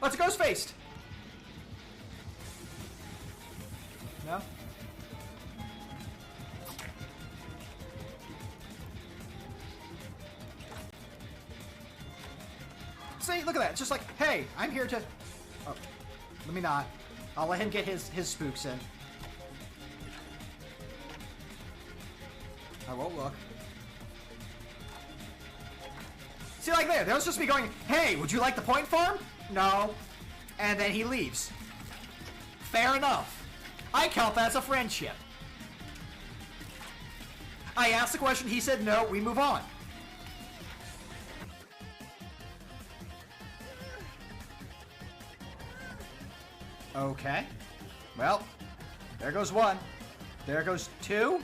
Let's ghost faced. No. See, look at that. It's just like, hey, I'm here to... Oh, let me not. I'll let him get his spooks in. I won't look. See, like there, that was just me going, hey, would you like the point farm? No. And then he leaves. Fair enough. I count that as a friendship. I asked the question, he said no, we move on. Okay. Well, there goes one. There goes two.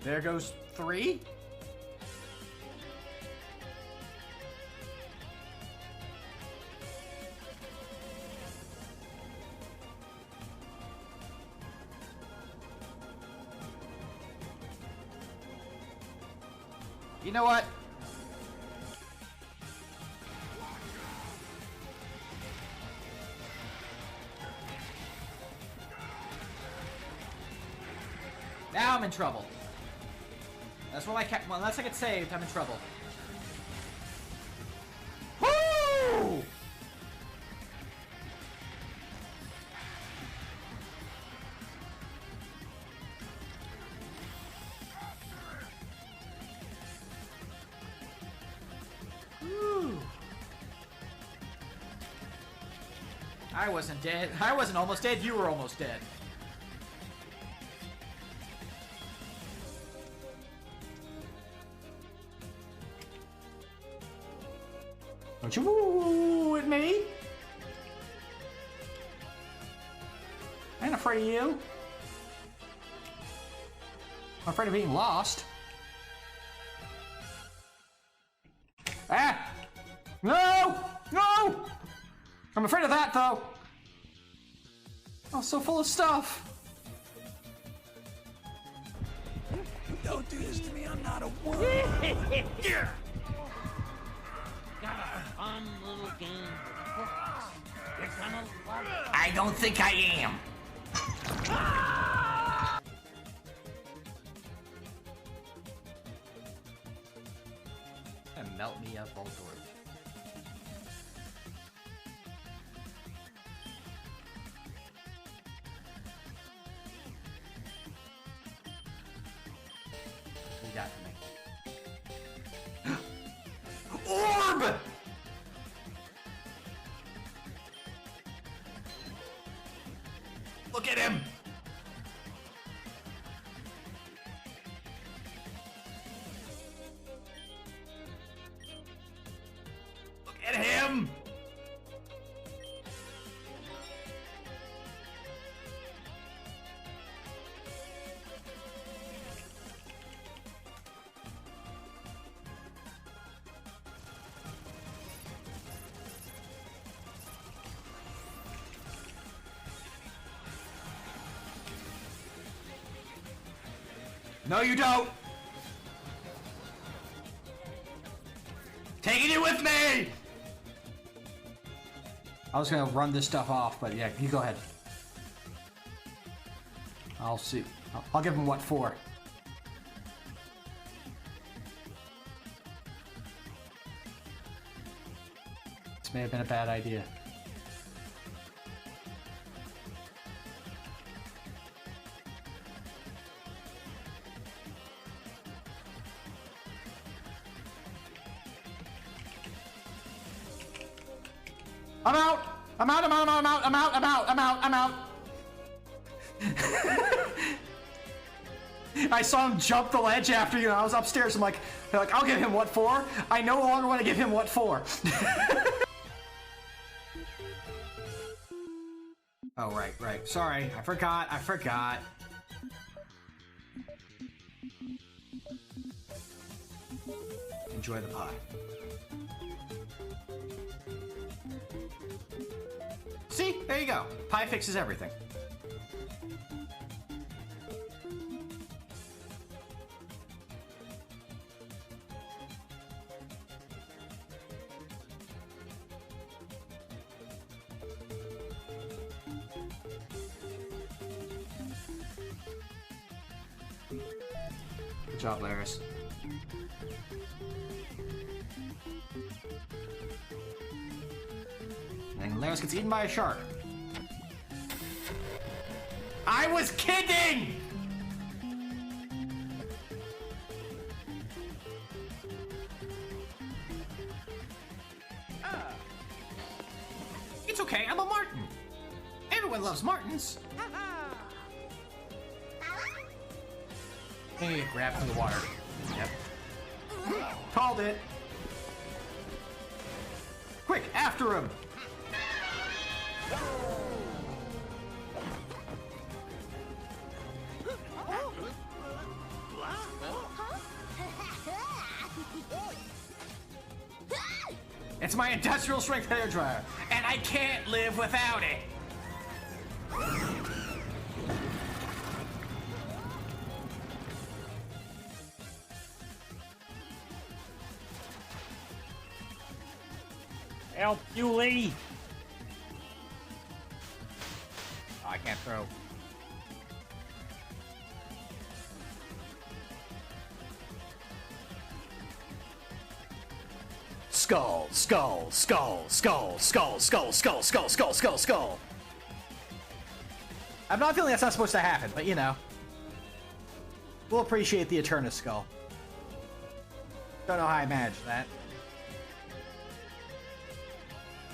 There goes three. You know what? Now I'm in trouble. That's what I kept. Well, unless I get saved, I'm in trouble. Woo! Woo! I wasn't dead. I wasn't almost dead. You were almost dead. Don't you woo at me? I ain't afraid of you. I'm afraid of being lost. Ah! No! No! I'm afraid of that, though. Oh, so full of stuff. Don't do this to me, I'm not a worm. Yeah. Got a fun little game with books. You're gonna love it. I don't think I am. And melt me up all doors. What do you got for me? Orb! Look at him! Look at him! No, you don't! Taking it with me! I was gonna run this stuff off, but yeah, you go ahead. I'll see. I'll give him what for. This may have been a bad idea. I'm out! I'm out, I'm out, I'm out, I'm out, I'm out, I'm out, I'm out! I saw him jump the ledge after you, and I was upstairs. I'm like, I'll give him what for? I no longer want to give him what for. Oh, right. Sorry, I forgot. Enjoy the pie. See? There you go. Pie fixes everything. Good job, Laris. And Laris gets eaten by a shark. I was kidding! It's okay, I'm a Martin. Everyone loves Martins. Hey, grab from the water. Yep. Called it. Quick, after him. It's my industrial strength hairdryer, and I can't live without it. Help, Julie! Oh, I can't throw. Skull, skull, skull, skull, skull, skull, skull, skull, skull, skull, skull. I'm not feeling that's not supposed to happen, but you know. We'll appreciate the Eternus skull. Don't know how I managed that.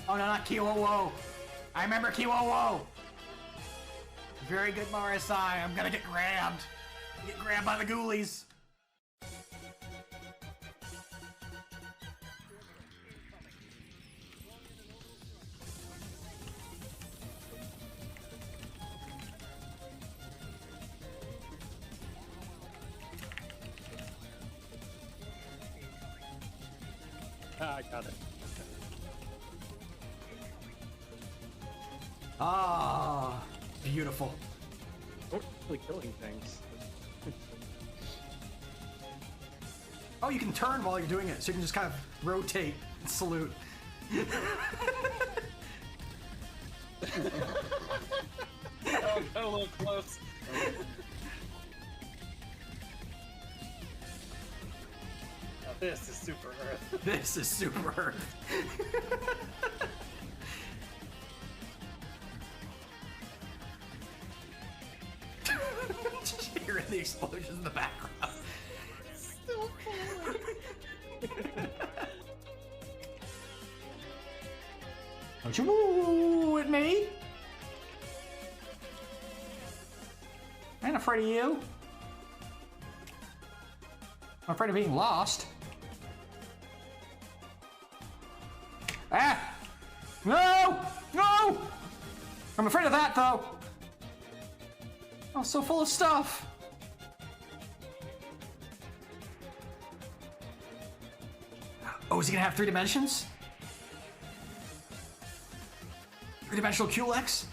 Oh no, not Kiwo-Wo. I remember Kiwo-Wo. Very good Marisai. I'm gonna get grabbed. Get grabbed by the ghoulies. I got it. Ah, beautiful. We're actually killing things. Oh, you can turn while you're doing it, so you can just kind of rotate and salute. Oh, got a little close. Now this is Super Earth. This is Super Earth. Just hearing the explosions in the background. Still falling. Don't you woo at me? I ain't afraid of you. I'm afraid of being lost. Ah! No! No! I'm afraid of that, though. Oh, so full of stuff. Oh, is he gonna have 3 dimensions? 3-dimensional Culex?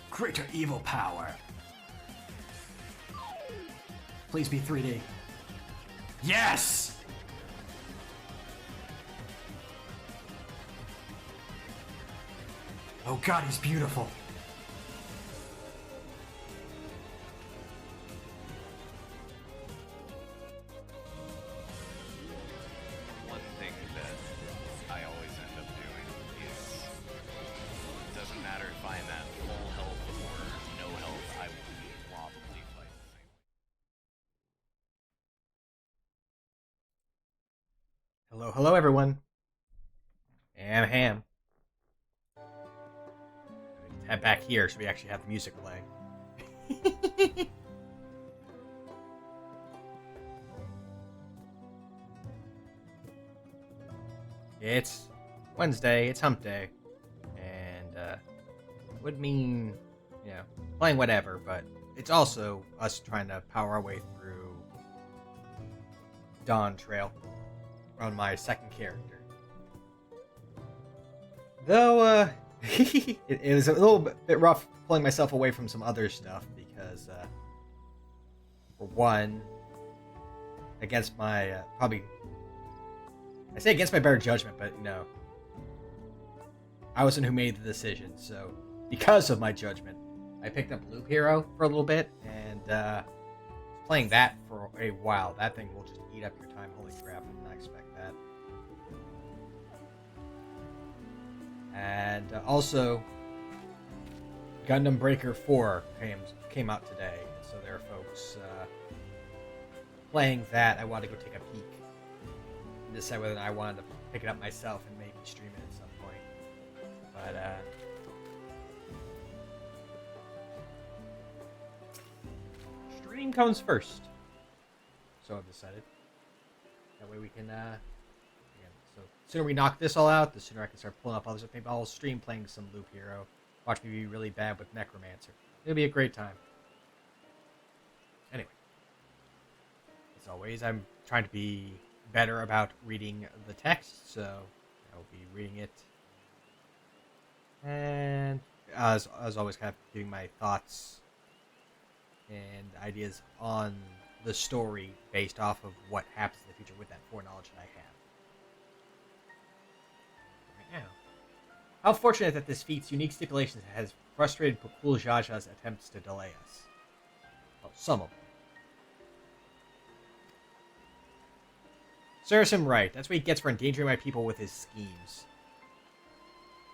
Greater evil power. Please be 3D. Yes! Oh god, he's beautiful. One thing that I always end up doing is, it doesn't matter if I'm at full health or no health, I will probably fight the same way. Hello, hello everyone. Ham. Head back here so we actually have the music playing. It's Wednesday, it's Hump Day, and would mean, you know, playing whatever, but it's also us trying to power our way through Dawntrail on my second character. Though, it was a little bit rough pulling myself away from some other stuff because, for one, against my, I say against my better judgment, but, you know, I was the one who made the decision, so because of my judgment, I picked up Loop Hero for a little bit, and playing that for a while. That thing will just eat up your time. Holy crap, I did not expect that. And also, Gundam Breaker 4 came out today, so there are folks playing that. I wanted to go take a peek and decide whether I wanted to pick it up myself and maybe stream it at some point. But stream comes first, so I've decided. That way we can again, so the sooner we knock this all out, the sooner I can start pulling up others. Maybe I'll stream playing some Loop Hero. Watch me be really bad with Necromancer. It'll be a great time. Anyway, as always, I'm trying to be better about reading the text, so I'll be reading it. And as always, kind of giving my thoughts and ideas on the story based off of what happens in the future with that foreknowledge that I have. Right now. How fortunate that this feat's unique stipulations has frustrated Pakul Jaja's attempts to delay us. Well, some of them. Serves him right. That's what he gets for endangering my people with his schemes.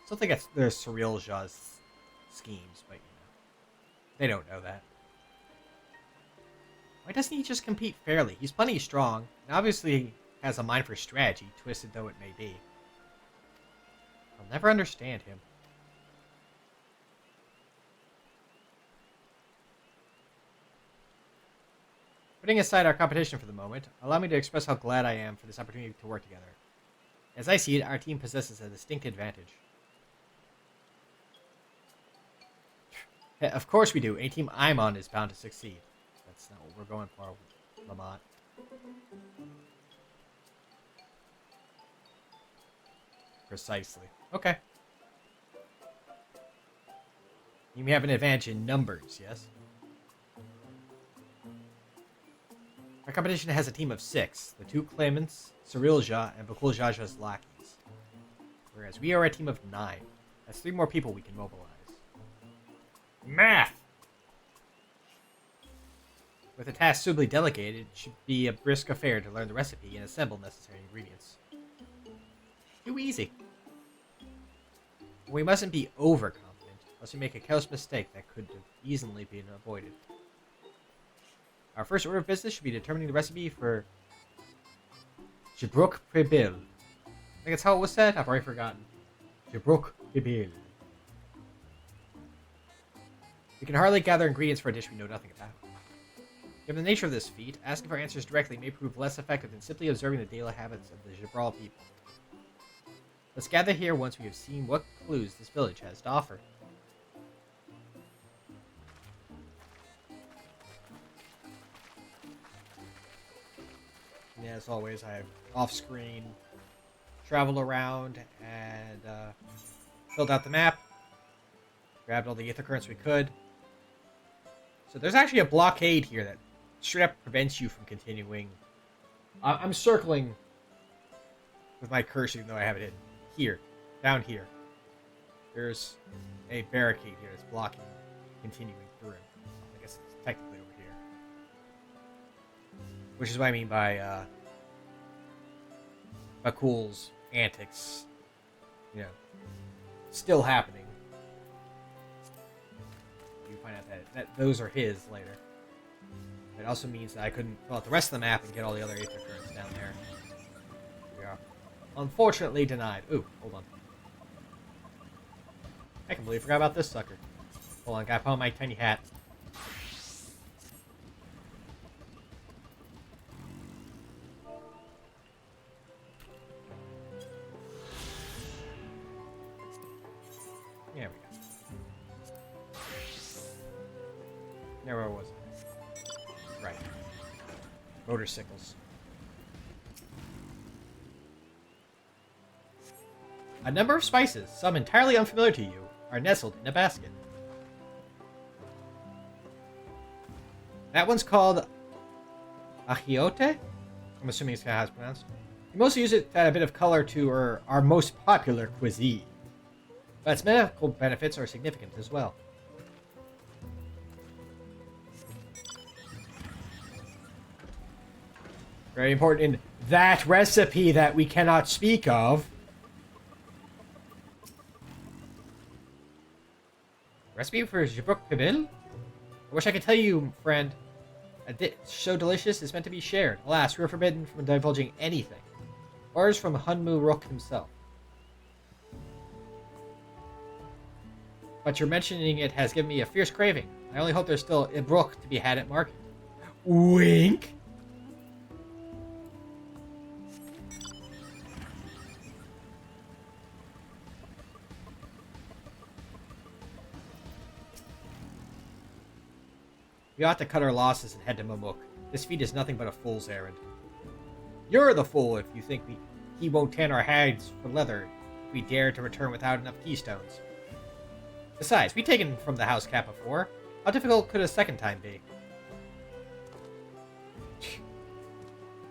Still think they're Surreal Ja's schemes, but they don't know that. Why doesn't he just compete fairly? He's plenty strong, and obviously has a mind for strategy, twisted though it may be. I'll never understand him. Putting aside our competition for the moment, allow me to express how glad I am for this opportunity to work together. As I see it, our team possesses a distinct advantage. Of course we do. A team I'm on is bound to succeed. That's not what we're going for, Lamont. Precisely. Okay. You may have an advantage in numbers, yes? Our competition has a team of 6. The 2 claimants, Cyril Jha, and Bakul Jaja's lackeys. Whereas we are a team of 9. That's 3 more people we can mobilize. Math! With a task suitably delegated, it should be a brisk affair to learn the recipe and assemble necessary ingredients. Too easy. We mustn't be overconfident, lest we make a careless mistake that could have easily been avoided. Our first order of business should be determining the recipe for Jibruk Prebil. I think that's how it was said. I've already forgotten. Jibruk Prebil. We can hardly gather ingredients for a dish we know nothing about. Given the nature of this feat, asking for answers directly may prove less effective than simply observing the daily habits of the Jibral people. Let's gather here once we have seen what clues this village has to offer. And as always, I have off-screen traveled around and filled out the map, grabbed all the ether currents we could. So there's actually a blockade here that straight up prevents you from continuing. I'm circling with my cursor, even though I have it hidden. Here, down here. There's a barricade here that's blocking continuing through. I guess it's technically over here. Which is what I mean by Bakul's antics, you know, still happening. You find out that those are his later. It also means that I couldn't fill out the rest of the map and get all the other ether currents down there. We are unfortunately denied. Ooh, hold on. I completely forgot about this sucker. Hold on, gotta put on my tiny hat. There we go. There, where was it? Right. Motorcycles. A number of spices, some entirely unfamiliar to you, are nestled in a basket. That one's called achiote? I'm assuming it's how it's pronounced. You mostly use it to add a bit of color to our most popular cuisine. but its medical benefits are significant as well. Very important in that recipe that we cannot speak of. Recipe for Jabuk Pibil? I wish I could tell you, friend. A dish so delicious is meant to be shared. Alas, we are forbidden from divulging anything. Orders from Hunmu Rook himself. But your mentioning it has given me a fierce craving. I only hope there's still a brook to be had at market. Wink! We ought to cut our losses and head to Mamuk. This feat is nothing but a fool's errand. You're the fool if you think he won't tan our hides for leather if we dare to return without enough keystones. Besides, we've taken from the house cat before. How difficult could a second time be?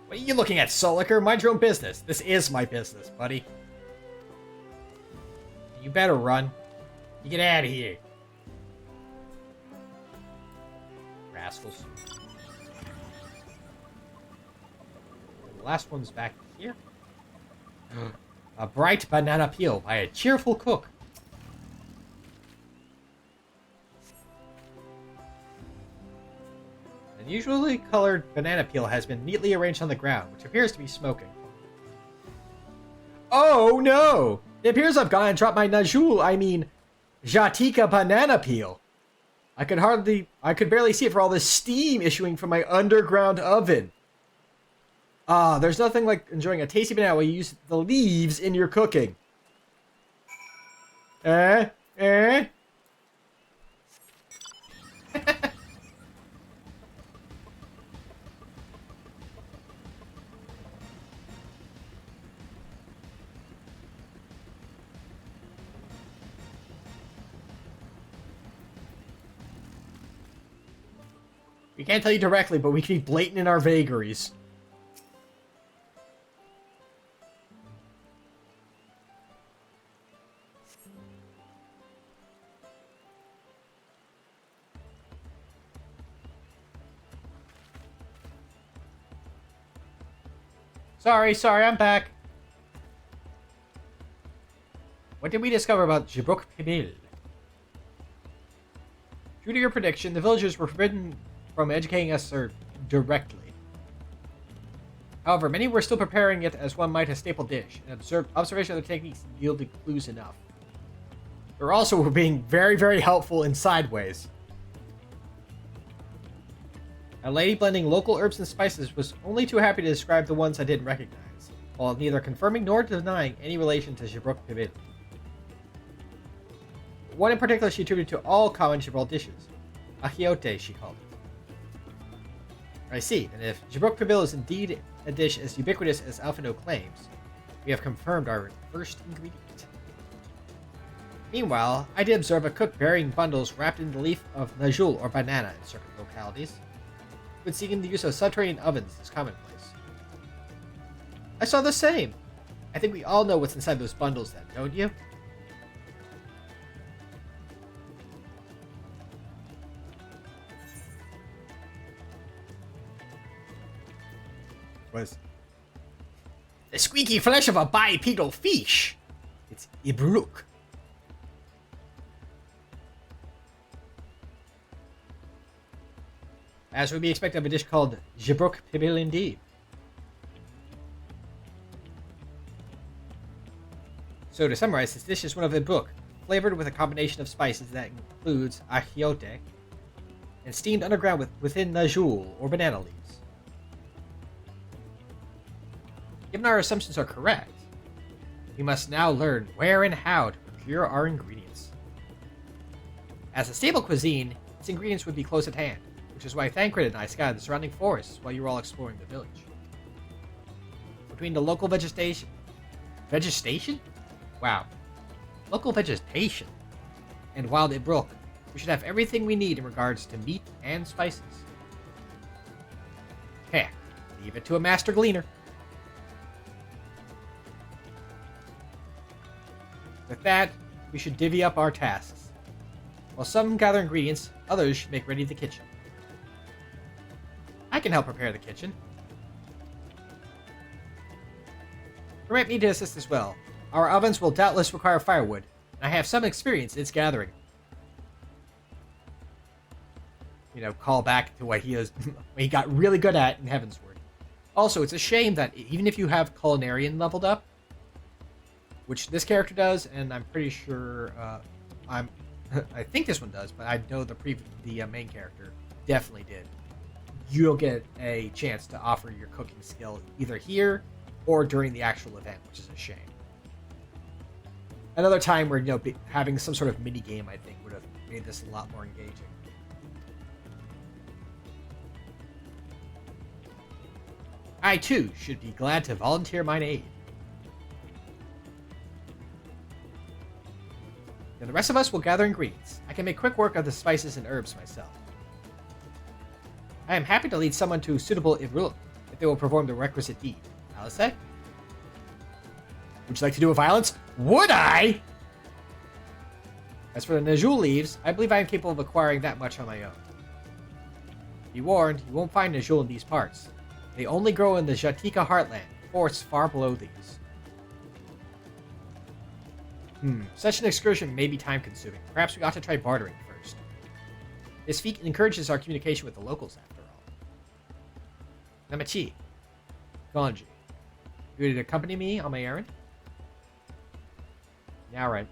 What are you looking at, Soliker? Mind your own business. This is my business, buddy. You better run. You get out of here. Rascals. The last one's back here. A bright banana peel by a cheerful cook. An unusually colored banana peel has been neatly arranged on the ground, which appears to be smoking. Oh no! It appears I've gone and dropped my Jatika banana peel. I could barely see it for all the steam issuing from my underground oven. Ah, there's nothing like enjoying a tasty banana while you use the leaves in your cooking. We can't tell you directly, but we can be blatant in our vagaries. Sorry, I'm back. What did we discover about Jabuk Pibil? True to your prediction, the villagers were forbidden from educating us directly. However, many were still preparing it as one might a staple dish, and observation of the techniques yielded clues enough. They were being very, very helpful in sideways. A lady blending local herbs and spices was only too happy to describe the ones I didn't recognize, while neither confirming nor denying any relation to Jabuk Pibil. One in particular she attributed to all common Jabral dishes. Achiote, she called it. I see, and if Jabuk Pibil is indeed a dish as ubiquitous as Alphino claims, we have confirmed our first ingredient. Meanwhile, I did observe a cook burying bundles wrapped in the leaf of najul or banana in certain localities. But seeing the use of subterranean ovens is commonplace. I saw the same! I think we all know what's inside those bundles then, don't you? Was the squeaky flesh of a bipedal fish. It's Ibruk. As would be expected of a dish called Jabuk Pibil indeed. So to summarize, this dish is one of Ibruk, flavored with a combination of spices that includes achiote, and steamed underground within najul or banana leaves. Given our assumptions are correct, we must now learn where and how to procure our ingredients. As a staple cuisine, its ingredients would be close at hand, which is why Thancred and I scouted the surrounding forests while you were all exploring the village. Between the local vegetation... Vegetation? Wow. Local vegetation. And wild Ibruk, we should have everything we need in regards to meat and spices. Heck, leave it to a master gleaner. With that, we should divvy up our tasks. While some gather ingredients, others should make ready the kitchen. I can help prepare the kitchen. Permit me to assist as well. Our ovens will doubtless require firewood, and I have some experience in its gathering. You know, call back to what what he got really good at in Heavensward. Also, it's a shame that even if you have Culinarian leveled up, which this character does, and I'm pretty sure I think this one does, but I know the main character definitely did. You don't get a chance to offer your cooking skill either here or during the actual event, which is a shame. Another time where, you know, having some sort of mini game, I think, would have made this a lot more engaging. I too should be glad to volunteer mine aid. Now the rest of us will gather ingredients. I can make quick work of the spices and herbs myself. I am happy to lead someone to suitable Ivrul if they will perform the requisite deed. Alice? Would you like to do a violence? Would I? As for the Najul leaves, I believe I am capable of acquiring that much on my own. Be warned, you won't find Najul in these parts. They only grow in the Jatika heartland, forests far below these. Such an excursion may be time-consuming. Perhaps we ought to try bartering first. This feat encourages our communication with the locals, after all. Namachi. Ganji. You would accompany me on my errand? Yeah, right.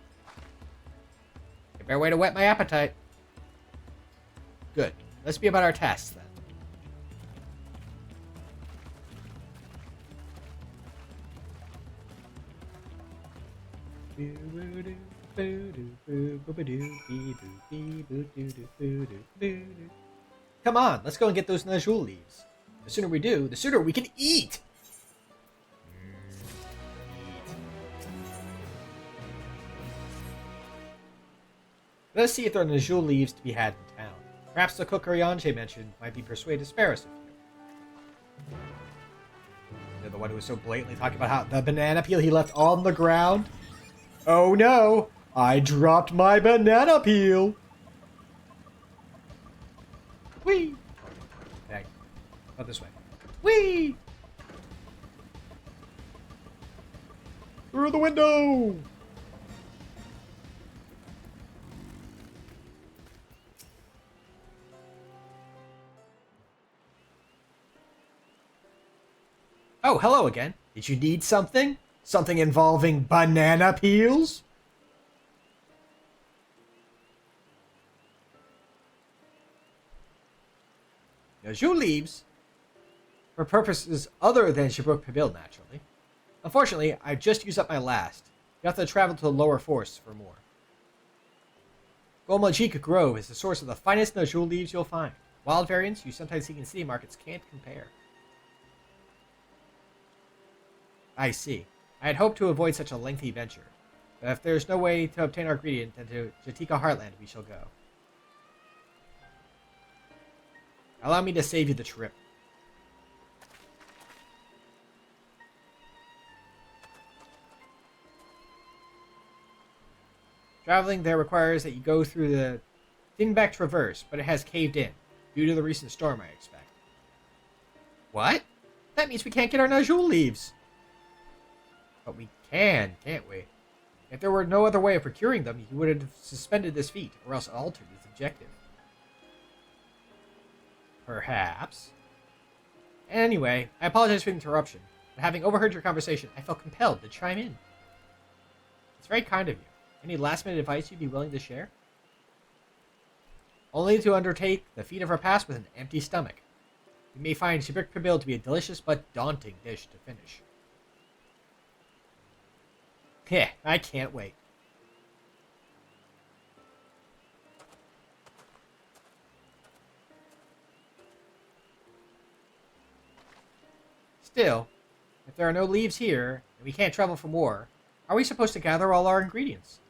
A better way to whet my appetite. Good. Let's be about our tasks, then. Come on, let's go and get those Najul leaves. The sooner we do, the sooner we can eat! Let's see if there are Najul leaves to be had in town. Perhaps the cook Ryanje mentioned might be persuaded to spare us a few. You're the one who was so blatantly talking about how the banana peel he left on the ground? Oh no! I dropped my banana peel! Whee! Okay. Go this way. Whee! Through the window! Oh, hello again. Did you need something? Something involving banana peels? Najul leaves for purposes other than Shabruk Pabil, naturally. Unfortunately, I've just used up my last. You have to travel to the lower forests for more. Golmajika Grove is the source of the finest Najul leaves you'll find. Wild variants you sometimes see in city markets can't compare. I see. I had hoped to avoid such a lengthy venture, but if there's no way to obtain our ingredient, then to Jatika Heartland we shall go. Allow me to save you the trip. Traveling there requires that you go through the Dingbak Traverse, but it has caved in, due to the recent storm, I expect. What? That means we can't get our Najul leaves! But we can, can't we? If there were no other way of procuring them, you would have suspended this feat, or else altered its objective. Perhaps. Anyway, I apologize for the interruption, but having overheard your conversation, I felt compelled to chime in. It's very kind of you. Any last-minute advice you'd be willing to share? Only to undertake the feat of repast with an empty stomach. You may find Shabruk Pabil to be a delicious but daunting dish to finish. Heh, I can't wait. Still, if there are no leaves here, and we can't travel for more, are we supposed to gather all our ingredients?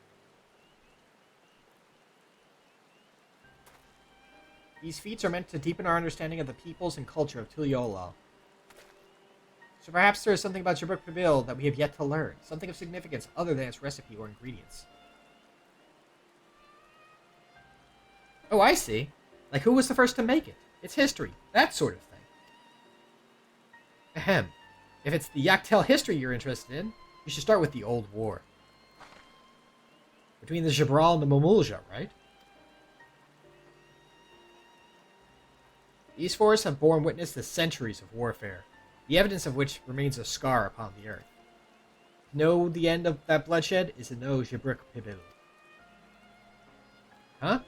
These feats are meant to deepen our understanding of the peoples and culture of Tuliolal. So perhaps there is something about Shabruk Pabil that we have yet to learn, something of significance other than its recipe or ingredients. Oh, I see. Like who was the first to make it? It's history. That sort of thing. Ahem. If it's the Yaktel history you're interested in, you should start with the Old War. Between the Jabral and the Mamulja, right? These forests have borne witness to centuries of warfare, the evidence of which remains a scar upon the earth. To know the end of that bloodshed is to know Jibruk Pibil. Huh?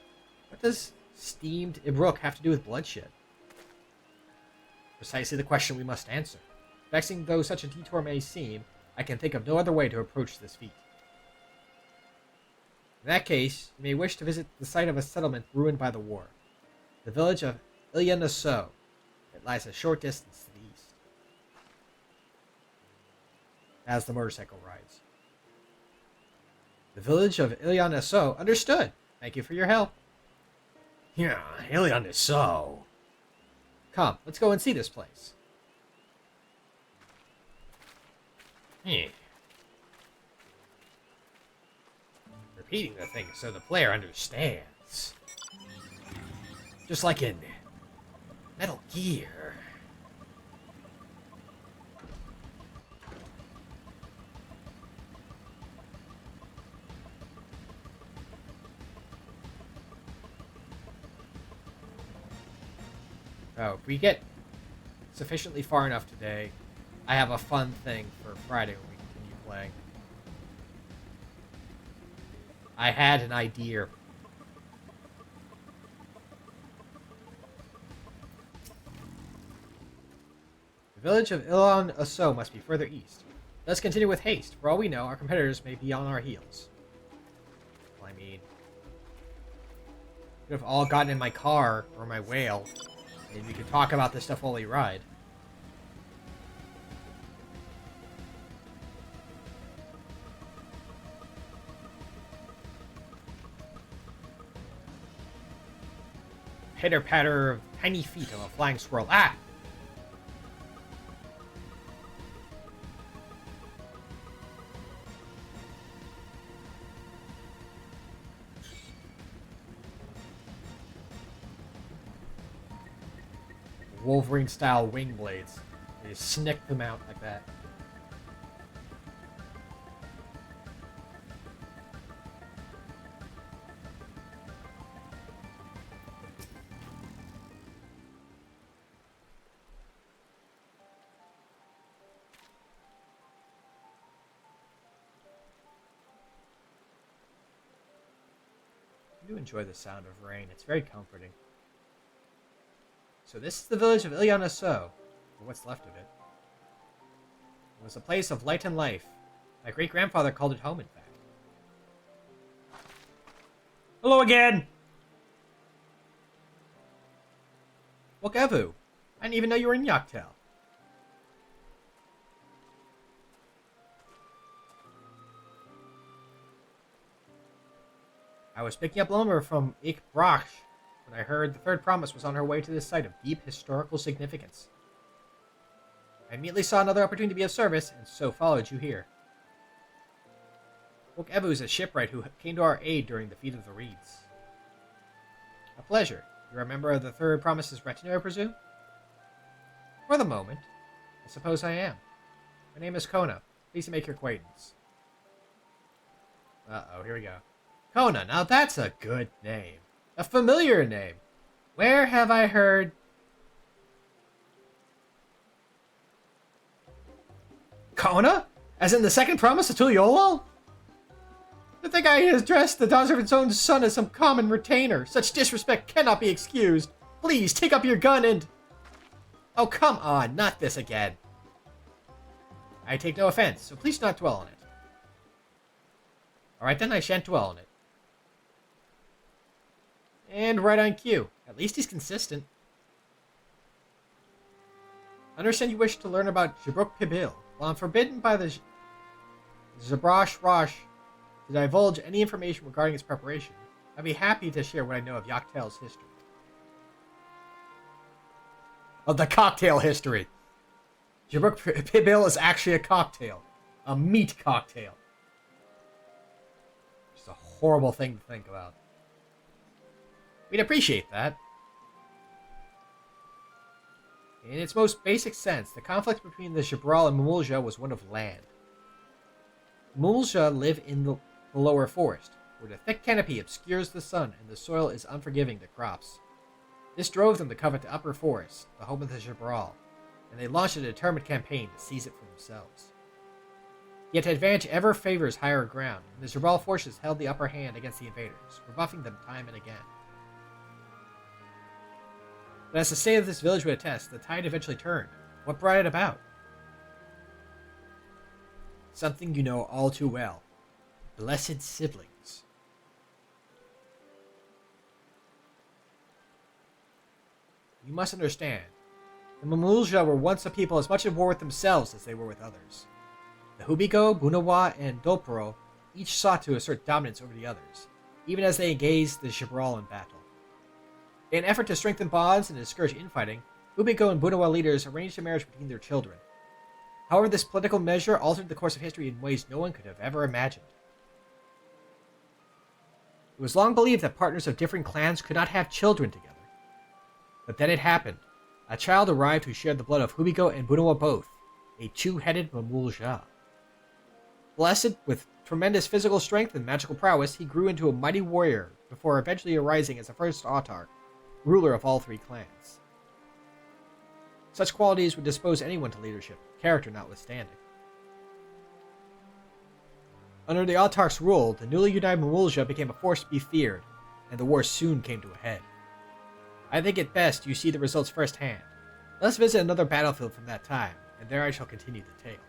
What does steamed Ibruk have to do with bloodshed? Precisely the question we must answer. Vexing though such a detour may seem, I can think of no other way to approach this feat. In that case, you may wish to visit the site of a settlement ruined by the war, the village of Ilyanaso. It lies a short distance to the east. As the motorcycle rides. The village of Ilyanaso. Understood. Thank you for your help. Yeah, Ilyanaso. Come, let's go and see this place. Repeating the thing so the player understands. Just like in Metal Gear. Oh, if we get sufficiently far enough today, I have a fun thing for Friday when we continue playing. I had an idea. The village of Ilon Aso must be further east. Let's continue with haste. For all we know, our competitors may be on our heels. Well, I mean, could have all gotten in my car or my whale, and we could talk about this stuff while we ride. Pitter patter of tiny feet of a flying squirrel. Ah! Wolverine-style wing blades. They snick them out like that. I do enjoy the sound of rain. It's very comforting. So this is the village of Ilyanaso, or what's left of it. It was a place of light and life. My great-grandfather called it home, in fact. Hello again! Wokevu, I didn't even know you were in Yaktel. I was picking up lumber from Ik Brach when I heard the third promise was on her way to this site of deep historical significance. I immediately saw another opportunity to be of service, and so followed you here. Wokevu is a shipwright who came to our aid during the Feat of the Reeds. A pleasure. You're a member of the third promise's retinue, I presume? For the moment. I suppose I am. My name is Kona. Pleased to make your acquaintance. Uh-oh, here we go. Kona, now that's a good name. A familiar name. Where have I heard... Kona? As in the second promise of Tuliolol? To think I addressed the daughter of its own son as some common retainer. Such disrespect cannot be excused. Please, take up your gun and... Oh, come on, not this again. I take no offense, so please do not dwell on it. Alright then, I shan't dwell on it. And right on cue. At least he's consistent. Understand you wish to learn about Jibruk Pibil. While I'm forbidden by the Zabrash Rosh to divulge any information regarding its preparation, I'd be happy to share what I know of Yaktel's history. Of the cocktail history! Jibruk Pibil is actually a cocktail. A meat cocktail. Just a horrible thing to think about. We'd appreciate that. In its most basic sense, the conflict between the Jabral and Mamulja was one of land. Mamulja live in the lower forest, where the thick canopy obscures the sun and the soil is unforgiving to crops. This drove them to covet the upper forest, the home of the Jabral, and they launched a determined campaign to seize it for themselves. Yet advantage ever favors higher ground, and the Jabral forces held the upper hand against the invaders, rebuffing them time and again. But as the state of this village would attest, the tide eventually turned. What brought it about? Something you know all too well. Blessed siblings. You must understand, the Mamulja were once a people as much at war with themselves as they were with others. The Hubigo, Bunawa, and Dolporo each sought to assert dominance over the others, even as they engaged the Jabral in battle. In an effort to strengthen bonds and discourage infighting, Hubigo and Bunawa leaders arranged a marriage between their children. However, this political measure altered the course of history in ways no one could have ever imagined. It was long believed that partners of different clans could not have children together. But then it happened. A child arrived who shared the blood of Hubigo and Bunawa both, a two-headed Mamulja. Blessed with tremendous physical strength and magical prowess, he grew into a mighty warrior before eventually arising as the first autarch, ruler of all three clans. Such qualities would dispose anyone to leadership, character notwithstanding. Under the autarch's rule, the newly united Mamulja became a force to be feared, and the war soon came to a head. I think it best you see the results firsthand. Let's visit another battlefield from that time, and there I shall continue the tale.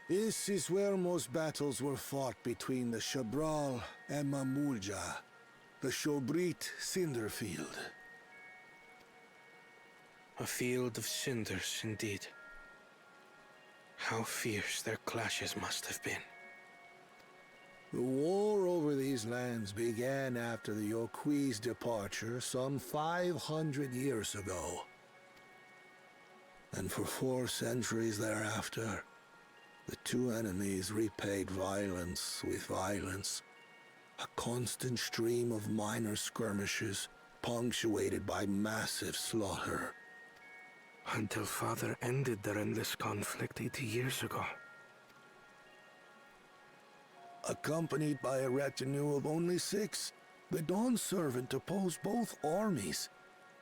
This is where most battles were fought between the Jabral and Mamulja, the Shobrit Cinder Field. A field of cinders, indeed. How fierce their clashes must have been. The war over these lands began after the Yokui's departure some 500 years ago. And for 4 centuries thereafter, the two enemies repaid violence with violence. A constant stream of minor skirmishes, punctuated by massive slaughter. Until Father ended their endless conflict 80 years ago. Accompanied by a retinue of only 6, the Dawn Servant opposed both armies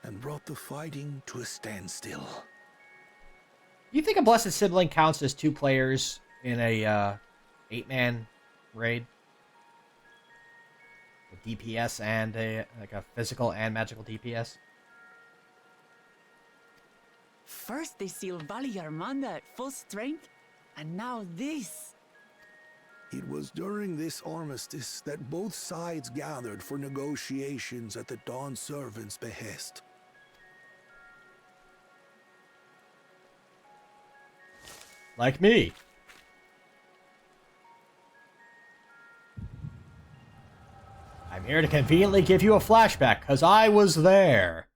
and brought the fighting to a standstill. Do you think a Blessed Sibling counts as 2 players in a 8-man raid? A DPS and a physical and magical DPS? First they sealed Valley Armanda at full strength, and now this. It was during this armistice that both sides gathered for negotiations at the Dawn Servant's behest. Like me. I'm here to conveniently give you a flashback, because I was there.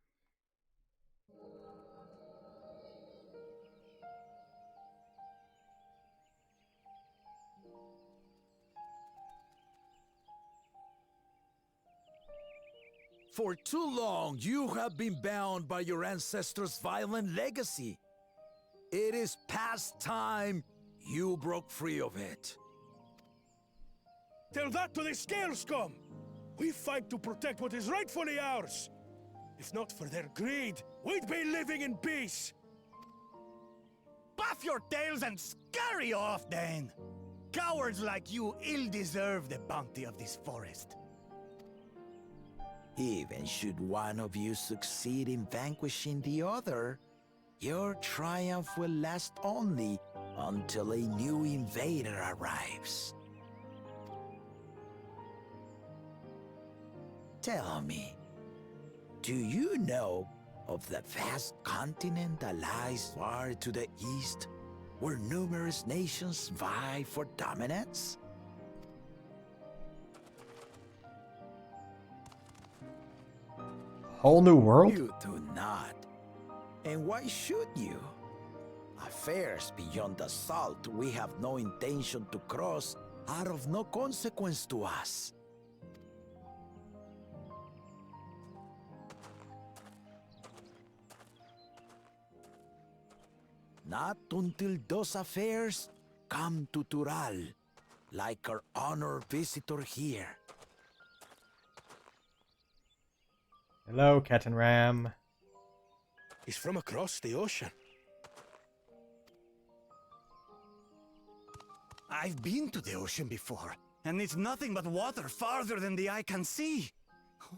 For too long, you have been bound by your ancestors' violent legacy. It is past time you broke free of it. Tell that to the Scale Scum! We fight to protect what is rightfully ours. If not for their greed, we'd be living in peace. Buff your tails and scurry off, then! Cowards like you ill-deserve the bounty of this forest. Even should one of you succeed in vanquishing the other, your triumph will last only until a new invader arrives. Tell me, do you know of the vast continent that lies far to the east, where numerous nations vie for dominance? Whole new world? You do not. And why should you? Affairs beyond the salt we have no intention to cross are of no consequence to us. Not until those affairs come to Tural, like our honored visitor here. Hello, Ketan Ram. He's from across the ocean. I've been to the ocean before, and it's nothing but water farther than the eye can see.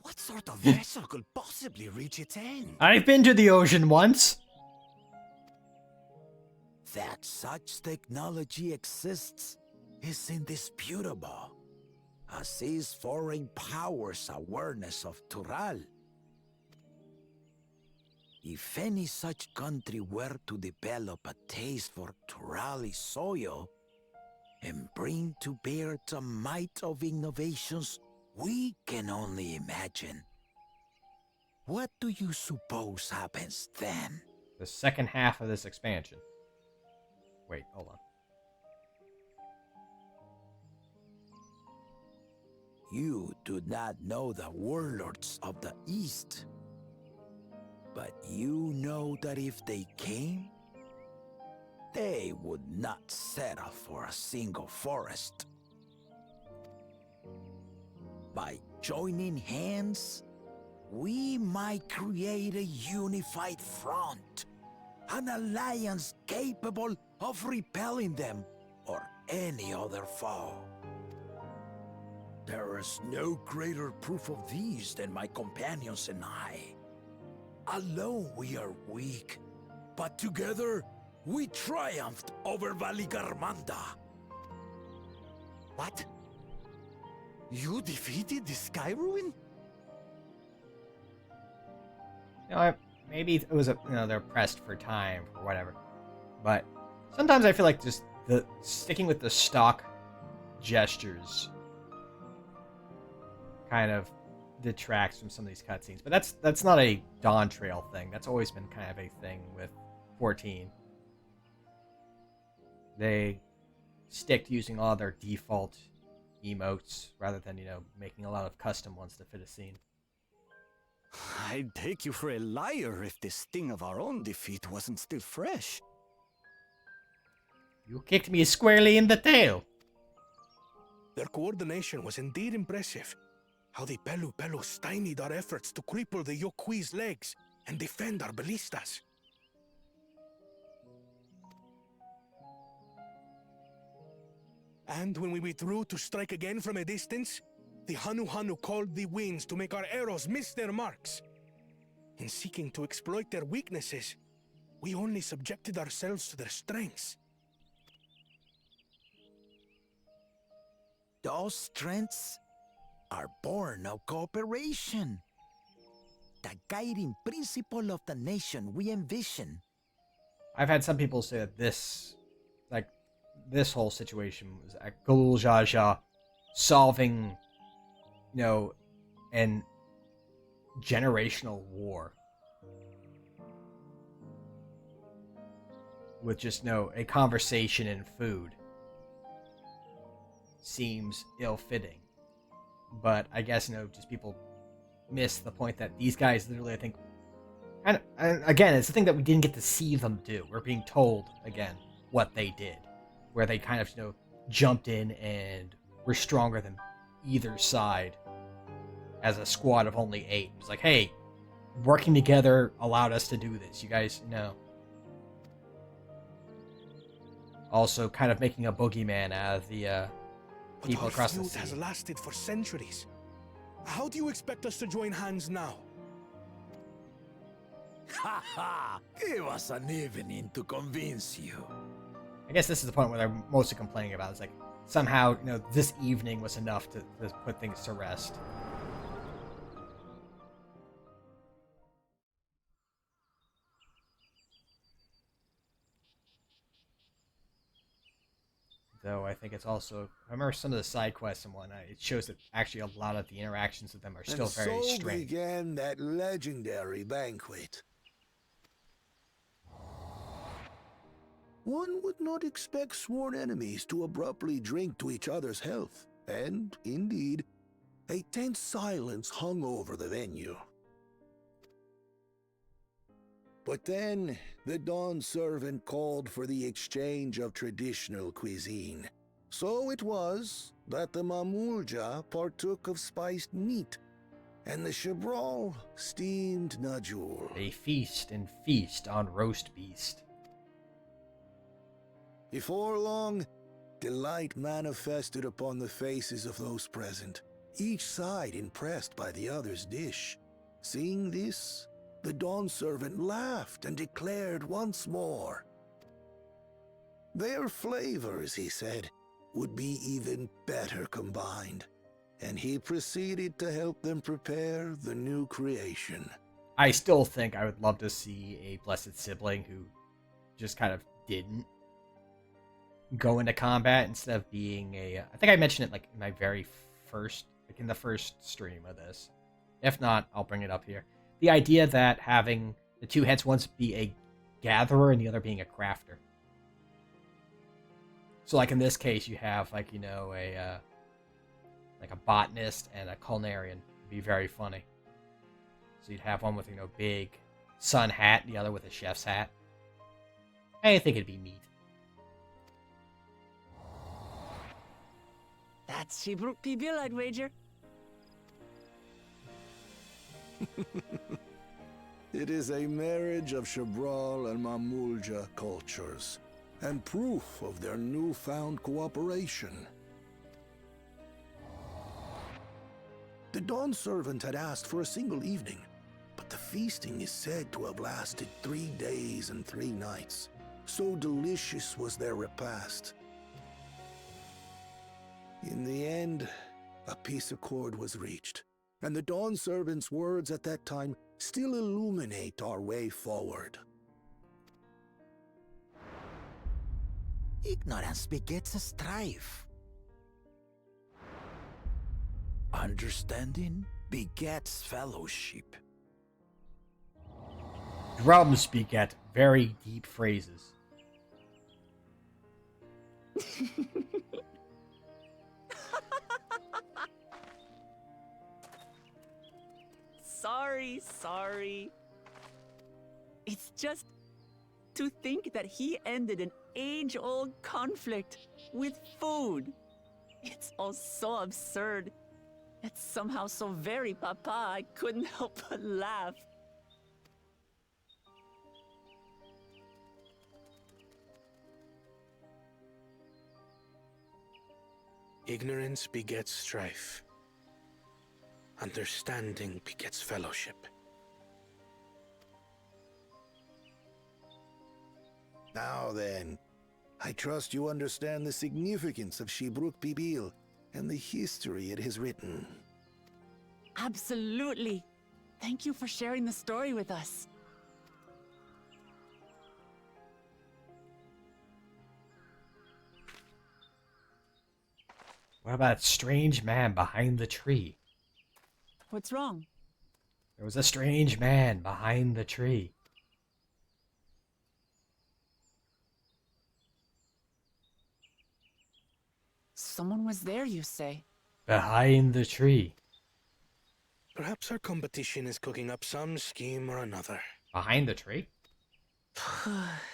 What sort of vessel could possibly reach its end? I've been to the ocean once. That such technology exists is indisputable, as is foreign powers' awareness of Tural. If any such country were to develop a taste for Turali soil and bring to bear the might of innovations we can only imagine, what do you suppose happens then? The second half of this expansion. Wait, hold on. You do not know the warlords of the East, but you know that if they came, they would not settle for a single forest. By joining hands, we might create a unified front, an alliance capable of repelling them or any other foe. There is no greater proof of these than my companions and I. Alone we are weak, but together we triumphed over Valigarmanda. What? You defeated the Sky Ruin? Maybe it was they're pressed for time or whatever. But sometimes I feel like just the sticking with the stock gestures kind of detracts from some of these cutscenes. But that's not a Dawntrail thing. That's always been kind of a thing with 14. They stick to using all their default emotes rather than, making a lot of custom ones to fit a scene. I'd take you for a liar if the sting of our own defeat wasn't still fresh. You kicked me squarely in the tail. Their coordination was indeed impressive. How they Pelu stymied our efforts to cripple the Yokui's legs and defend our ballistas. And when we withdrew to strike again from a distance, the Hanu called the winds to make our arrows miss their marks. In seeking to exploit their weaknesses, we only subjected ourselves to their strengths. Those strengths are born of cooperation. The guiding principle of the nation we envision. I've had some people say that this whole situation was Gul Jaja solving, an generational war with just a conversation and food seems ill-fitting. But I guess just people miss the point that these guys literally, I think, and again, it's the thing that we didn't get to see them do. We're being told again what they did, where they kind of jumped in and were stronger than either side as a squad of only 8. It was like, hey, working together allowed us to do this. You guys know. Also, kind of making a boogeyman out of the people across the sea. But our feud has lasted for centuries. How do you expect us to join hands now? Ha ha! Give us an evening to convince you. I guess this is the point where they're mostly complaining about. It's like, somehow, this evening was enough to put things to rest. though, I think it's also, I remember some of the side quests and whatnot, it shows that actually a lot of the interactions with them are still very and so strange. began that legendary banquet. One would not expect sworn enemies to abruptly drink to each other's health, and, indeed, a tense silence hung over the venue. But then, the Dawn servant called for the exchange of traditional cuisine. So it was that the Mamulja partook of spiced meat, and the Chibral steamed Najul. They feast and feast on roast beast. Before long, delight manifested upon the faces of those present, each side impressed by the other's dish. Seeing this, the Dawn servant laughed and declared once more. Their flavors, he said, would be even better combined, and he proceeded to help them prepare the new creation. I still think I would love to see a blessed sibling who just kind of didn't go into combat instead of being a... I think I mentioned it like in my very first, like in the first stream of this. If not, I'll bring it up here. The idea that having the two heads, once be a gatherer and the other being a crafter. So like in this case, you have like, you know, a botanist and a culinarian. It'd be very funny. So you'd have one with, you know, big sun hat, and the other with a chef's hat. I think it'd be neat. That's Shibruk Pibil, I'd wager. It is a marriage of Chibral and Mamulja cultures, and proof of their newfound cooperation. The Dawn servant had asked for a single evening, but the feasting is said to have lasted 3 days and 3 nights. So delicious was their repast. In the end, a peace accord was reached, and the Dawn servant's words at that time still illuminate our way forward. Ignorance begets a strife. Understanding begets fellowship. Drums beget very deep phrases. Sorry. It's just to think that he ended an age-old conflict with food. It's all so absurd. It's somehow so very papa, I couldn't help but laugh. Ignorance begets strife. Understanding begets fellowship. Now then, I trust you understand the significance of Shibruk Pibil and the history it has written. Absolutely. Thank you for sharing the story with us. What about that strange man behind the tree? What's wrong? There was a strange man behind the tree. Someone was there, you say? Behind the tree. Perhaps our competition is cooking up some scheme or another. Behind the tree?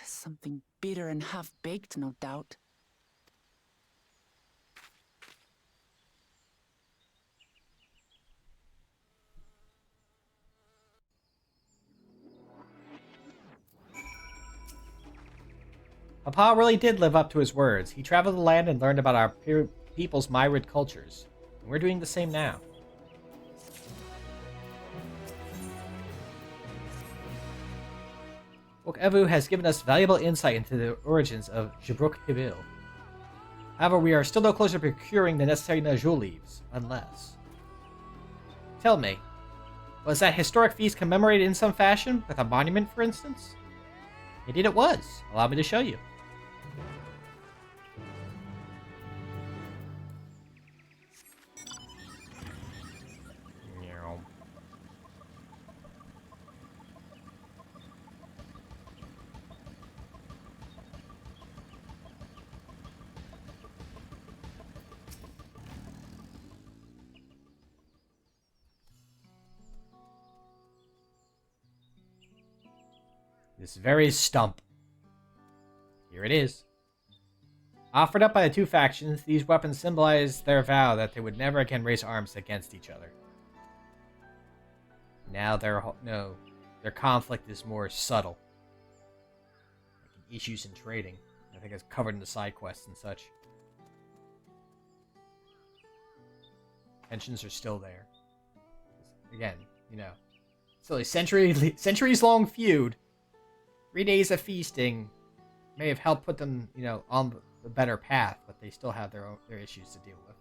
Something bitter and half-baked, no doubt. Papa really did live up to his words. He traveled the land and learned about our people's myriad cultures. And we're doing the same now. Wok Evu has given us valuable insight into the origins of Shibruk Pibil. However, we are still no closer to procuring the necessary Najul leaves, unless... Tell me, was that historic feast commemorated in some fashion, with a monument, for instance? Indeed it was. Allow me to show you. This very stump. Here it is. Offered up by the two factions, these weapons symbolize their vow that they would never again raise arms against each other. Now their conflict is more subtle. Like issues in trading. I think it's covered in the side quests and such. Tensions are still there. Again, still a centuries-long feud. 3 days of feasting may have helped put them, on the better path, but they still have their issues to deal with.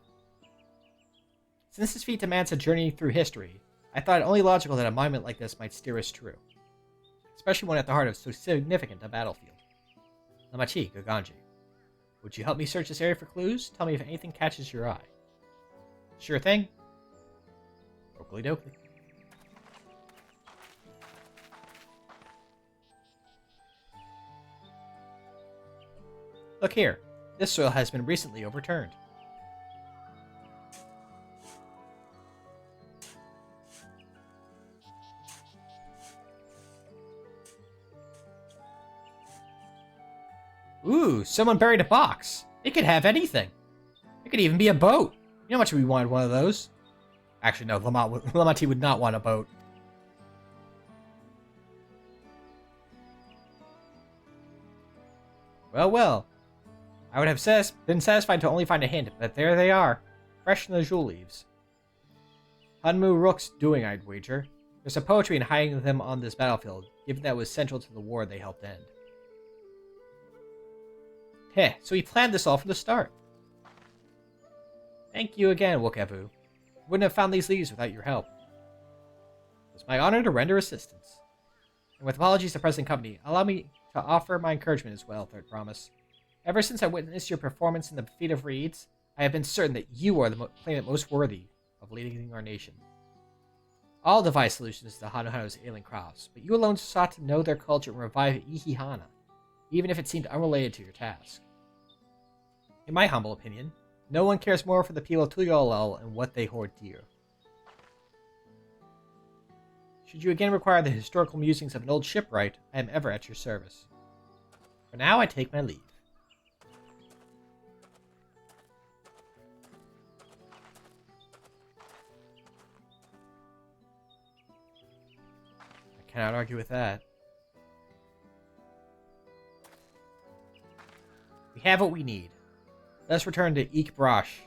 Since this feat demands a journey through history, I thought it only logical that a monument like this might steer us true, especially one at the heart of so significant a battlefield. Namachi, Gaganji, would you help me search this area for clues? Tell me if anything catches your eye. Sure thing. Oakley dokley. Look here. This soil has been recently overturned. Ooh, someone buried a box. It could have anything. It could even be a boat. You know how much we wanted one of those? Actually, no, Lamati would not want a boat. Well, well. I would have been satisfied to only find a hint, but there they are. Fresh in the jewel leaves. Hunmu Rook's doing, I'd wager. There's some poetry in hiding them on this battlefield, given that it was central to the war they helped end. Heh, so he planned this all from the start. Thank you again, Wokevu. Wouldn't have found these leaves without your help. It was my honor to render assistance. And with apologies to present company, allow me to offer my encouragement as well, Third Promise. Ever since I witnessed your performance in the Feat of Reeds, I have been certain that you are the claimant most worthy of leading our nation. All devised solutions to the Hanuhanu's ailing crops, but you alone sought to know their culture and revive Ihihana, even if it seemed unrelated to your task. In my humble opinion, no one cares more for the people of Tural and what they hoard dear. Should you again require the historical musings of an old shipwright, I am ever at your service. For now, I take my leave. I cannot argue with that. We have what we need. Let's return to Eek Brosh.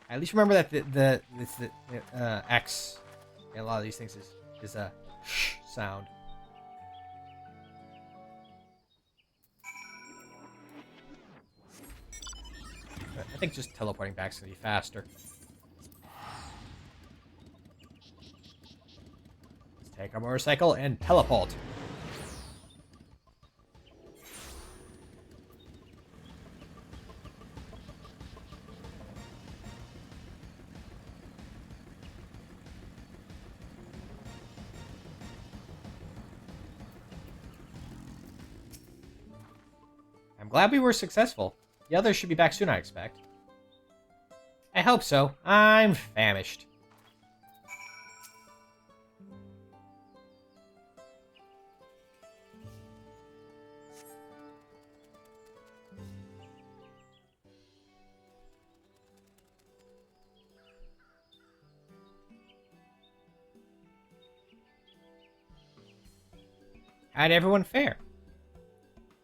At least remember that the X in a lot of these things is a sh sound. I think just teleporting back is gonna be faster. Let's take our motorcycle and teleport. I'm glad we were successful. The others should be back soon, I expect. I hope so. I'm famished. How'd everyone fare?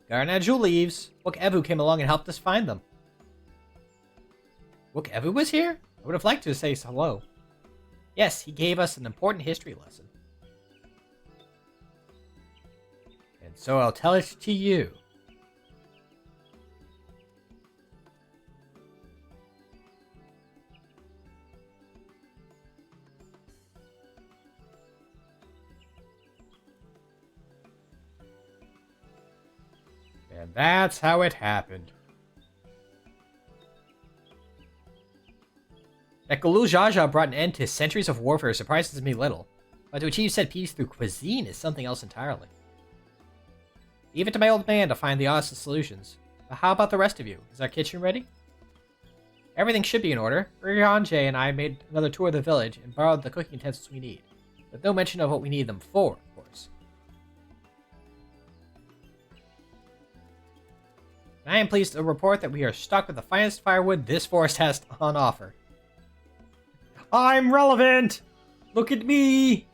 Garnet Jewel leaves. Wokevu came along and helped us find them. Wokevu was here? I would have liked to say hello. Yes, he gave us an important history lesson. And so I'll tell it to you. And that's how it happened. That Galul Jaja brought an end to centuries of warfare surprises me little, but to achieve said peace through cuisine is something else entirely. Leave it to my old man to find the honest solutions, but how about the rest of you? Is our kitchen ready? Everything should be in order. Ryanje and I made another tour of the village and borrowed the cooking utensils we need, with no mention of what we need them for, of course. I am pleased to report that we are stocked with the finest firewood this forest has on offer. I'm relevant! Look at me!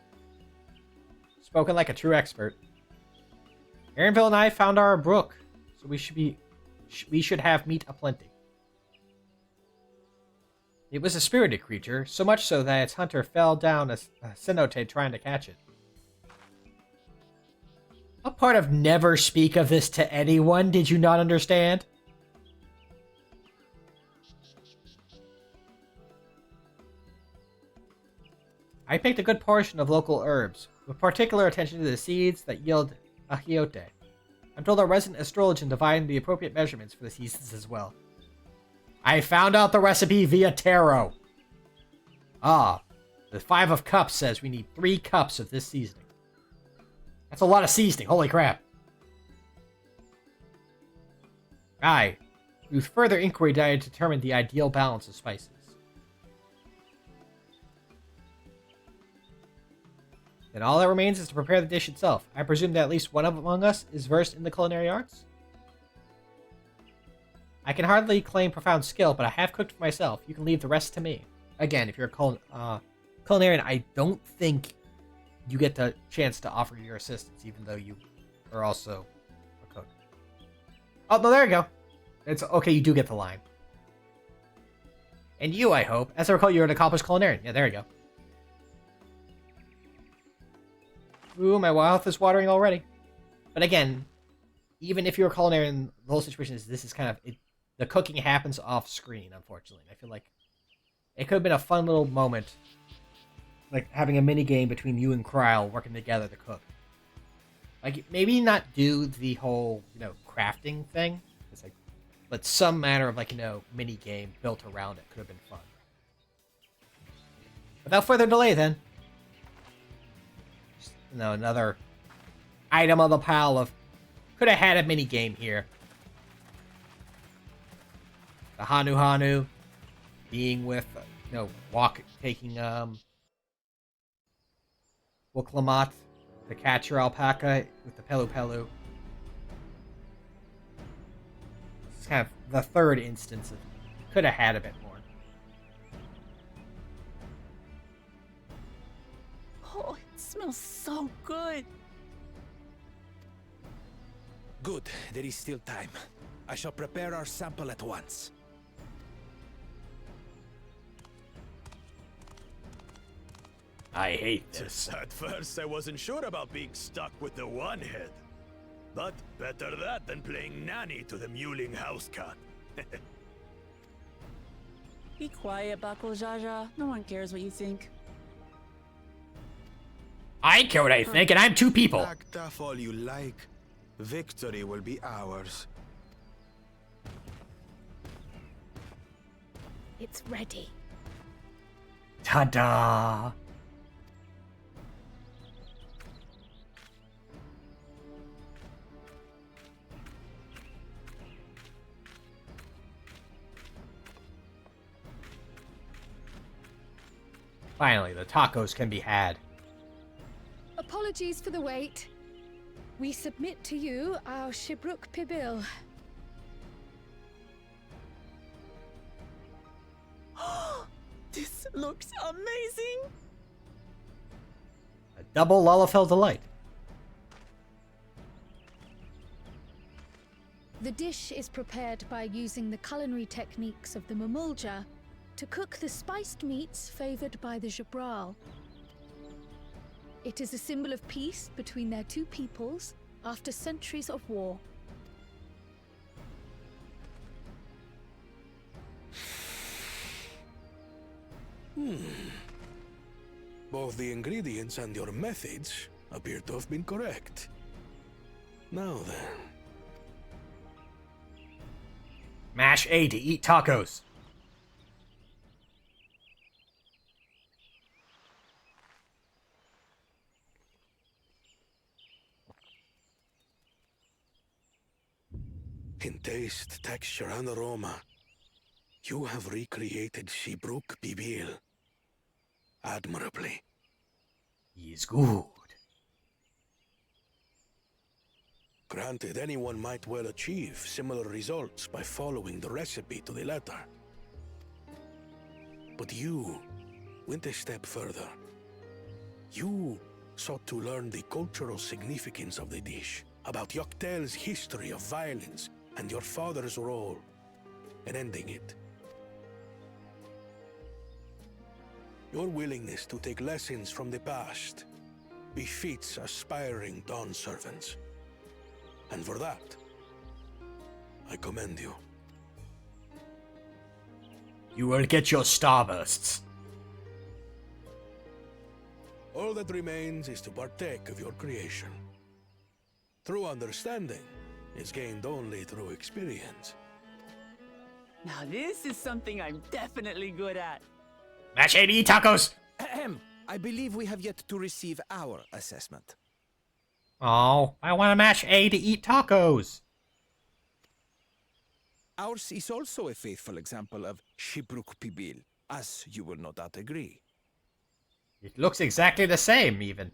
Spoken like a true expert. Aaronville and I found our brook, so we should have meat aplenty. It was a spirited creature, so much so that its hunter fell down a cenote trying to catch it. What part of never speak of this to anyone did you not understand? I picked a good portion of local herbs, with particular attention to the seeds that yield achiote. I'm told our resident astrologian divined the appropriate measurements for the seasons as well. I found out the recipe via tarot. The 5 of Cups says we need 3 cups of this seasoning. That's a lot of seasoning, holy crap. Through further inquiry, I determined the ideal balance of spices. Then all that remains is to prepare the dish itself. I presume that at least one among us is versed in the culinary arts? I can hardly claim profound skill, but I have cooked for myself. You can leave the rest to me. Again, if you're a culinarian, I don't think you get the chance to offer your assistance, even though you are also a cook. Oh, no, there you go. It's okay, you do get the line. And you, I hope. As I recall, you're an accomplished culinarian. Yeah, there you go. Ooh, my mouth is watering already. But again, even if you're a culinarian, the whole situation is this is kind of... the cooking happens off screen, unfortunately. I feel like it could have been a fun little moment, like having a mini game between you and Kryle working together to cook. Like, maybe not do the whole, crafting thing. It's like, but some manner of, mini game built around it could have been fun. Without further delay, then. Another item on the pile of could have had a mini game here. The Hanu being with, taking Wuklamat to catch your alpaca with the Pelu Pelu. This is kind of the third instance of could have had a bit more. Oh, it smells so good. Good, there is still time. I shall prepare our sample at once. I hate this. At first, I wasn't sure about being stuck with the one head. But better that than playing nanny to the mewling house cat. Be quiet, Bako Jaja. No one cares what you think. I care what I think, and I'm 2 people. Act tough all you like. Victory will be ours. It's ready. Ta-da! Finally, the tacos can be had. Apologies for the wait. We submit to you our Shibruk Pibil. This looks amazing! A double Lalafell delight. The dish is prepared by using the culinary techniques of the Mamulja to cook the spiced meats favored by the Jabral. It is a symbol of peace between their 2 peoples after centuries of war. Both the ingredients and your methods appear to have been correct. Now then. Mash A to eat tacos. In taste, texture, and aroma, you have recreated Shibruk Bibil admirably. He is good. Granted, anyone might well achieve similar results by following the recipe to the letter. But you went a step further. You sought to learn the cultural significance of the dish, about Yoctel's history of violence and your father's role in ending it. Your willingness to take lessons from the past befits aspiring Dawn servants. And for that, I commend you. You will get your starbursts. All that remains is to partake of your creation. True understanding is gained only through experience. Now this is something I'm definitely good at. Match 80 tacos! Ahem. I believe we have yet to receive our assessment. Oh, I want to match A to eat tacos. Ours is also a faithful example of Shibruk Pibil, as you will no doubt agree. It looks exactly the same, even.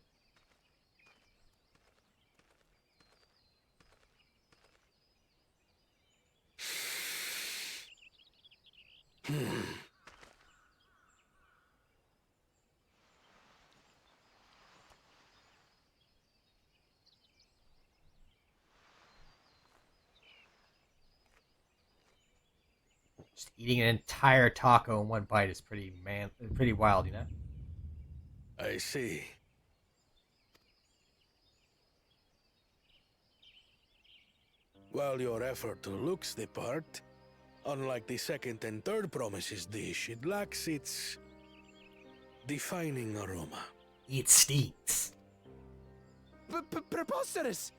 Just eating an entire taco in one bite is pretty wild, you know? I see. While your effort looks the part, unlike the second and third promises dish, it lacks its defining aroma. It stinks. Preposterous!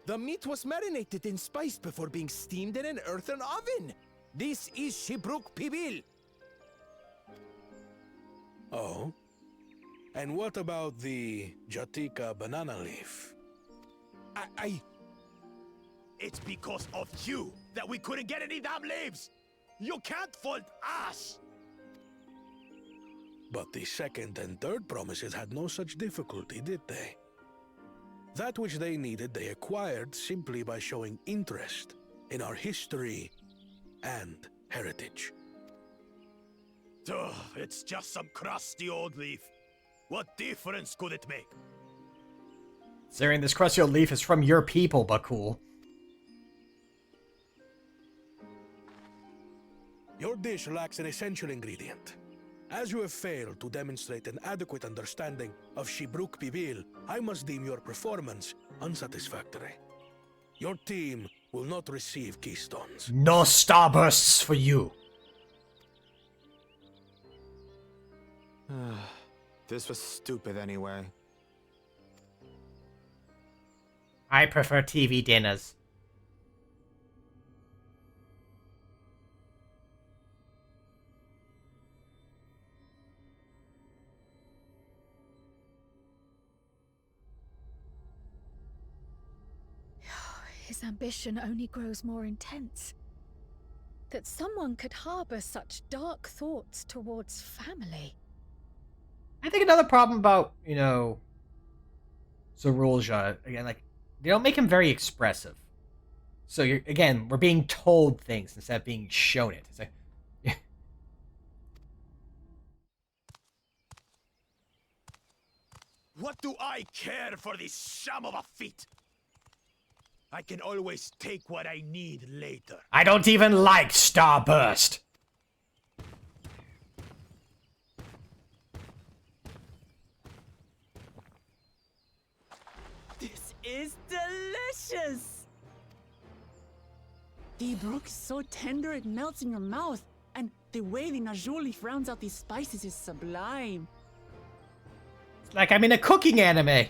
The meat was marinated and spiced before being steamed in an earthen oven. This is Shibruk Pibil. Oh? And what about the Jatika banana leaf? It's because of you that we couldn't get any damn leaves! You can't fault us! But the second and third promises had no such difficulty, did they? That which they needed they acquired simply by showing interest in our history and heritage. Ugh, it's just some crusty old leaf. What difference could it make? Considering this crusty old leaf is from your people, but cool. Your dish lacks an essential ingredient. As you have failed to demonstrate an adequate understanding of Shibruk Pibil, I must deem your performance unsatisfactory. Your team will not receive keystones. No starbursts for you. This was stupid anyway. I prefer TV dinners. His ambition only grows more intense. That someone could harbor such dark thoughts towards family. I think another problem about, you know, Zorulja, again, like, they don't make him very expressive. So, we're being told things instead of being shown it. It's like, What do I care for this sham of a feat? I can always take what I need later. I don't even like Starburst. This is delicious! The brook is so tender it melts in your mouth, and the way the Najul leaf rounds out these spices is sublime. It's like I'm in a cooking anime.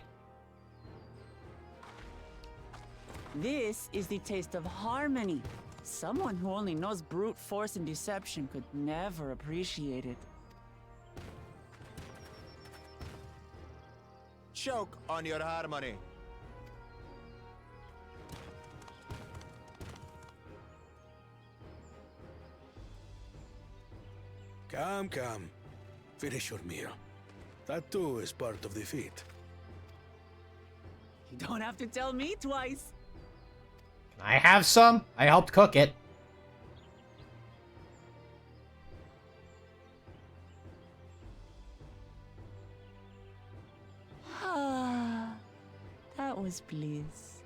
This is the taste of harmony. Someone who only knows brute force and deception could never appreciate it. Choke on your harmony. Come. Finish your meal. That too is part of the feat. You don't have to tell me twice. Can I have some? I helped cook it. Ah, that was bliss.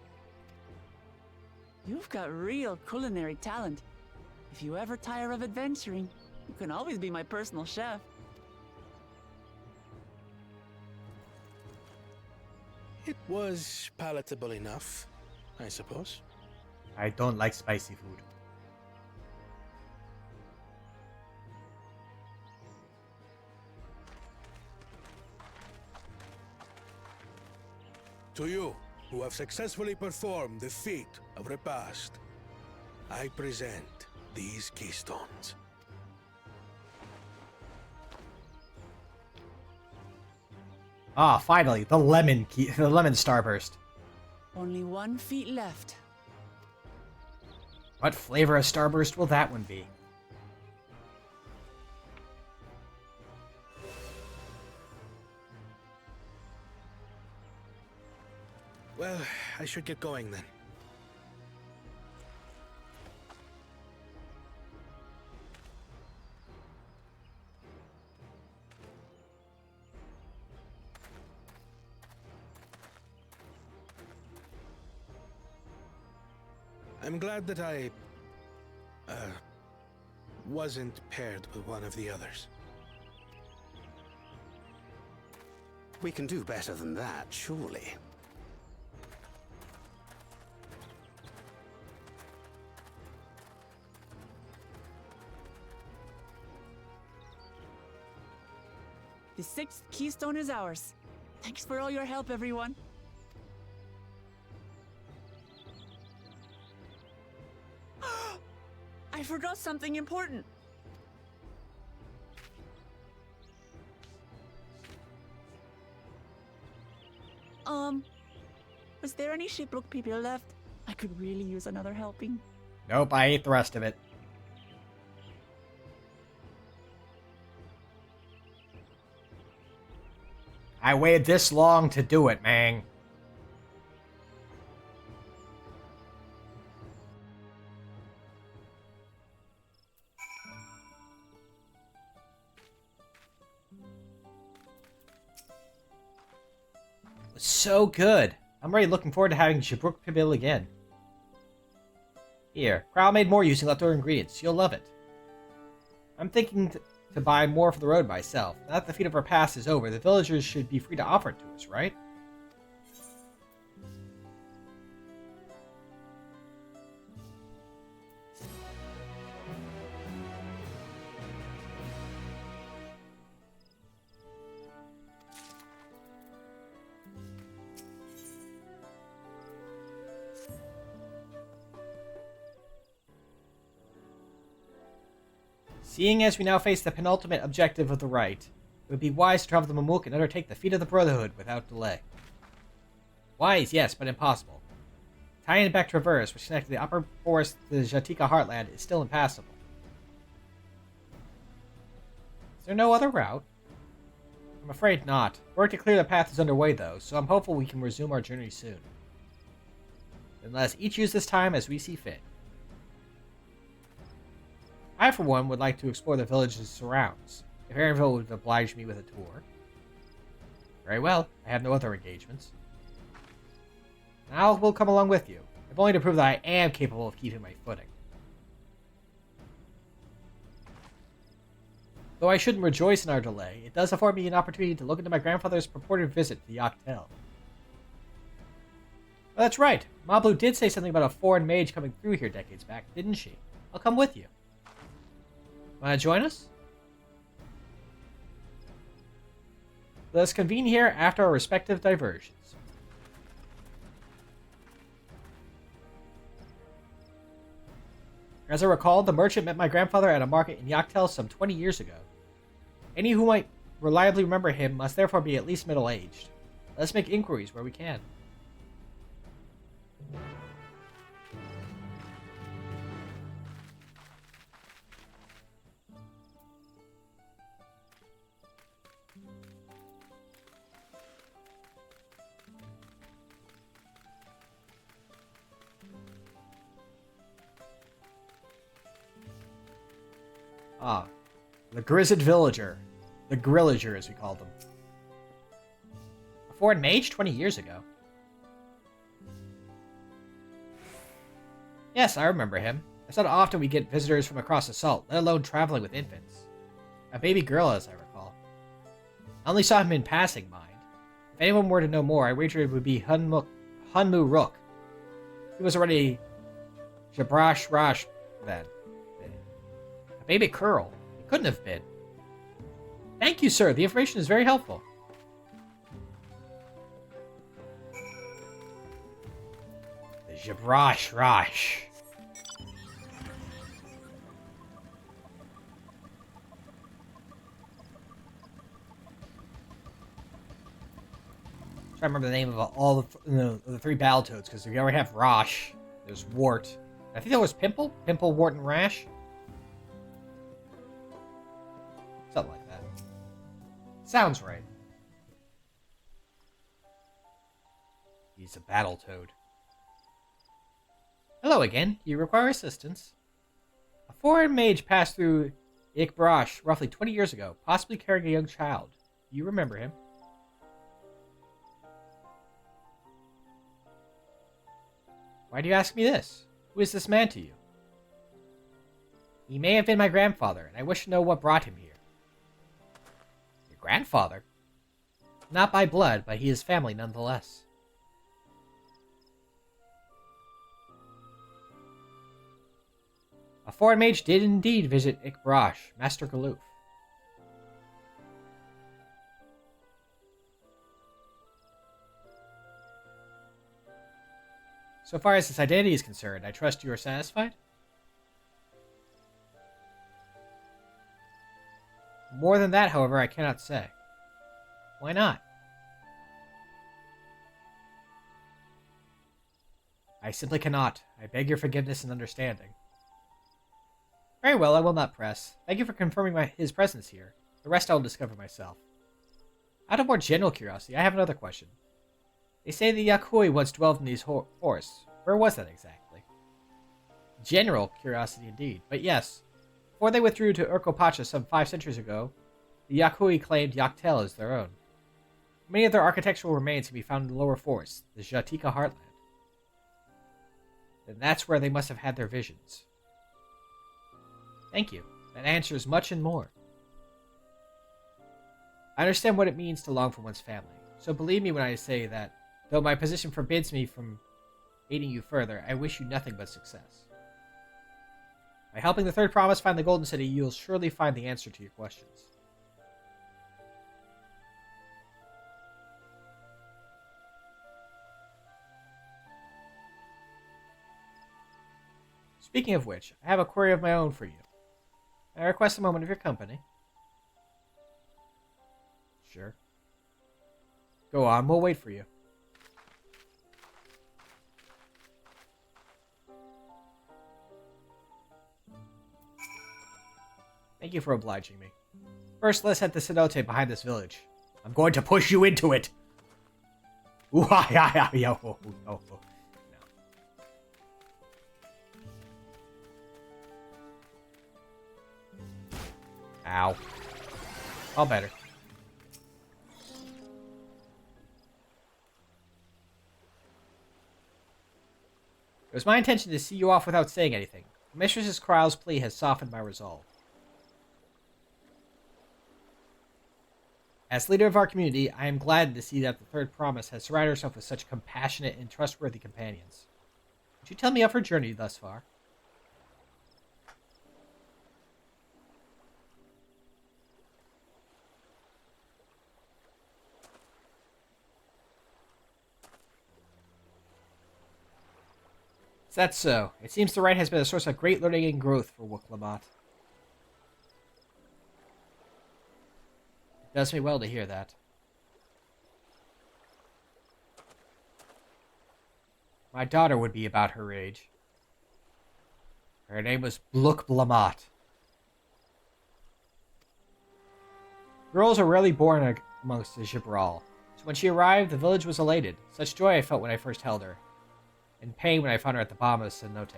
You've got real culinary talent. If you ever tire of adventuring, you can always be my personal chef. It was palatable enough, I suppose. I don't like spicy food. To you, who have successfully performed the feat of repast, I present these keystones. Ah, finally, the lemon starburst. Only 1 feat left. What flavor of starburst will that one be? Well, I should get going then. I'm glad that I wasn't paired with one of the others. We can do better than that, surely. The 6th keystone is ours. Thanks for all your help, everyone. I forgot something important. Was there any shipwreck people left? I could really use another helping. Nope, I ate the rest of it. I waited this long to do it, man. It was so good. I'm already looking forward to having Shabrook Pibil again. Here, Crowl made more using leftover ingredients. You'll love it. I'm thinking to buy more for the road myself. Now that the feat of our past is over, the villagers should be free to offer it to us, right? Seeing as we now face the penultimate objective of the rite, it would be wise to travel to Mamuk and undertake the feat of the Brotherhood without delay. Wise, yes, but impossible. Tying it back traverse, which connected the upper forest to the Jatika heartland, is still impassable. Is there no other route? I'm afraid not. Work to clear the path is underway, though, so I'm hopeful we can resume our journey soon. Then let us each use this time as we see fit. I, for one, would like to explore the village's surrounds, if Aaronville would oblige me with a tour. Very well, I have no other engagements. I will come along with you, if only to prove that I am capable of keeping my footing. Though I shouldn't rejoice in our delay, it does afford me an opportunity to look into my grandfather's purported visit to the Octel. Oh, that's right, Mablu did say something about a foreign mage coming through here decades back, didn't she? I'll come with you. Want to join us? Let us convene here after our respective diversions. As I recall, the merchant met my grandfather at a market in Yaktel some 20 years ago. Any who might reliably remember him must therefore be at least middle-aged. Let us make inquiries where we can. Ah, the Grizzled Villager. The Grillager, as we called them. A foreign mage 20 years ago. Yes, I remember him. It's not often we get visitors from across the salt, let alone traveling with infants. A baby girl, as I recall. I only saw him in passing, mind. If anyone were to know more, I wager it would be Hunmu Rook. He was already Jabrash Rash then. A baby curl. It couldn't have been. Thank you, sir. The information is very helpful. The Jabrash Rash. I remember the name of all the three Battletoads, because we already have Rosh. There's Wart. I think that was Pimple? Pimple, Wart, and Rash? Something like that. Sounds right. He's a Battletoad. Hello again. Do you require assistance? A foreign mage passed through Ikbrash roughly 20 years ago, possibly carrying a young child. Do you remember him? Why do you ask me this? Who is this man to you? He may have been my grandfather, and I wish to know what brought him here. Your grandfather? Not by blood, but he is family nonetheless. A foreign mage did indeed visit Ikbrash, Master Galoof. So far as his identity is concerned, I trust you are satisfied? More than that, however, I cannot say. Why not? I simply cannot. I beg your forgiveness and understanding. Very well, I will not press. Thank you for confirming his presence here. The rest I will discover myself. Out of more general curiosity, I have another question. They say the Yakui once dwelled in these forests. Where was that exactly? General curiosity indeed, but yes. Before they withdrew to Urkopacha some 5 centuries ago, the Yakui claimed Yaktel as their own. Many of their architectural remains can be found in the lower forests, the Jatika heartland. Then that's where they must have had their visions. Thank you. That answers much and more. I understand what it means to long for one's family, so believe me when I say that, though my position forbids me from aiding you further, I wish you nothing but success. By helping the Third Promise find the Golden City, you'll surely find the answer to your questions. Speaking of which, I have a query of my own for you. I request a moment of your company. Sure. Go on, we'll wait for you. Thank you for obliging me. First, let's head the cenote behind this village. I'm going to push you into it! Ooh, no. Ow. All better. It was my intention to see you off without saying anything. Mistress Corral's plea has softened my resolve. As leader of our community, I am glad to see that the Third Promise has surrounded herself with such compassionate and trustworthy companions. Would you tell me of her journey thus far? Is that so? It seems the rite has been a source of great learning and growth for Wook-Lamont. It does me well to hear that. My daughter would be about her age. Her name was Wook-Lamont. Girls are rarely born amongst the Gibral, so when she arrived, the village was elated. Such joy I felt when I first held her, and pain when I found her at the bottom of the cenote.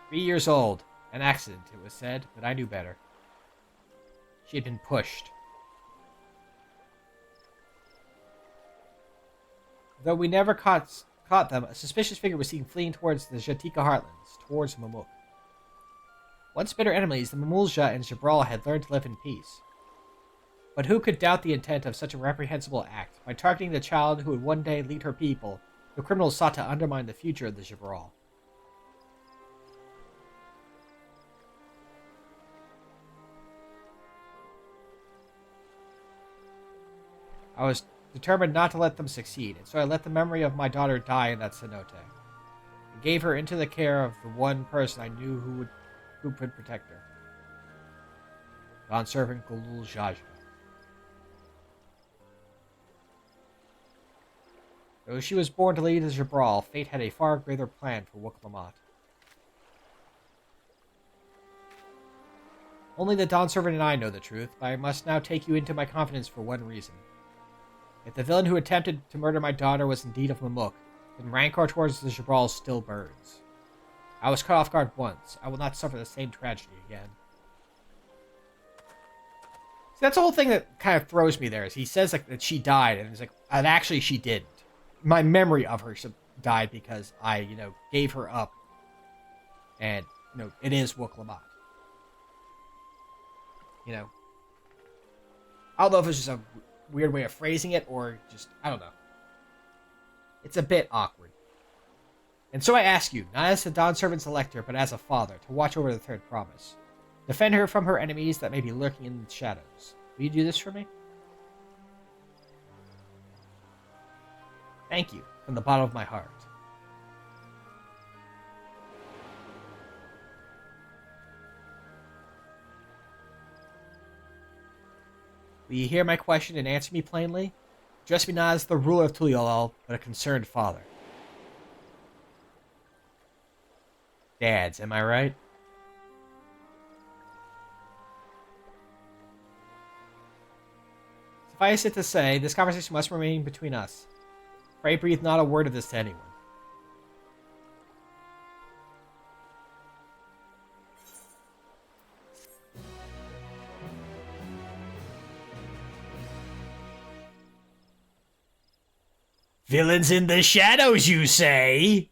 3 years old. An accident, it was said, but I knew better. She had been pushed. Though we never caught them, a suspicious figure was seen fleeing towards the Jatika heartlands, towards Mamuk. Once bitter enemies, the Mamulja and Jabral had learned to live in peace. But who could doubt the intent of such a reprehensible act? By targeting the child who would one day lead her people, the criminals sought to undermine the future of the Jabral. I was determined not to let them succeed, and so I let the memory of my daughter die in that cenote, and gave her into the care of the one person I knew who could protect her. Bond-servant Gulul Jajba. Though she was born to lead the Jabral, fate had a far greater plan for Wuk-Lamat. Only the Dawn-servant and I know the truth, but I must now take you into my confidence for one reason. If the villain who attempted to murder my daughter was indeed of Mamuk, then rancor towards the Jabral still burns. I was caught off guard once. I will not suffer the same tragedy again. See, that's the whole thing that kind of throws me there, is he says like that she died, and it's like, and actually she didn't. My memory of her died because I, gave her up. And, it is Wuk-Lamat. I don't know if it's just a weird way of phrasing it, or just, I don't know. It's a bit awkward. And so I ask you, not as the Dawn-servant's elector, but as a father, to watch over the third promise. Defend her from her enemies that may be lurking in the shadows. Will you do this for me? Thank you, from the bottom of my heart. Will you hear my question and answer me plainly? Address me not as the ruler of Tural, but a concerned father. Dads, am I right? Suffice it to say, this conversation must remain between us. Pray breathe not a word of this to anyone. Villains in the shadows, you say?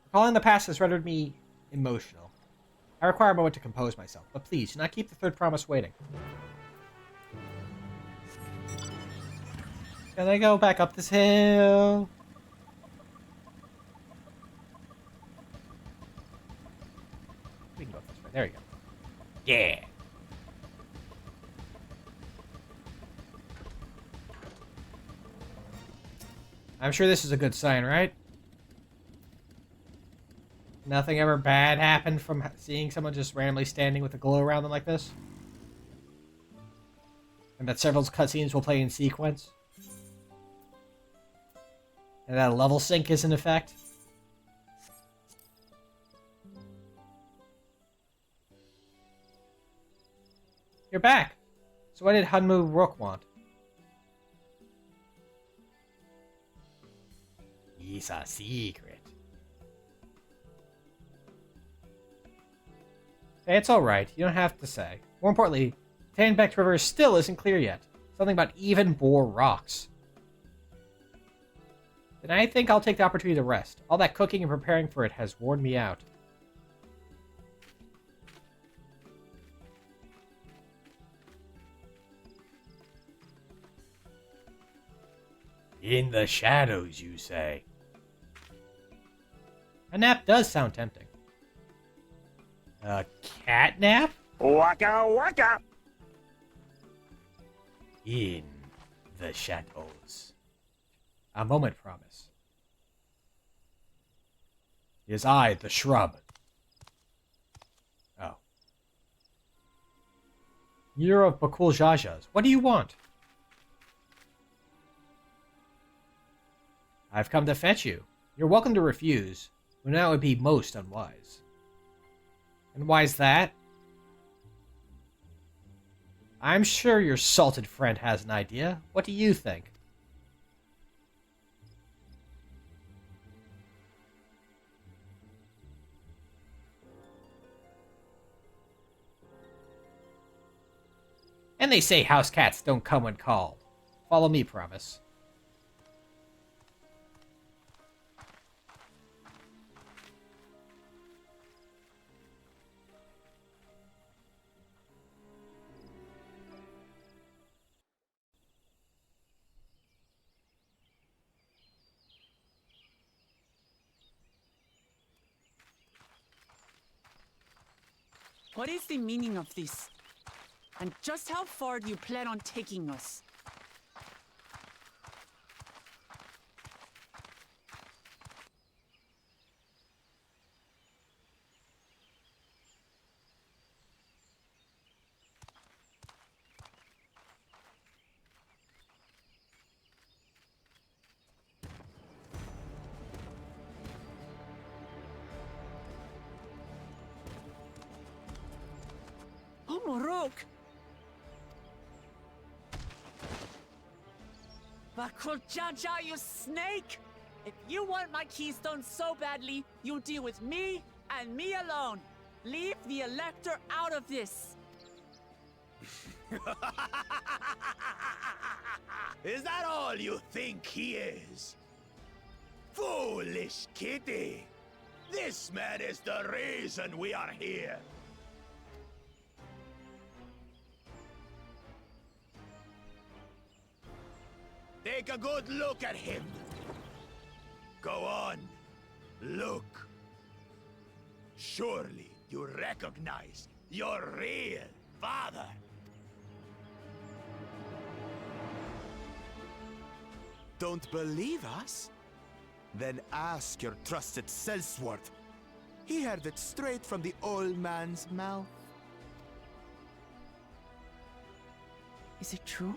Recalling the past has rendered me emotional. I require a moment to compose myself, but please do not keep the third promise waiting. Can I go back up this hill? We can go this way. There you go. Yeah. I'm sure this is a good sign, right? Nothing ever bad happened from seeing someone just randomly standing with a glow around them like this? And that several cutscenes will play in sequence? And that a level sync is in effect? You're back! So what did Hunmu Rook want? It's a secret. Hey, it's alright. You don't have to say. More importantly, Tanbeck River still isn't clear yet. Something about even more rocks. Then I think I'll take the opportunity to rest. All that cooking and preparing for it has worn me out. In the shadows, you say? A nap does sound tempting. A cat nap? Waka waka! In the shadows. A moment promise. It is I, the shrub. Oh. You're of Bakul Jajas. What do you want? I've come to fetch you. You're welcome to refuse, but that would be most unwise. And why's that? I'm sure your salted friend has an idea. What do you think? And they say house cats don't come when called. Follow me, promise. What is the meaning of this? And just how far do you plan on taking us? Oh, Morok! Bakuljaja, you snake! If you want my keystone so badly, you deal with me and me alone. Leave the Elector out of this. Is that all you think he is? Foolish kitty! This man is the reason we are here. Take a good look at him. Go on. Look. Surely you recognize your real father. Don't believe us? Then ask your trusted Sellsworth. He heard it straight from the old man's mouth. Is it true?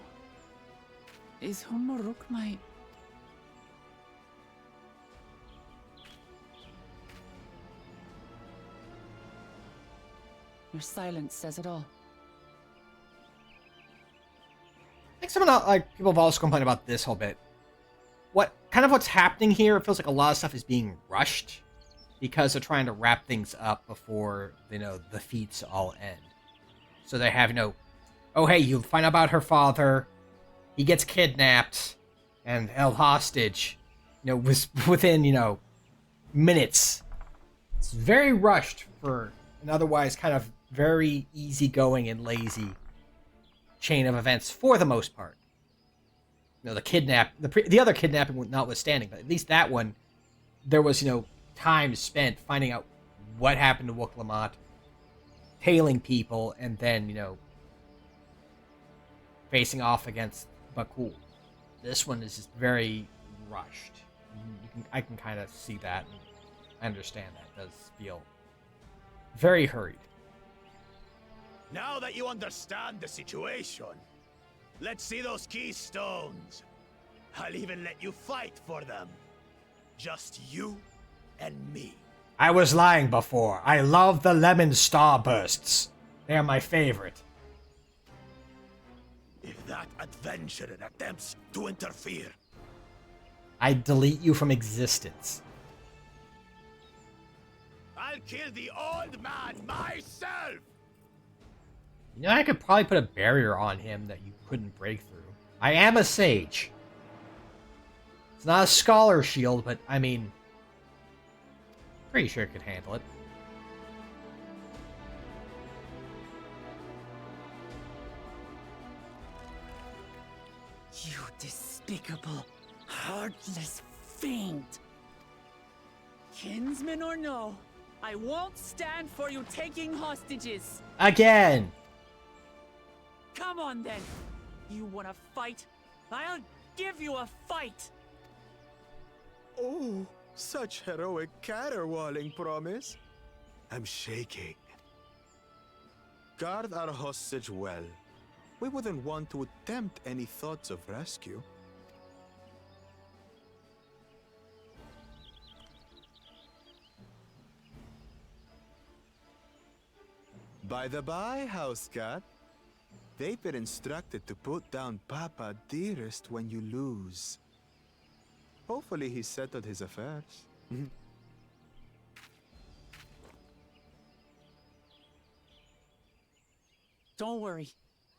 Is Humoruk my... Your silence says it all. I think some of the, like, people have also complained about this whole bit. What's happening here, it feels like a lot of stuff is being rushed because they're trying to wrap things up before, the feats all end. So they have, oh hey, you find out about her father, he gets kidnapped and held hostage, was within, minutes. It's very rushed for an otherwise kind of very easygoing and lazy chain of events for the most part. The other kidnapping notwithstanding, but at least that one, there was, time spent finding out what happened to Wook Lamont, tailing people, and then, facing off against Bakul. This one is just very rushed. I can kind of see that, and I understand that. It does feel very hurried. Now that you understand the situation, let's see those keystones. I'll even let you fight for them. Just you and me. I was lying before. I love the lemon starbursts. They are my favorite. If that adventurer attempts to interfere, I delete you from existence. I'll kill the old man myself! I could probably put a barrier on him that you couldn't break through. I am a sage. It's not a scholar shield, but, pretty sure it could handle it. You despicable, heartless fiend! Kinsman or no, I won't stand for you taking hostages! Again! Come on then! You wanna fight? I'll give you a fight! Oh, such heroic caterwauling promise. I'm shaking. Guard our hostage well. We wouldn't want to attempt any thoughts of rescue. By the by, house cat, They've been instructed to put down Papa dearest when you lose. Hopefully he settled his affairs. Don't worry.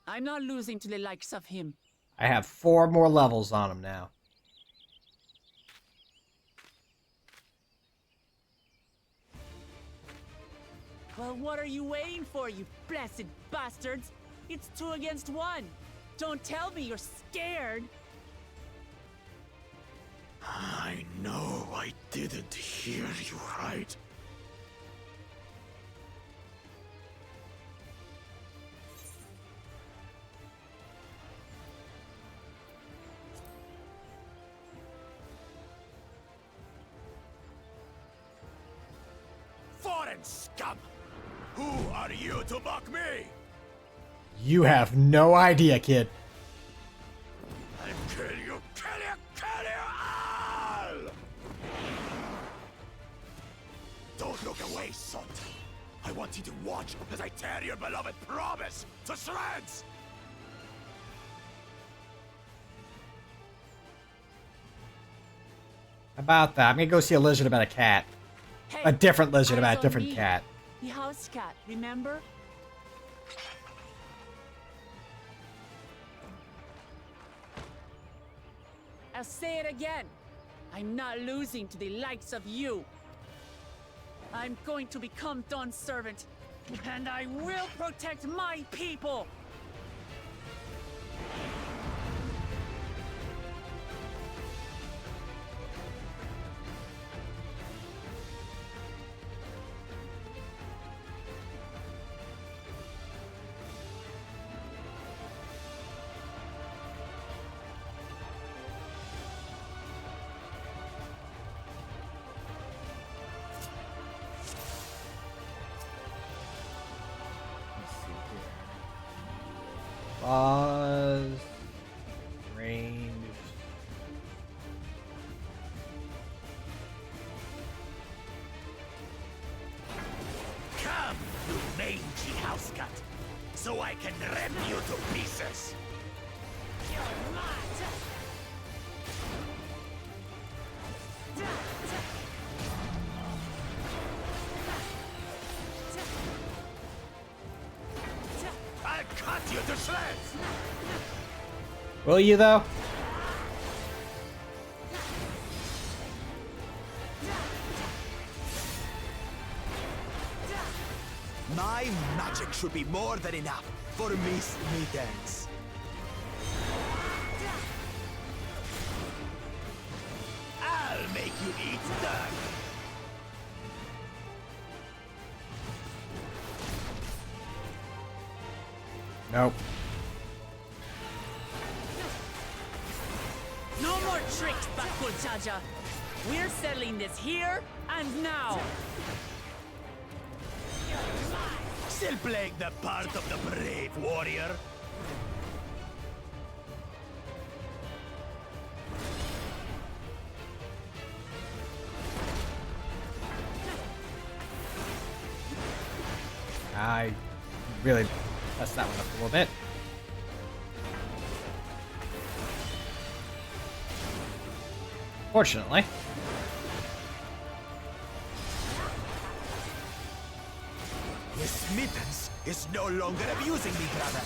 I'm not losing to the likes of him. I have 4 more levels on him now. Well, what are you waiting for, you blessed bastards? It's 2 against 1. Don't tell me you're scared. I know I didn't hear you right. Foreign scum! Who are you to mock me? You have no idea, kid. I'll kill you, kill you, kill you all! Don't look away, son. I want you to watch as I tear your beloved promise to shreds! About that, I'm gonna go see a lizard about a cat. Hey, A different lizard eyes about a on different me. cat. The house cat, remember? I'll say it again. I'm not losing to the likes of you. I'm going to become Dawn's servant, and I will protect my people. Pause. Range. Come, you mangy house cat, so I can rip you to pieces. I'll cut you to shreds. Will you, though? My magic should be more than enough for Miss Mittens. I'll make you eat dirt. Nope. No more tricks, Bakulchaja. We're settling this here and now. Still playing the part of the brave warrior? I really messed that one up a little bit. Fortunately. Miss Mittens is no longer abusing me, brother.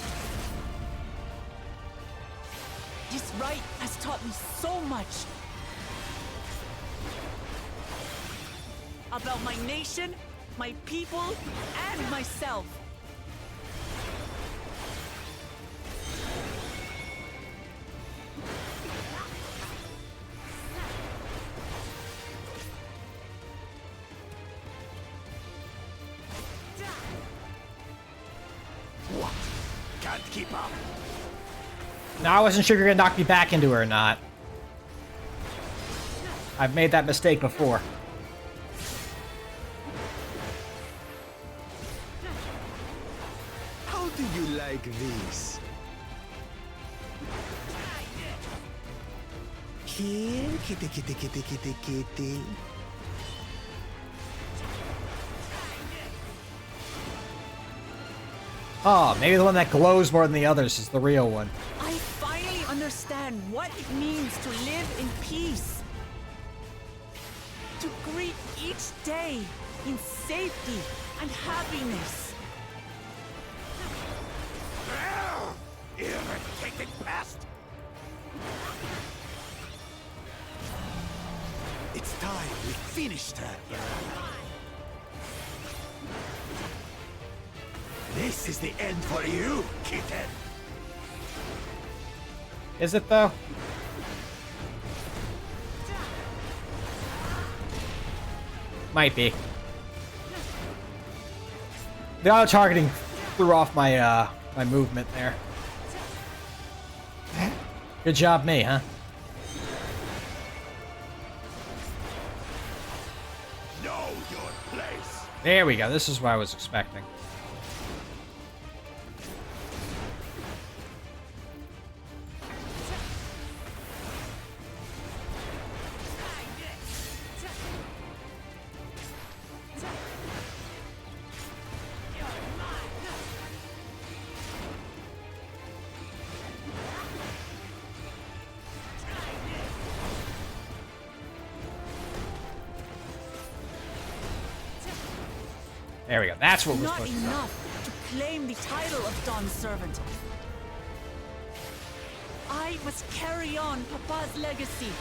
This rite has taught me so much. About my nation, my people, and myself. What? Can't keep up. No, I wasn't sure if you were gonna knock me back into her or not. I've made that mistake before. How do you like this? Here, kitty, kitty, kitty, kitty, kitty. Oh, maybe the one that glows more than the others is the real one. I finally understand what it means to live in peace. To greet each day in safety and happiness. Irritating pest! It's time we finished her. This is the end for you, kitten! Is it though? Might be. The auto targeting threw off my my movement there. Good job, me, huh? Know your place! There we go. This is what I was expecting. There we go. That's what we're Not supposed to do. enough to claim the title of Dawn Servant. I must carry on Papa's legacy.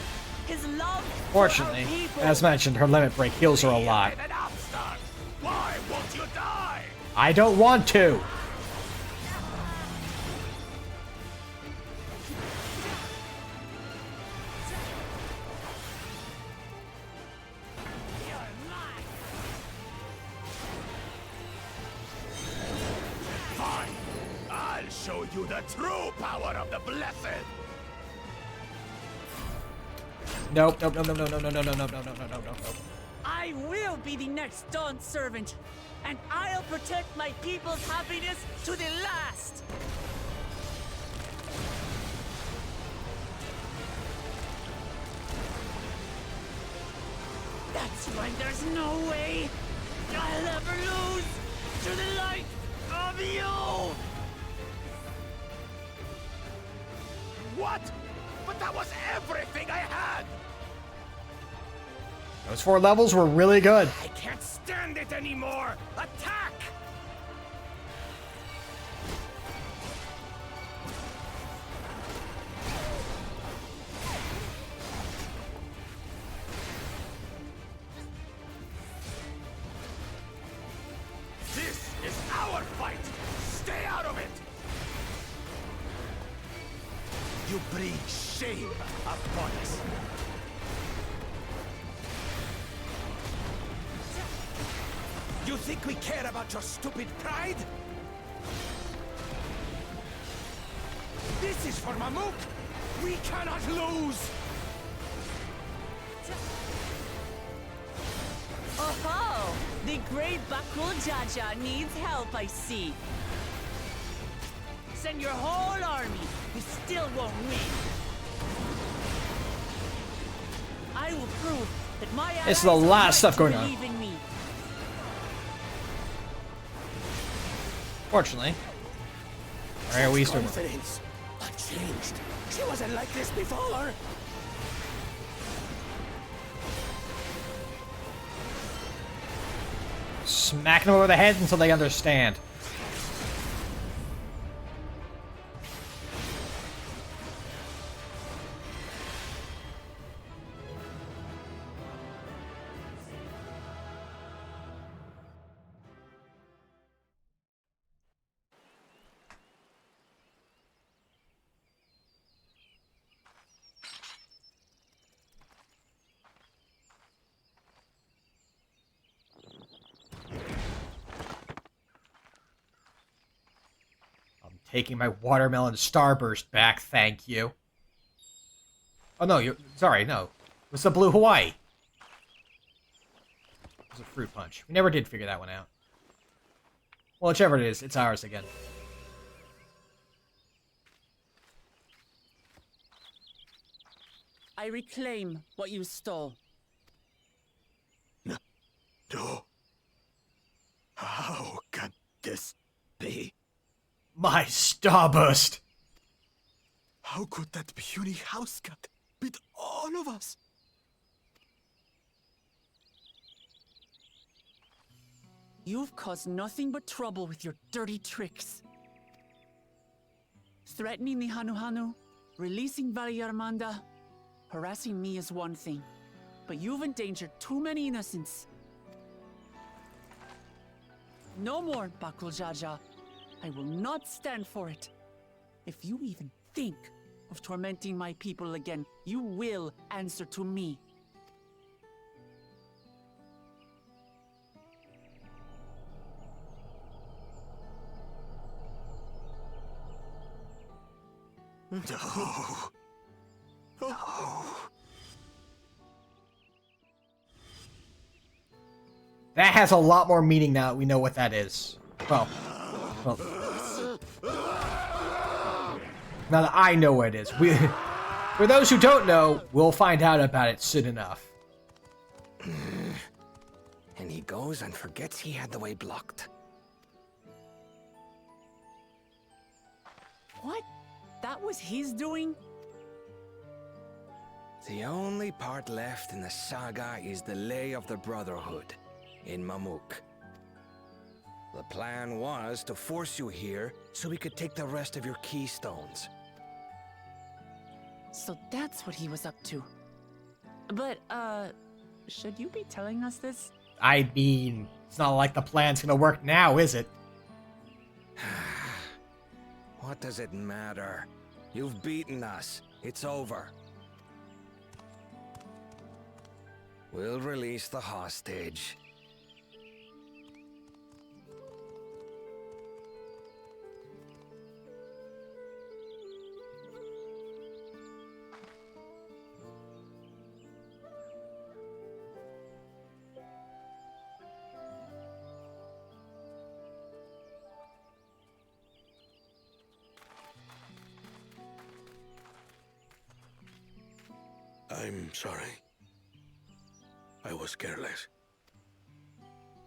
His love Fortunately, for our people. as mentioned, her limit break heals her a lot. Get an upstart! Why won't you die? I don't want to. Fine! I'll show you the true power of the blessed! Nope, nope, nope, nope, no, no, no, no, no, no, no, no, no, no, no, no. I will be the next Dawn Servant, and I'll protect my people's happiness to the last. That's why there's no way I'll ever lose to the light of you! What? But that was everything I had! Those 4 levels were really good. I can't stand it anymore! Attack! This is our fight! Stay out of it! You bring shame upon us! You think we care about your stupid pride? This is for Mamuk! We cannot lose! Oh, the great Bakul Jaja needs help, I see. Send your whole army. You still won't win. I will prove that my allies This is a lot are of stuff right going to on. believe in me. Fortunately. Alright, we still Confidence. What changed? She wasn't like this before. smacking them over the head until they understand. Taking my watermelon starburst back, thank you. Oh no, you're sorry, no. It was the blue Hawaii. It was a fruit punch. We never did figure that one out. Well, whichever it is, it's ours again. I reclaim what you stole. No. How can this be? My starburst! How could that puny house cat beat all of us? You've caused nothing but trouble with your dirty tricks. Threatening the Hanu, releasing Valyarmanda, harassing me is one thing, but you've endangered too many innocents. No more, Bakul Jaja. I will not stand for it. If you even think of tormenting my people again, you will answer to me. No. That has a lot more meaning now that we know what that is. Well, now that I know what it is. For those who don't know, we'll find out about it soon enough. And he goes and forgets he had the way blocked. What? That was his doing? The only part left in the saga is the Lay of the Brotherhood in Mamuk. The plan was to force you here so we could take the rest of your keystones. So that's what he was up to. But, should you be telling us this? I mean, it's not like the plan's gonna work now, is it? What does it matter? You've beaten us. It's over. We'll release the hostage. I'm sorry. I was careless.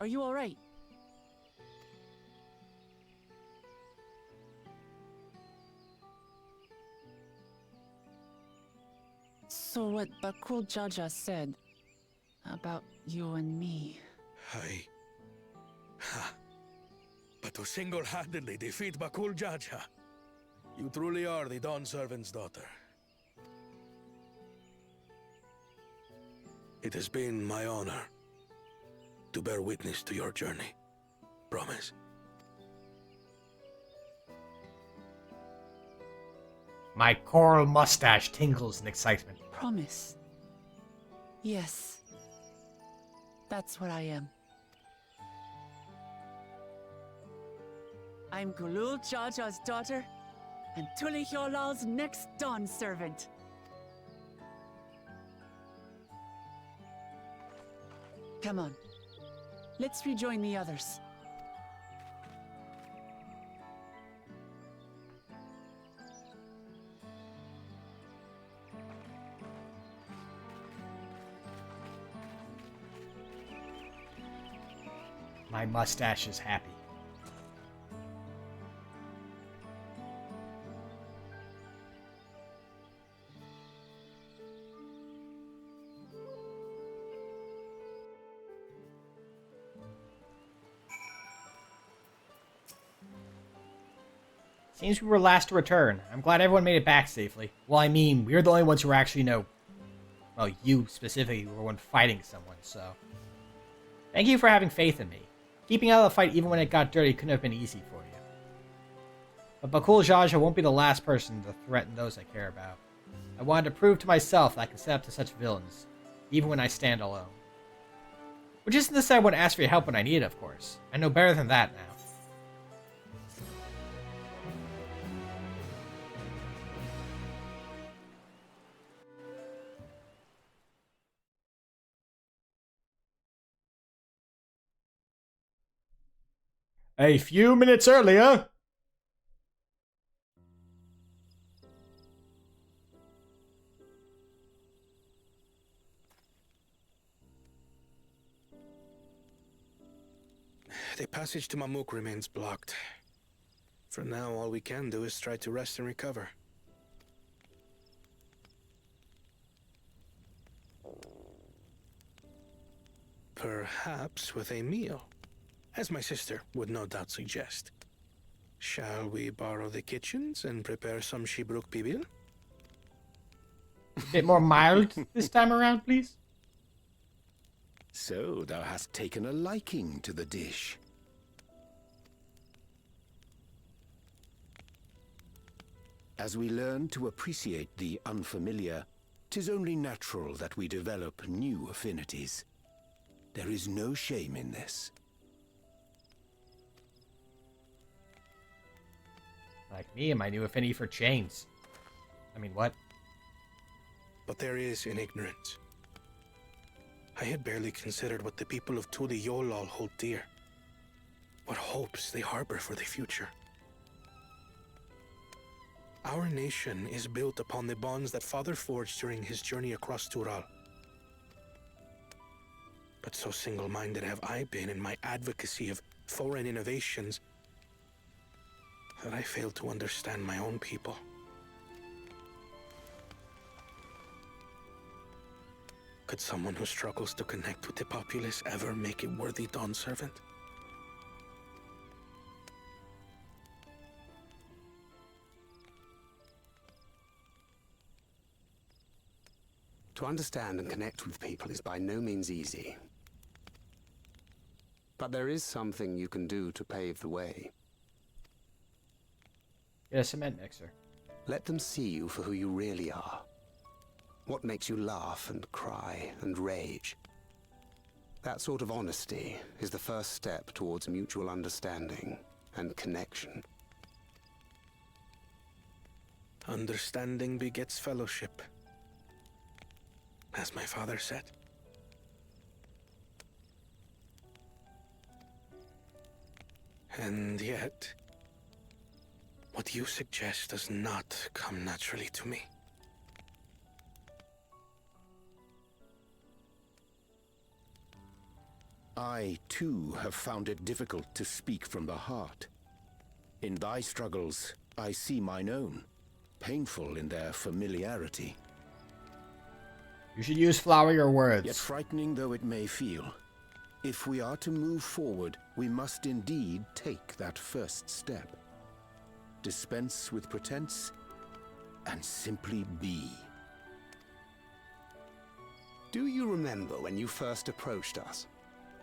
Are you alright? So what Bakul Jaja said about you and me... But to single-handedly defeat Bakul Jaja, you truly are the Dawn Servant's daughter. It has been my honor to bear witness to your journey. Promise. My coral mustache tingles in excitement. Promise. Yes. That's what I am. I'm Gulul Jaja's daughter, and Tuli Hyolal's next Dawn servant. Come on. Let's rejoin the others. My mustache is happy. Seems we were last to return. I'm glad everyone made it back safely. Well, I mean, we're the only ones who were actually, well, you specifically were one fighting someone, so... Thank you for having faith in me. Keeping out of the fight even when it got dirty couldn't have been easy for you. But Bakul Jaja won't be the last person to threaten those I care about. I wanted to prove to myself that I can set up to such villains, even when I stand alone. Which isn't to say I wouldn't ask for your help when I need it, of course. I know better than that now. A few minutes earlier. The passage to Mamuk remains blocked. For now, all we can do is try to rest and recover. Perhaps with a meal, as my sister would no doubt suggest. Shall we borrow the kitchens and prepare some Shibruk Bibil? A bit more mild this time around, please. So thou hast taken a liking to the dish. As we learn to appreciate the unfamiliar, 'tis only natural that we develop new affinities. There is no shame in this. Like me and my new affinity for chains. I mean, what? But there is in ignorance. I had barely considered what the people of Tuli Yolal hold dear. What hopes they harbor for the future. Our nation is built upon the bonds that Father forged during his journey across Tural. But so single-minded have I been in my advocacy of foreign innovations that I failed to understand my own people. Could someone who struggles to connect with the populace ever make a worthy Dawn servant? To understand and connect with people is by no means easy. But there is something you can do to pave the way. Get a cement mixer. Let them see you for who you really are. What makes you laugh and cry and rage. That sort of honesty is the first step towards mutual understanding and connection. Understanding begets fellowship, as my father said. And yet, what you suggest does not come naturally to me. I, too, have found it difficult to speak from the heart. In thy struggles, I see mine own, painful in their familiarity. You should use flowery words. Yet frightening though it may feel, if we are to move forward, we must indeed take that first step. Dispense with pretense, and simply be. Do you remember when you first approached us,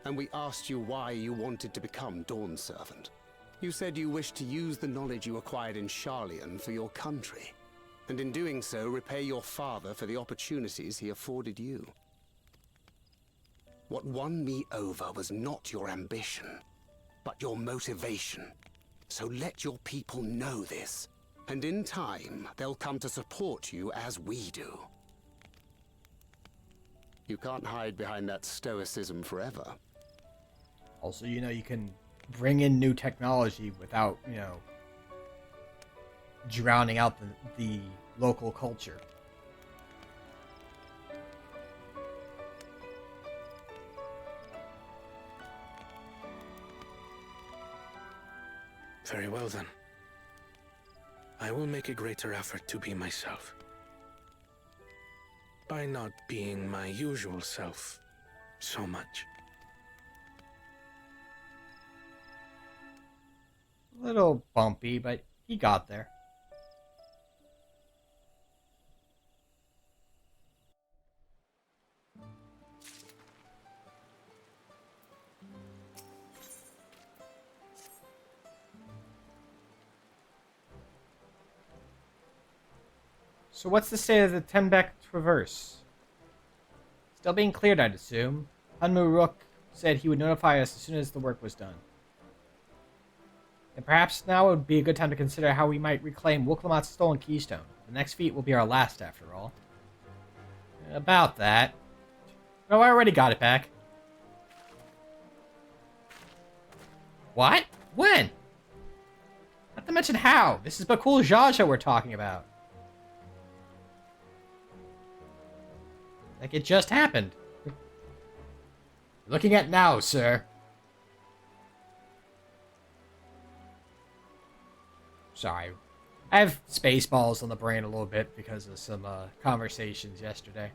and we asked you why you wanted to become Dawn Servant? You said you wished to use the knowledge you acquired in Sharlayan for your country, and in doing so repay your father for the opportunities he afforded you. What won me over was not your ambition, but your motivation. So let your people know this, and in time, they'll come to support you as we do. You can't hide behind that stoicism forever. Also, you can bring in new technology without, drowning out the local culture. Very well then. I will make a greater effort to be myself. By not being my usual self so much. A little bumpy, but he got there. So what's the state of the Tembek Traverse? Still being cleared, I'd assume. Hunmu Rook said he would notify us as soon as the work was done. And perhaps now would be a good time to consider how we might reclaim Wooklamat's stolen keystone. The next feat will be our last, after all. About that. Oh, I already got it back. What? When? Not to mention how. This is Bakul Jaja we're talking about. Like it just happened. Looking at now, sir. Sorry. I have Spaceballs on the brain a little bit because of some conversations yesterday.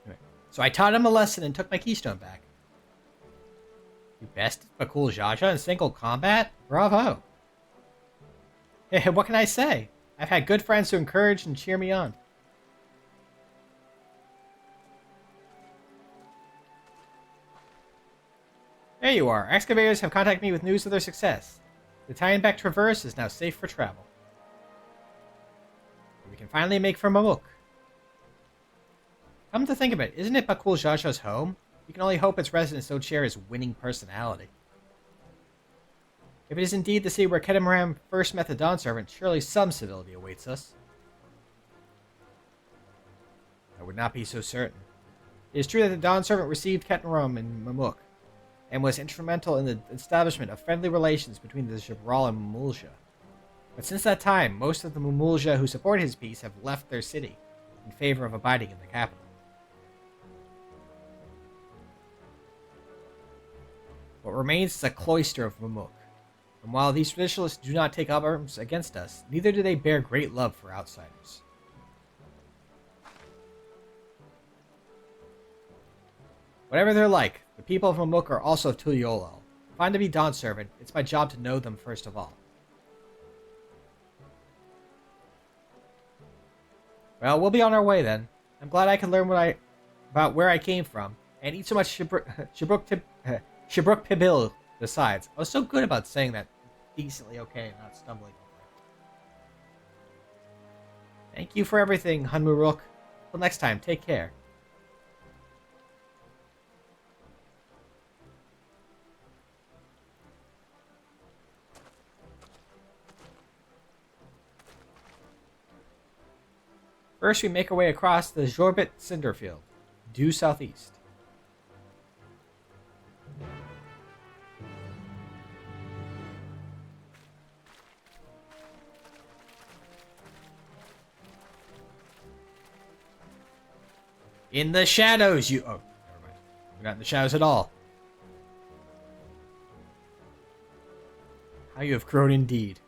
Anyway, so I taught him a lesson and took my keystone back. You bested Bakul Jaja in single combat? Bravo. Hey, what can I say? I've had good friends to encourage and cheer me on. There you are. Excavators have contacted me with news of their success. The Tienbeck Traverse is now safe for travel. We can finally make for Mamuk. Come to think of it, isn't it Bakul Jaja's home? You can only hope its residents don't share his winning personality. If it is indeed the city where Kedamaram first met the Dawn Servant, surely some civility awaits us. I would not be so certain. It is true that the Dawn Servant received Kedamaram in Mamuk, and was instrumental in the establishment of friendly relations between the Jabral and Mumulja. But since that time, most of the Mumulja who support his peace have left their city in favor of abiding in the capital. What remains is a cloister of Mamuk, and while these traditionalists do not take up arms against us, neither do they bear great love for outsiders. Whatever they're like, the people of Mamuk are also of Tuliolol. If I'm to be Dawn Servant, it's my job to know them first of all. Well, we'll be on our way then. I'm glad I could learn about where I came from, and eat so much Shibruk Pibil besides. I was so good about saying that decently okay and not stumbling over it. Thank you for everything, Hunmuruk. Till next time, take care. First, we make our way across the Jorbit Cinderfield, due southeast. In the shadows, you... Oh, never mind. We're not in the shadows at all. How you have grown indeed.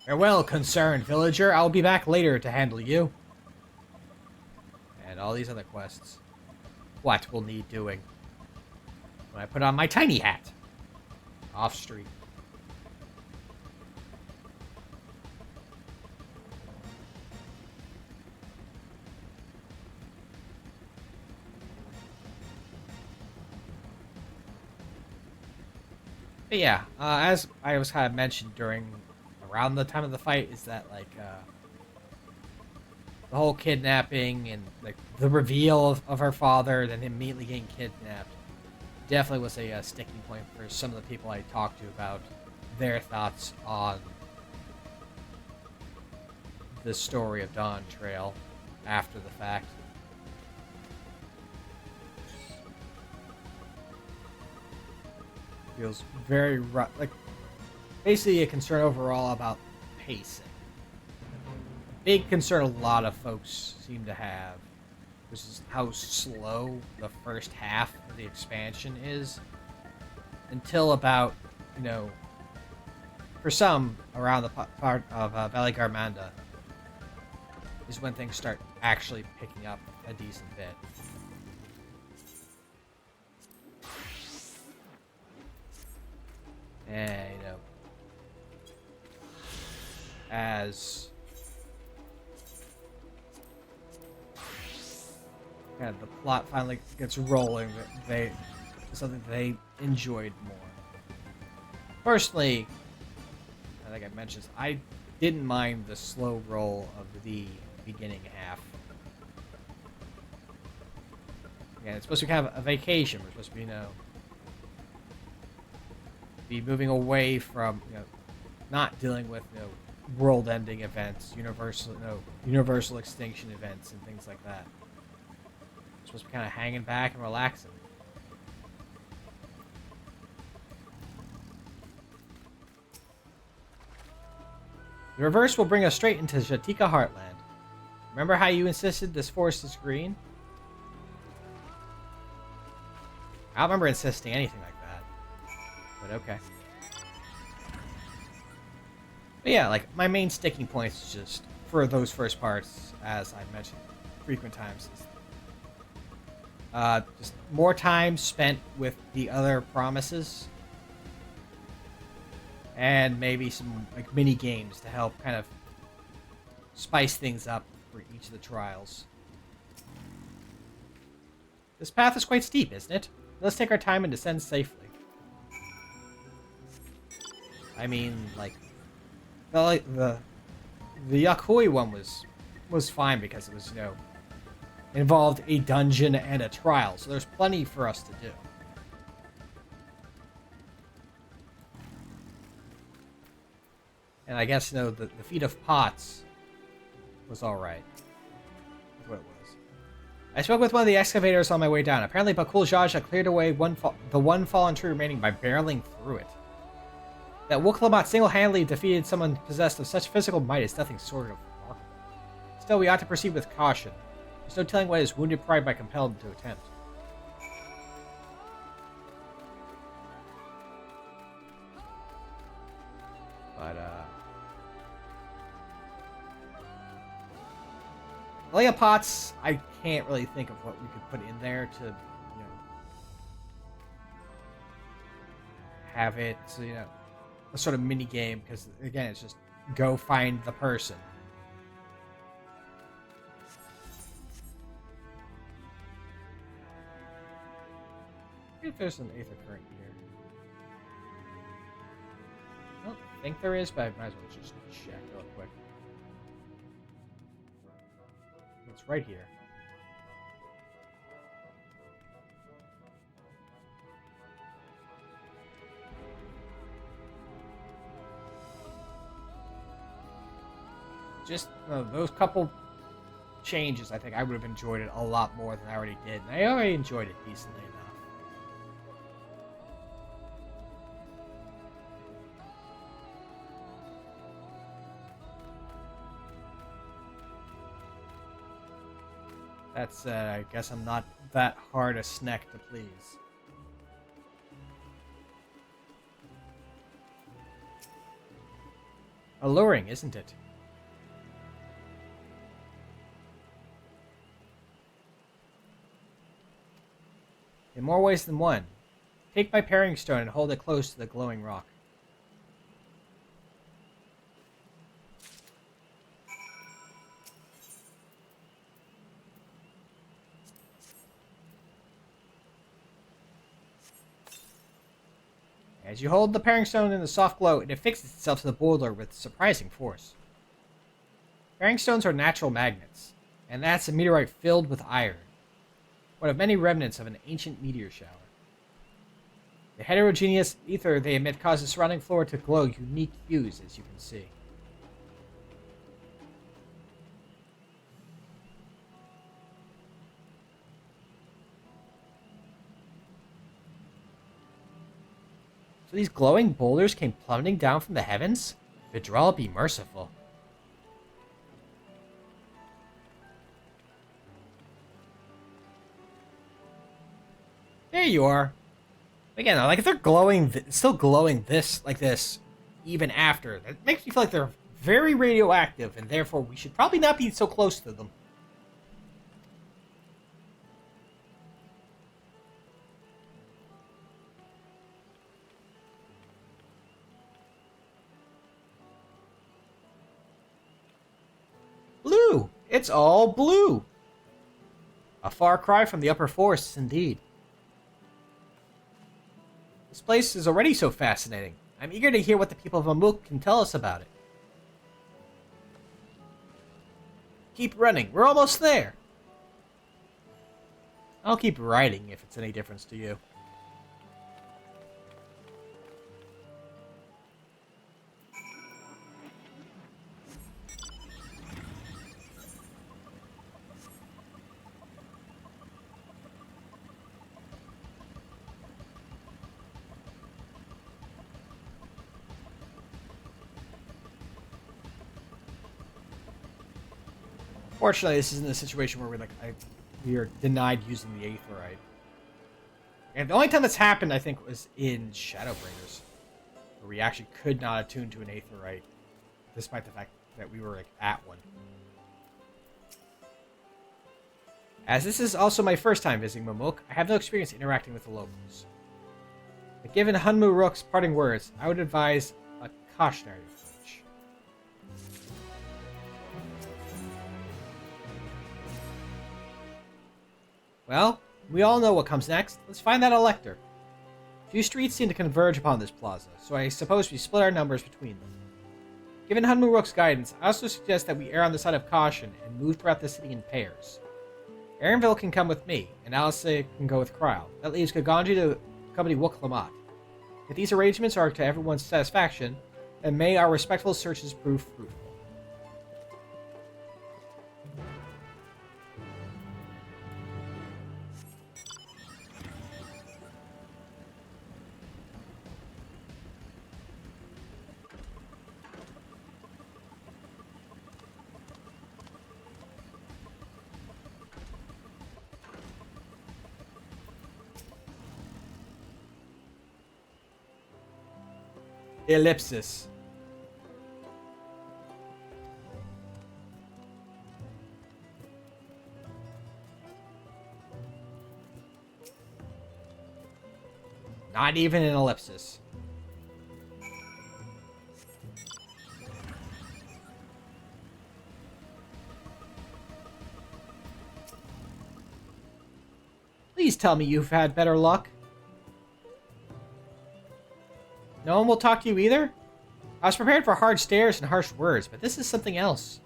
Farewell, concerned villager. I'll be back later to handle you. And all these other quests. What will need doing? When I put on my tiny hat. Off street. But yeah, as I was kind of mentioned around the time of the fight, is that like the whole kidnapping and like the reveal of her father, then him immediately getting kidnapped, definitely was a sticking point for some of the people I talked to about their thoughts on the story of Dawntrail after the fact. Feels very rough, like basically a concern overall about pacing. Big concern a lot of folks seem to have, which is how slow the first half of the expansion is, until about, you know, for some, around the part of Valley Garmanda, is when things start actually picking up a decent bit. And, you know, as kind of the plot finally gets rolling, something they enjoyed more. Personally, I think I mentioned this, I didn't mind the slow roll of the beginning half. Yeah, it's supposed to be kind of a vacation. We're supposed to be, you know, be moving away from, you know, not dealing with, you know, world-ending events, universal extinction events, and things like that. We're supposed to be kind of hanging back and relaxing. The reverse will bring us straight into Jatika Heartland. Remember how you insisted this forest is green? I don't remember insisting anything like that. But okay. But yeah, like, my main sticking point is just, for those first parts, as I mentioned frequent times, is just more time spent with the other promises. And maybe some, like, mini games to help kind of spice things up for each of the trials. This path is quite steep, isn't it? Let's take our time and descend safely. I mean, like the Yakui one was fine because it was, you know, involved a dungeon and a trial, so there's plenty for us to do. And I guess, you know, the feat of pots was alright. That's what it was. I spoke with one of the excavators on my way down. Apparently Bakul Jaja cleared away the one fallen tree remaining by barreling through it. That Wuklamat single-handedly defeated someone possessed of such physical might is nothing short of remarkable. Still, we ought to proceed with caution. There's no telling what his wounded pride might compel him to attempt. But, Leia Pots, I can't really think of what we could put in there to, you know, have it, you know, a sort of mini game, because again, it's just go find the person. See if there's an Aether Current here. I don't think there is, but I might as well just check real quick. It's right here. Just those couple changes, I think I would have enjoyed it a lot more than I already did. And I already enjoyed it decently enough. That said, I guess I'm not that hard a snack to please. Alluring, isn't it? In more ways than one. Take my paring stone and hold it close to the glowing rock. As you hold the paring stone in the soft glow, it affixes itself to the boulder with surprising force. Paring stones are natural magnets, and that's a meteorite filled with iron, one of many remnants of an ancient meteor shower. The heterogeneous ether they emit causes the surrounding floor to glow unique hues, as you can see. So these glowing boulders came plummeting down from the heavens? Vidral be merciful. There you are. Again, like, if they're glowing, still glowing this, like this, even after, that makes me feel like they're very radioactive, and therefore we should probably not be so close to them. Blue! It's all blue! A far cry from the upper forests, indeed. This place is already so fascinating. I'm eager to hear what the people of Amuk can tell us about it. Keep running. We're almost there. I'll keep riding if it's any difference to you. Fortunately, this isn't a situation where we are denied using the Aetherite. And the only time that's happened, I think, was in Shadowbringers, where we actually could not attune to an Aetherite, despite the fact that we were at one. As this is also my first time visiting Mamuk, I have no experience interacting with the locals. But given Hunmu Rook's parting words, I would advise a cautionary approach. Well, we all know what comes next. Let's find that elector. Few streets seem to converge upon this plaza, so I suppose we split our numbers between them. Given Hunmu Rook's guidance, I also suggest that we err on the side of caution and move throughout the city in pairs. Aaronville can come with me, and Alice can go with Krile. That leaves Kaganji to accompany Wuk-Lamat. If these arrangements are to everyone's satisfaction, then may our respectful searches prove fruitful. Ellipsis. Not even an ellipsis. Please tell me you've had better luck. No one will talk to you either? I was prepared for hard stares and harsh words, but this is something else.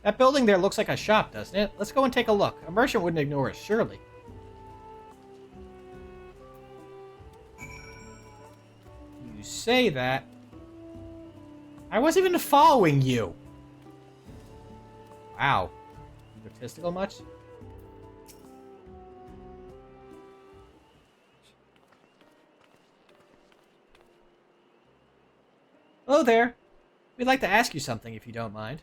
That building there looks like a shop, doesn't it? Let's go and take a look. A merchant wouldn't ignore us, surely. You say that. I wasn't even following you. Wow. Egotistical much? Hello there. We'd like to ask you something, if you don't mind.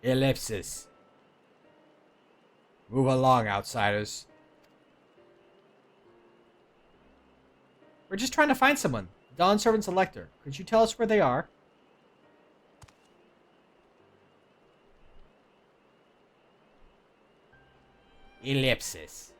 Ellipsis. Move along, outsiders. We're just trying to find someone. Dawn Servant's elector. Could you tell us where they are? Ellipsis.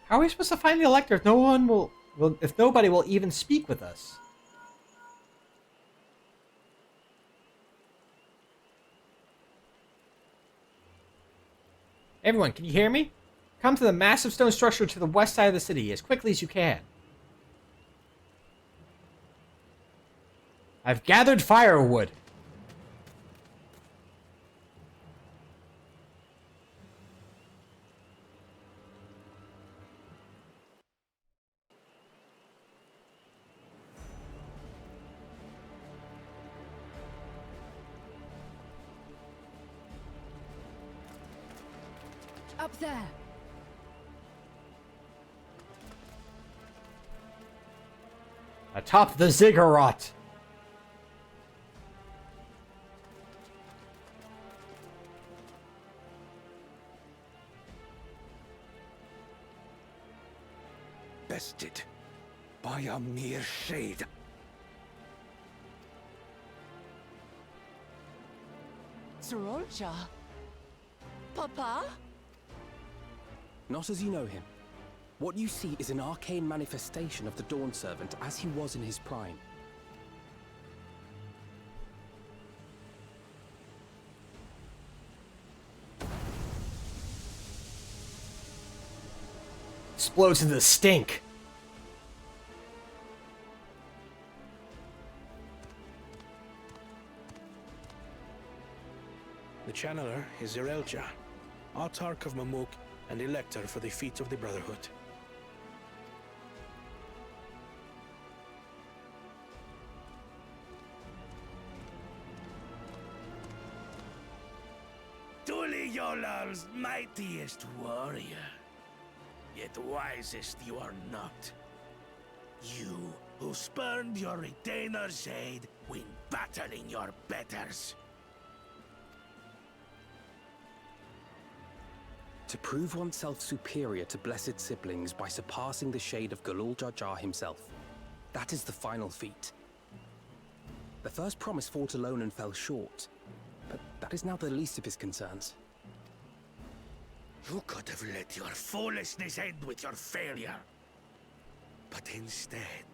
How are we supposed to find the elector if if nobody will even speak with us? Everyone, can you hear me? Come to the massive stone structure to the west side of the city as quickly as you can. I've gathered firewood. Up there. Atop the ziggurat. Bested by a mere shade. Srolcha? Papa? Not as you know him. What you see is an arcane manifestation of the Dawn Servant as he was in his prime. Explodes into stink. The Channeler is Zerelja, Autarch of Mamuk and Elector for the feats of the Brotherhood. Truly Yolal's mightiest warrior. Yet wisest you are not. You, who spurned your retainer's aid when battling your betters. To prove oneself superior to blessed siblings by surpassing the shade of Galul Jar Jar himself. That is the final feat. The first promise fought alone and fell short, but that is now the least of his concerns. You could have let your foolishness end with your failure. But instead,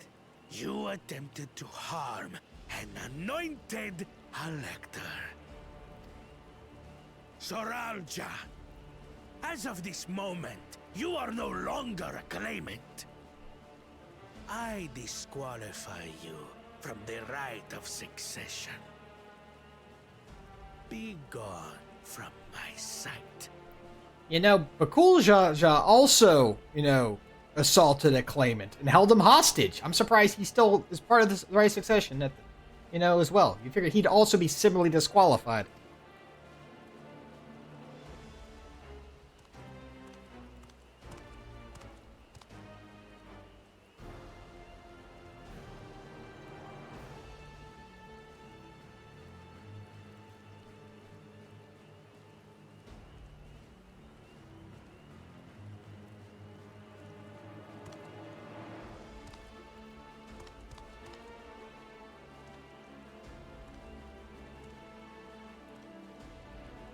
you attempted to harm an anointed elector. Soralja, as of this moment, you are no longer a claimant. I disqualify you from the right of succession. Be gone from my sight. You know, Bakul Jaja also, assaulted a claimant and held him hostage. I'm surprised he still is part of the right succession, as well. You figured he'd also be similarly disqualified.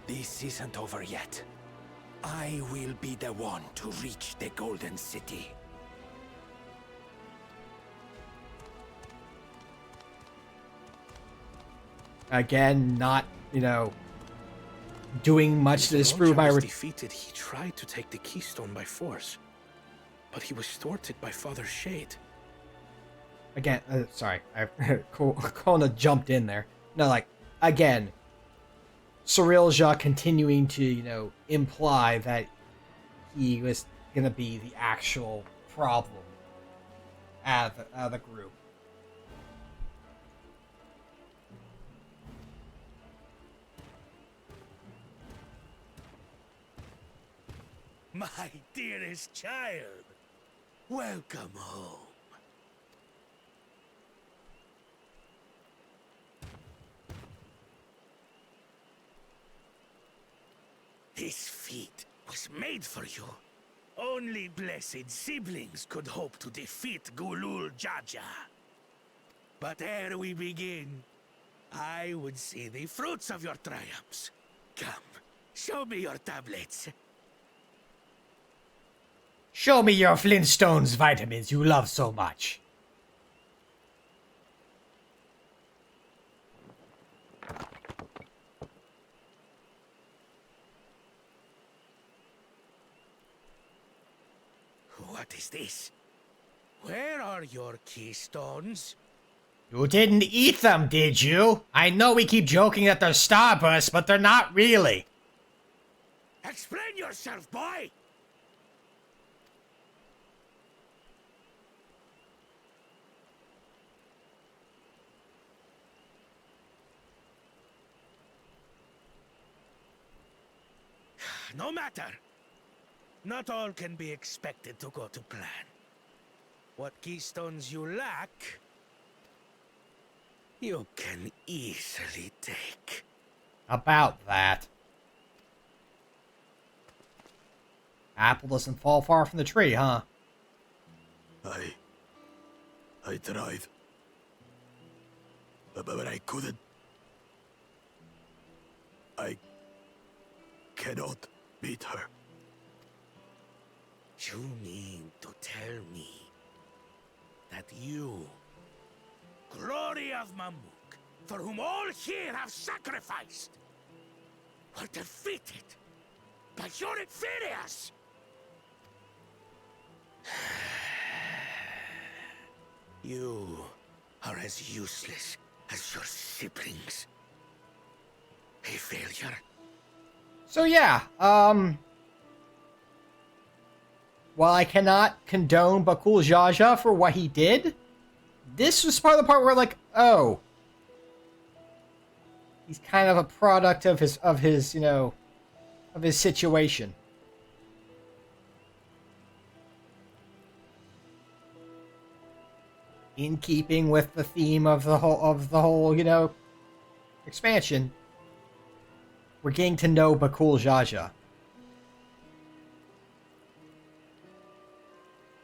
This isn't over yet. I will be the one to reach the Golden City. Again, not, doing much to disprove my... defeated, he tried to take the keystone by force, but he was thwarted by Father Shade. Again, sorry, Kona jumped in there. No, again, Cyrilja continuing to, imply that he was going to be the actual problem out of the group. My dearest child, welcome home. This feat was made for you. Only blessed siblings could hope to defeat Gulul Jaja. But ere we begin, I would see the fruits of your triumphs. Come, show me your tablets. Show me your Flintstones vitamins you love so much. What is this? Where are your keystones? You didn't eat them, did you? I know we keep joking that they're starbursts, but they're not really. Explain yourself, boy! No matter. Not all can be expected to go to plan. What keystones you lack, you can easily take. About that. Apple doesn't fall far from the tree, huh? I tried. But I couldn't. I cannot beat her. You mean to tell me that you, glory of Mamuk, for whom all here have sacrificed, were defeated by your inferiors? You are as useless as your siblings. A failure. So yeah, while I cannot condone Bakul Jaja for what he did, this was part of the part where, oh, he's kind of a product of his, of his situation. In keeping with the theme of the whole, you know, expansion, we're getting to know Bakul Jaja.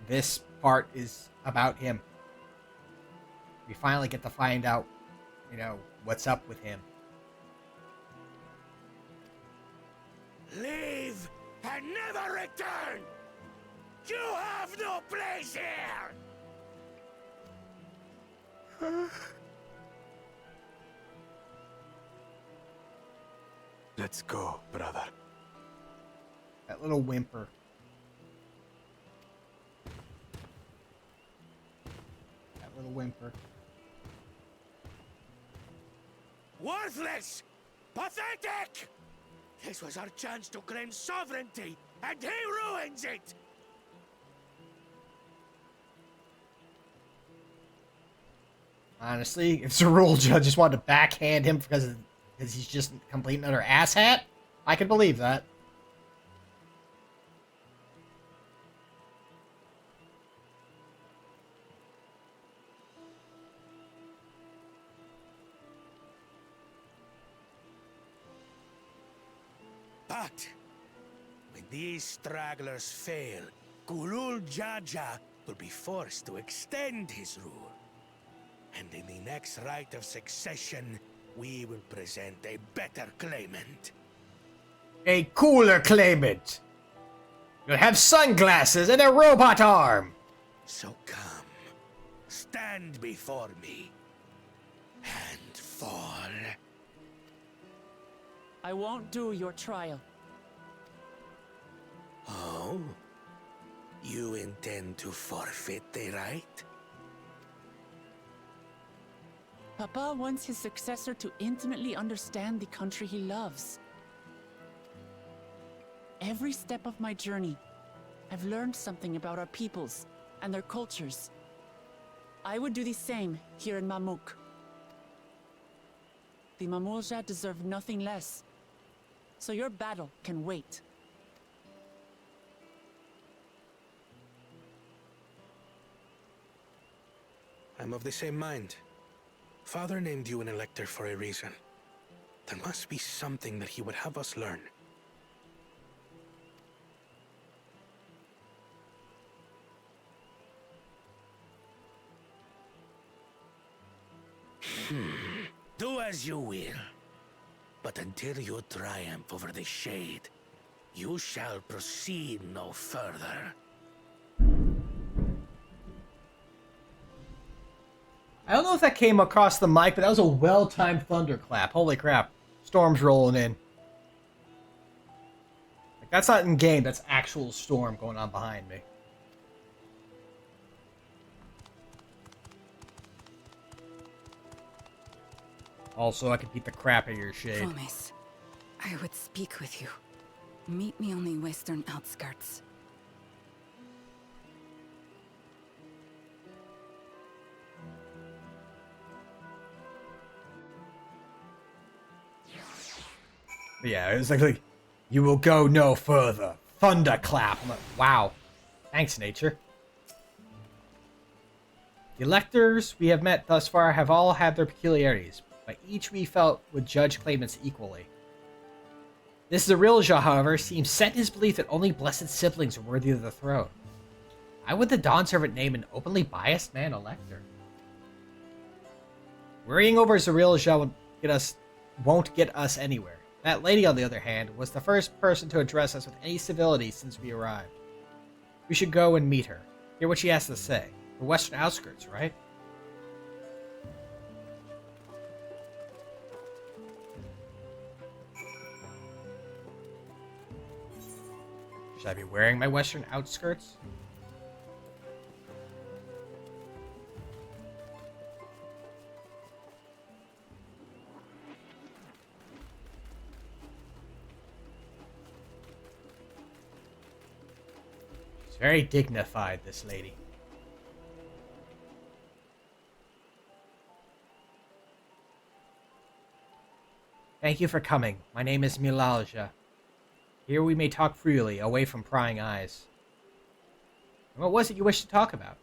This part is about him. We finally get to find out, you know, what's up with him. Leave and never return! You have no place here! Let's go, brother. That little whimper. That little whimper. Worthless! Pathetic! This was our chance to claim sovereignty, and he ruins it! Honestly, if Zerulja just wanted to backhand him because he's just a complete and utter asshat, I could believe that. But when these stragglers fail, Gulul Jaja will be forced to extend his rule. And in the next rite of succession, we will present a better claimant. A cooler claimant! You'll have sunglasses and a robot arm! So come, stand before me, and fall. I won't do your trial. Oh? You intend to forfeit the right? Papa wants his successor to intimately understand the country he loves. Every step of my journey, I've learned something about our peoples and their cultures. I would do the same here in Mamuk. The Mamulja deserve nothing less, so your battle can wait. I'm of the same mind. Father named you an elector for a reason. There must be something that he would have us learn. Do as you will. But until you triumph over the Shade, you shall proceed no further. I don't know if that came across the mic, but that was a well-timed thunderclap. Holy crap. Storm's rolling in. Like, that's not in-game, that's actual storm going on behind me. Also, I can beat the crap out of your shade. Promise. I would speak with you. Meet me on the western outskirts. But yeah, it was like, you will go no further. Thunderclap. I'm like, wow. Thanks, nature. The electors we have met thus far have all had their peculiarities, but each we felt would judge claimants equally. This Zerulja, however, seems set in his belief that only blessed siblings are worthy of the throne. Why would the Dawn Servant name an openly biased man elector? Worrying over Zerulja won't get us anywhere. That lady, on the other hand, was the first person to address us with any civility since we arrived. We should go and meet her. Hear what she has to say. The western outskirts, right? Should I be wearing my western outskirts? She's very dignified, this lady. Thank you for coming. My name is Milalja. Here we may talk freely, away from prying eyes. And what was it you wished to talk about?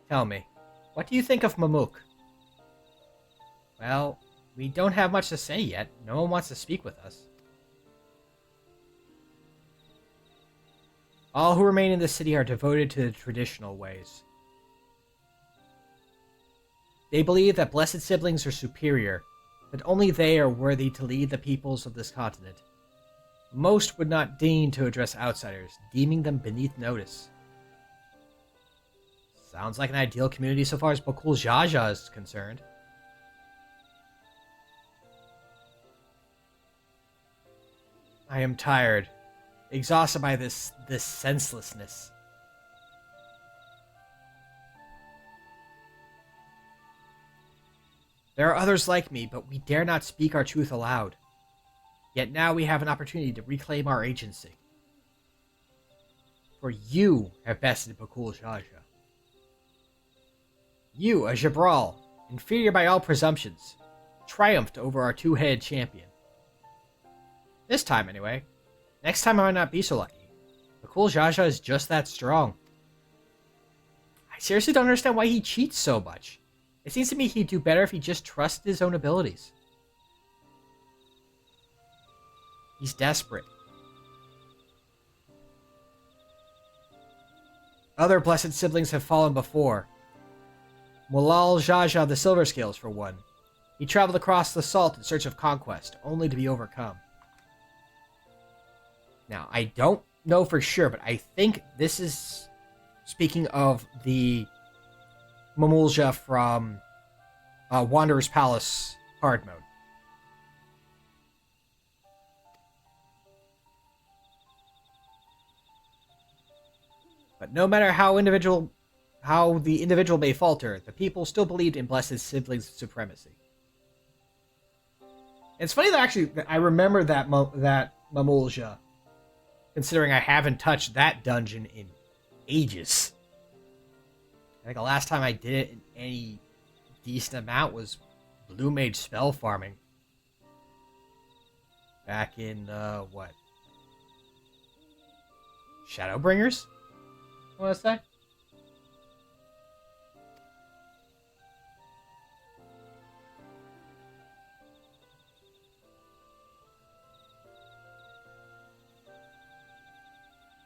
Tell me, what do you think of Mamuk? Well, we don't have much to say yet. No one wants to speak with us. All who remain in the city are devoted to the traditional ways. They believe that blessed siblings are superior, that only they are worthy to lead the peoples of this continent. Most would not deign to address outsiders, deeming them beneath notice. Sounds like an ideal community so far as Bakul Jaja is concerned. I am tired, exhausted by this senselessness. There are others like me, but we dare not speak our truth aloud. Yet now we have an opportunity to reclaim our agency. For you have bested Bakul Jaja. You, a Jabral, inferior by all presumptions, triumphed over our two-headed champion. This time, anyway. Next time I might not be so lucky. Bakul Jaja is just that strong. I seriously don't understand why he cheats so much. It seems to me he'd do better if he just trusted his own abilities. He's desperate. Other blessed siblings have fallen before. Mulal Jaja the Silver Scales, for one. He traveled across the salt in search of conquest, only to be overcome. Now, I don't know for sure, but I think this is speaking of the Mamulja from Wanderer's Palace hard mode. But no matter how the individual may falter, the people still believed in blessed siblings' supremacy. And it's funny that actually I remember that Mamulja, considering I haven't touched that dungeon in ages. I think the last time I did it in any decent amount was Blue Mage spell farming. Back in, what? Shadowbringers? What was that?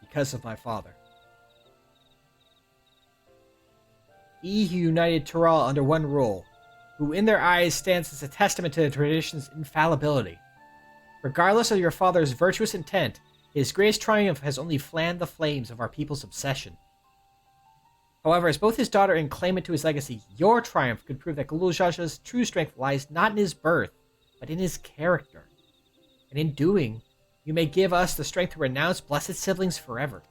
Because of my father. He who united Tural under one rule, who in their eyes stands as a testament to the tradition's infallibility. Regardless of your father's virtuous intent, his greatest triumph has only fanned the flames of our people's obsession. However, as both his daughter and claimant to his legacy, your triumph could prove that Galul Jaja's true strength lies not in his birth, but in his character. And in doing, you may give us the strength to renounce blessed siblings forever.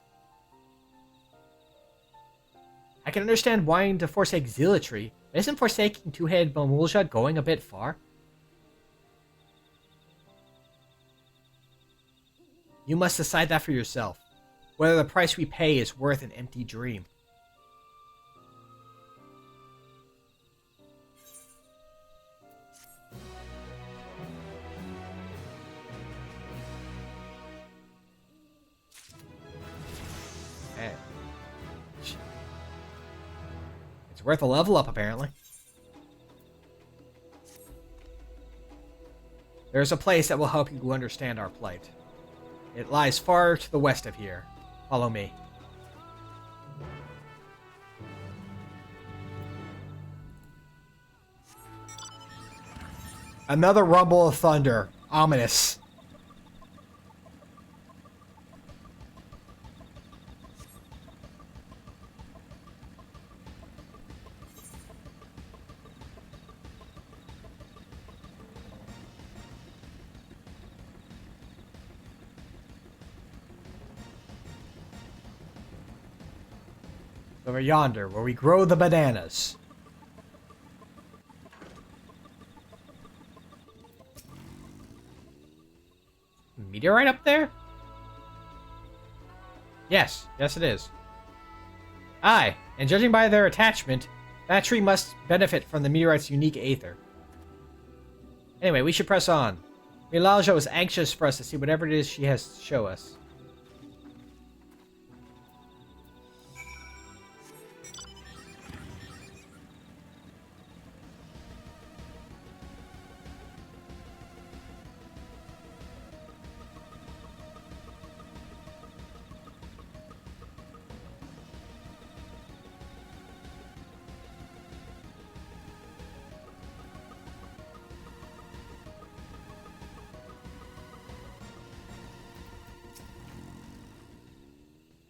I can understand wanting to forsake zealotry, but isn't forsaking two-headed Mamulja going a bit far? You must decide that for yourself, whether the price we pay is worth an empty dream. It's worth a level up, apparently. There's a place that will help you understand our plight. It lies far to the west of here. Follow me. Another rumble of thunder. Ominous. Over yonder, where we grow the bananas. Meteorite up there? Yes, yes it is. Aye, and judging by their attachment, that tree must benefit from the meteorite's unique aether. Anyway, we should press on. Milaja was anxious for us to see whatever it is she has to show us.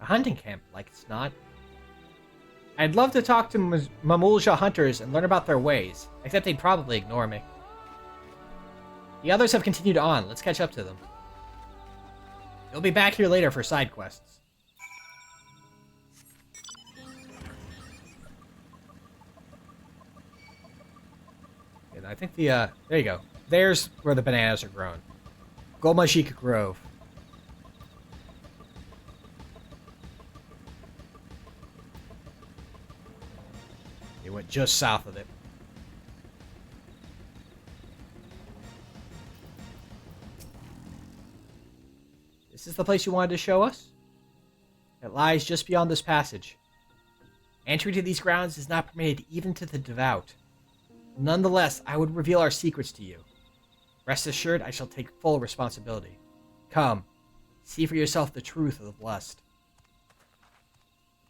A hunting camp, like it's not. I'd love to talk to Mamulja hunters and learn about their ways, except they'd probably ignore me. The others have continued on. Let's catch up to them. You'll be back here later for side quests. And I think there you go. There's where the bananas are grown. Golmajika Grove. It went just south of it. This is the place you wanted to show us? It lies just beyond this passage. Entry to these grounds is not permitted even to the devout. Nonetheless, I would reveal our secrets to you. Rest assured, I shall take full responsibility. Come, see for yourself the truth of the blessed.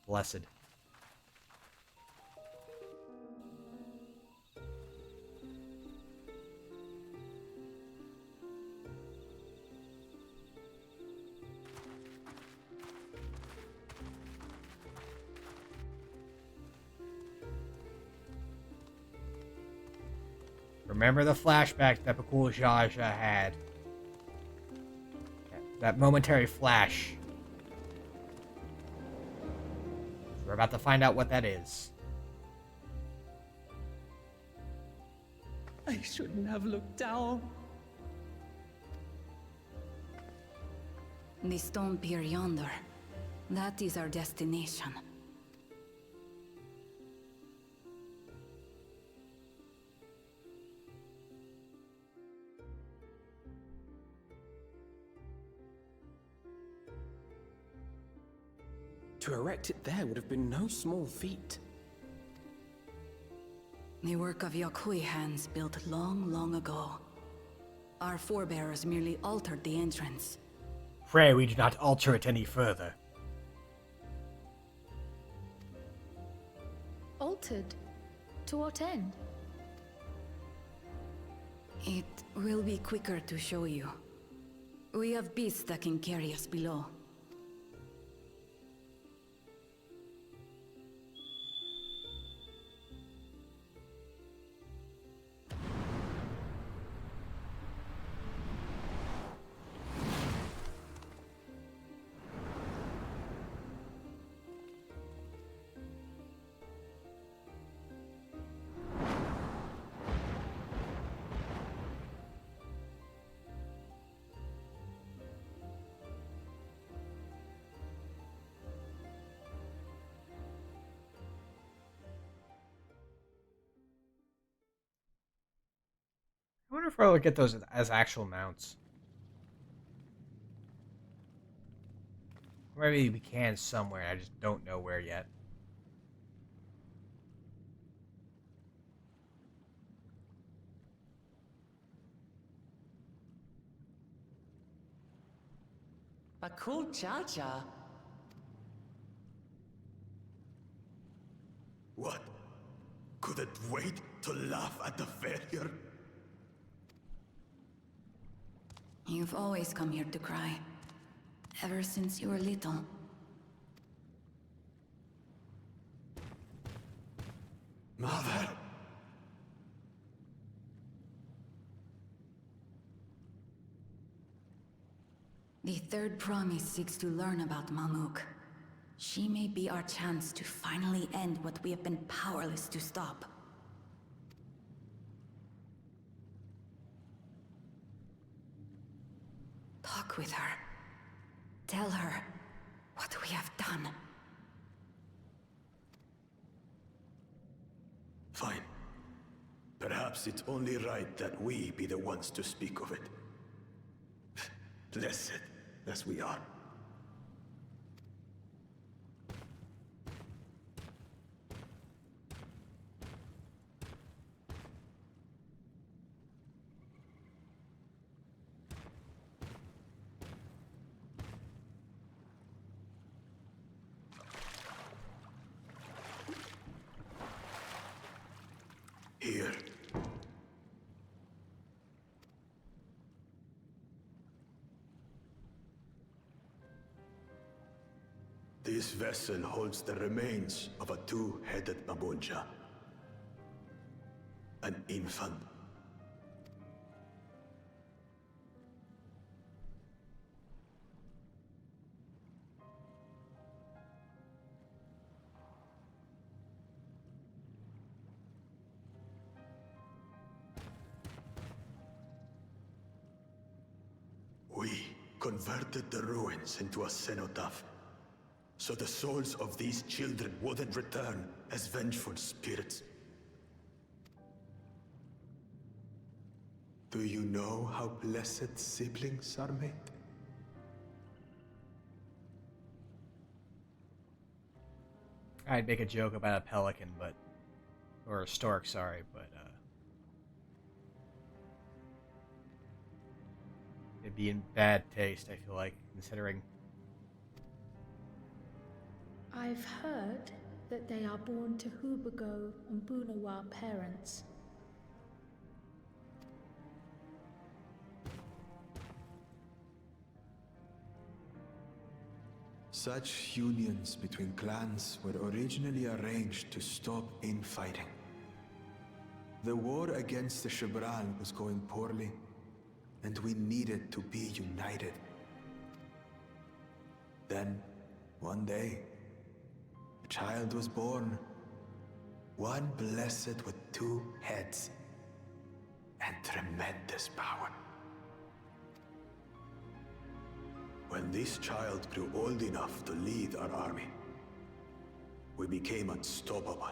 Blessed. Remember the flashback that Bakul Jaja had. That momentary flash. We're about to find out what that is. I shouldn't have looked down. The stone pier yonder. That is our destination. To erect it there would have been no small feat. The work of Yakui hands built long, long ago. Our forebears merely altered the entrance. Pray we do not alter it any further. Altered? To what end? It will be quicker to show you. We have beasts that can carry us below. I wonder if I'll get those as actual mounts. Or maybe we can somewhere, I just don't know where yet. Bakul Jaja. What? Could it wait to laugh at the failure? You've always come here to cry. Ever since you were little. Mother! The third promise seeks to learn about Mamuk. She may be our chance to finally end what we have been powerless to stop. Talk with her. Tell her what we have done. Fine. Perhaps it's only right that we be the ones to speak of it. blessed as we are. Here. This vessel holds the remains of a two-headed Mabulja. An infant. We converted the ruins into a cenotaph, so the souls of these children wouldn't return as vengeful spirits. Do you know how blessed siblings are made? I'd make a joke about a pelican, but... or a stork, sorry, but, it'd be in bad taste, I feel like, considering... I've heard that they are born to Hubago and Bunawa parents. Such unions between clans were originally arranged to stop infighting. The war against the Shibral was going poorly, and we needed to be united. Then, one day, a child was born. One blessed with two heads and tremendous power. When this child grew old enough to lead our army, we became unstoppable.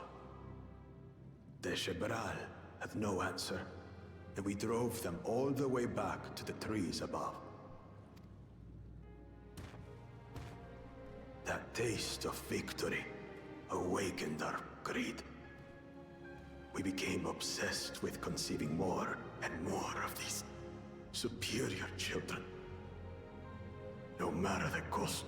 The Shibral had no answer, and we drove them all the way back to the trees above. That taste of victory awakened our greed. We became obsessed with conceiving more and more of these superior children. No matter the cost.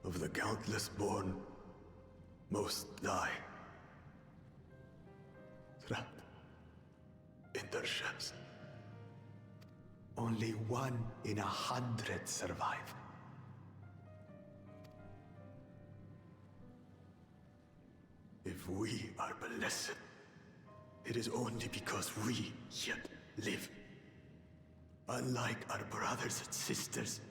Of the countless born, most die. Trapped in their shells. Only 1 in 100 survive. If we are blessed, it is only because we yet live. Unlike our brothers and sisters,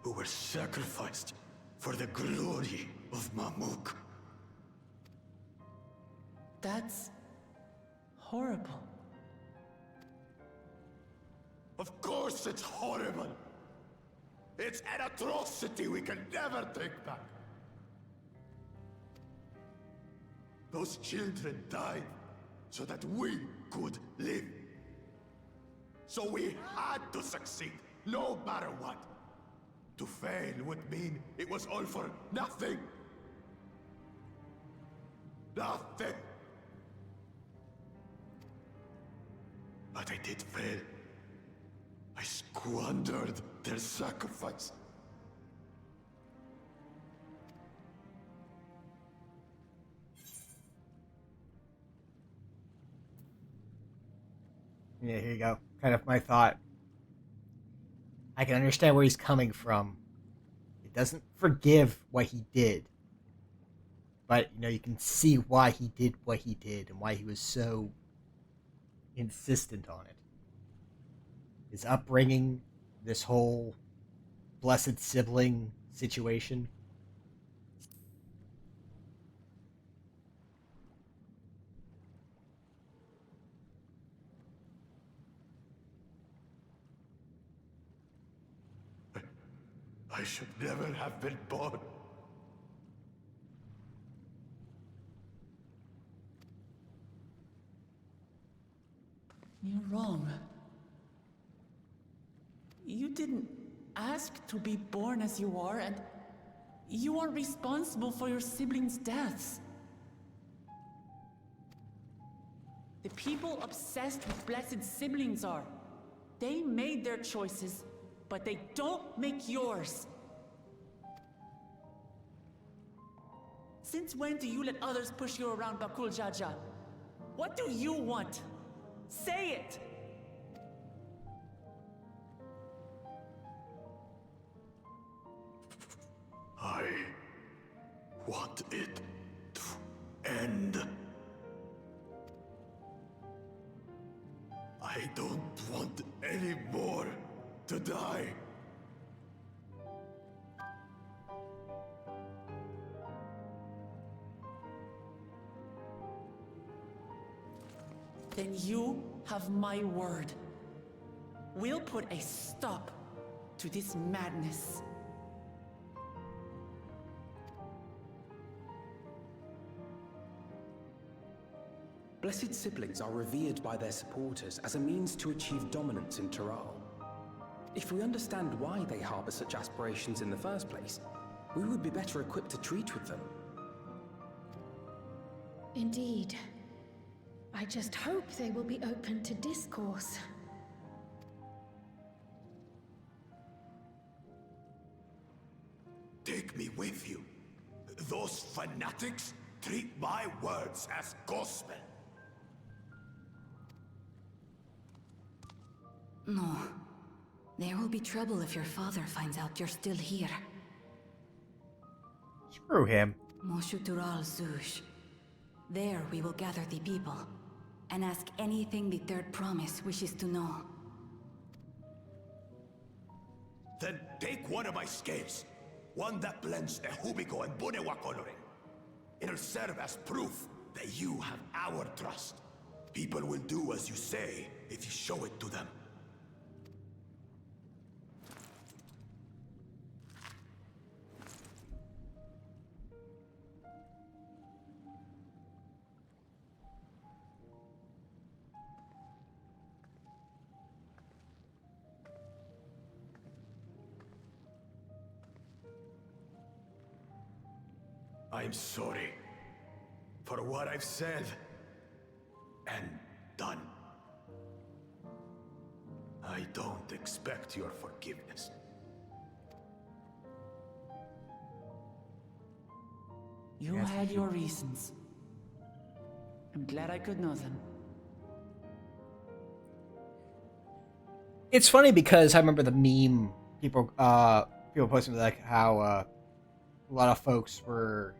who were sacrificed for the glory of Mamuk. That's horrible. Of course it's horrible! It's an atrocity we can never take back. Those children died so that we could live. So we had to succeed, no matter what. To fail would mean it was all for nothing. Nothing. But I did fail. I squandered their sacrifice. Yeah, here you go. Kind of my thought. I can understand where he's coming from. It doesn't forgive what he did. But, you know, you can see why he did what he did and why he was so insistent on it. His upbringing, this whole blessed sibling situation. I should never have been born. You're wrong. You didn't ask to be born as you are, and you aren't responsible for your siblings' deaths. The people obsessed with blessed siblings are. They made their choices, but they don't make yours. Since when do you let others push you around, Bakul Jaja? What do you want? Say it! I want it to end. I don't want any more to die. Then you have my word. We'll put a stop to this madness. Blessed siblings are revered by their supporters as a means to achieve dominance in Tural. If we understand why they harbor such aspirations in the first place, we would be better equipped to treat with them. Indeed. I just hope they will be open to discourse. Take me with you. Those fanatics treat my words as gospel. No. There will be trouble if your father finds out you're still here. Screw him. Moshu Tural Zush. There we will gather the people, and ask anything the Third Promise wishes to know. Then take one of my scales. One that blends Ehubiko and Bunewa coloring. It'll serve as proof that you have our trust. People will do as you say if you show it to them. I'm sorry for what I've said and done. I don't expect your forgiveness. You had your reasons. I'm glad I could know them. It's funny because I remember the meme people posting like how a lot of folks were,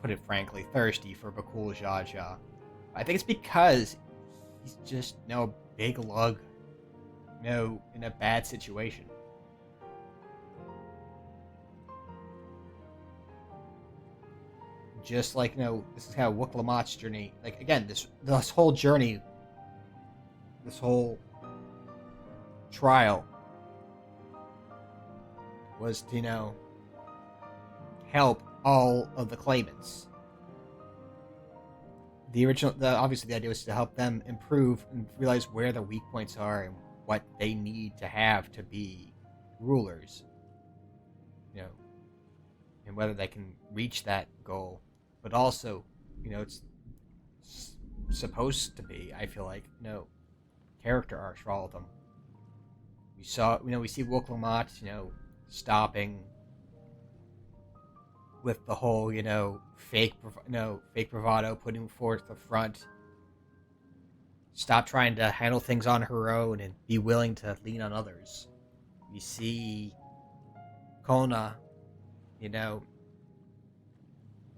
put it frankly, thirsty for Bakul Jaja. I think it's because he's just a big lug, in a bad situation. Just like, this is how Wuklamat's journey, like, again, this whole journey, this whole trial was to, help all of the claimants. Obviously the idea was to help them improve and realize where their weak points are and what they need to have to be rulers. And whether they can reach that goal. But also, it's supposed to be, I feel like, character arcs for all of them. We see Wuklamat, stopping with the whole, fake bravado, putting forth the front. Stop trying to handle things on her own and be willing to lean on others. We see Kona,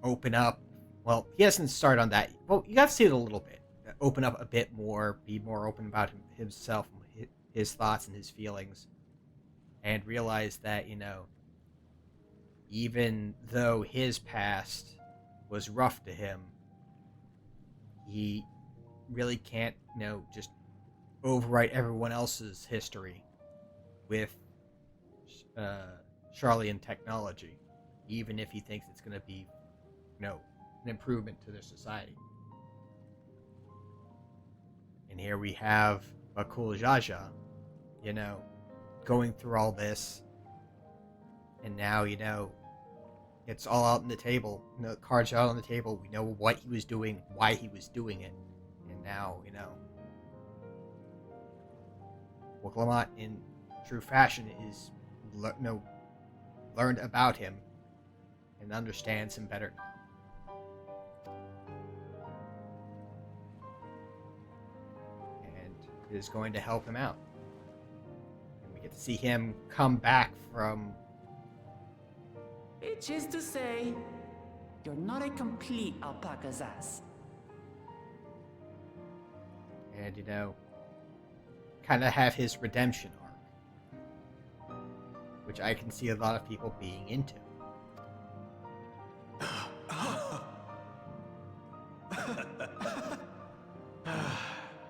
open up. Well, he hasn't started on that. Well, you got to see it a little bit. Open up a bit more, be more open about himself, his thoughts and his feelings. And realize that, even though his past was rough to him, he really can't, just overwrite everyone else's history with Charlian technology, even if he thinks it's going to be, an improvement to their society. And here we have Bakul Jaja, you know, going through all this, and now, you know, it's all out on the table. You know, the cards are out on the table. We know what he was doing, why he was doing it, and now, you know, Wuklamot in true fashion is, learned about him and understands him better now. And it is going to help him out. And we get to see him come back from... Which is to say, you're not a complete alpaca's ass. And, you know, kind of have his redemption arc, which I can see a lot of people being into.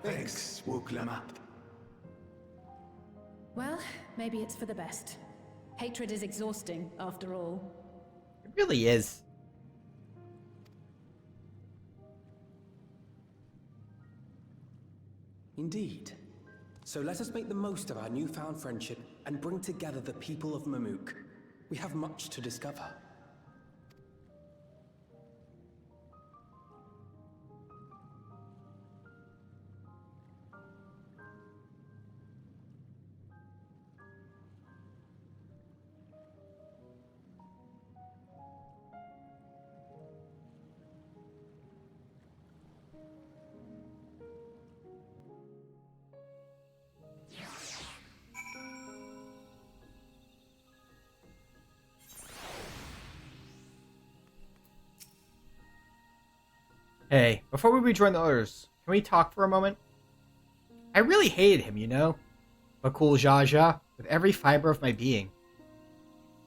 Thanks, Wuklamot. Well, maybe it's for the best. Hatred is exhausting, after all. It really is. Indeed. So let us make the most of our newfound friendship and bring together the people of Mamuk. We have much to discover. Hey, before we rejoin the others, can we talk for a moment? I really hated him, you know? Bakul Jaja, with every fiber of my being.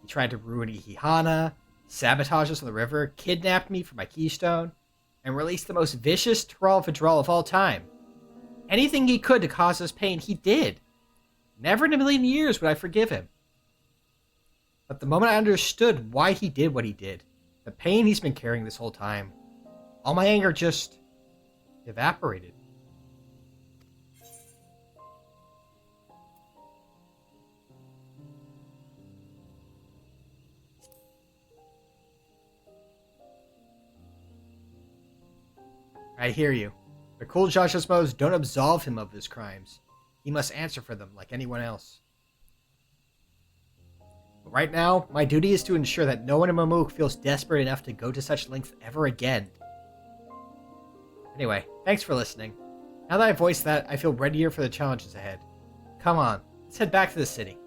He tried to ruin Ihihana, sabotage us on the river, kidnapped me for my keystone, and released the most vicious Tural Vidral of all time. Anything he could to cause us pain, he did. Never in a million years would I forgive him. But the moment I understood why he did what he did, the pain he's been carrying this whole time, all my anger just evaporated. I hear you. The cool Josh's modes don't absolve him of his crimes. He must answer for them like anyone else. But right now, my duty is to ensure that no one in Mamuk feels desperate enough to go to such lengths ever again. Anyway, thanks for listening. Now that I voiced that, I feel readier for the challenges ahead. Come on, let's head back to the city.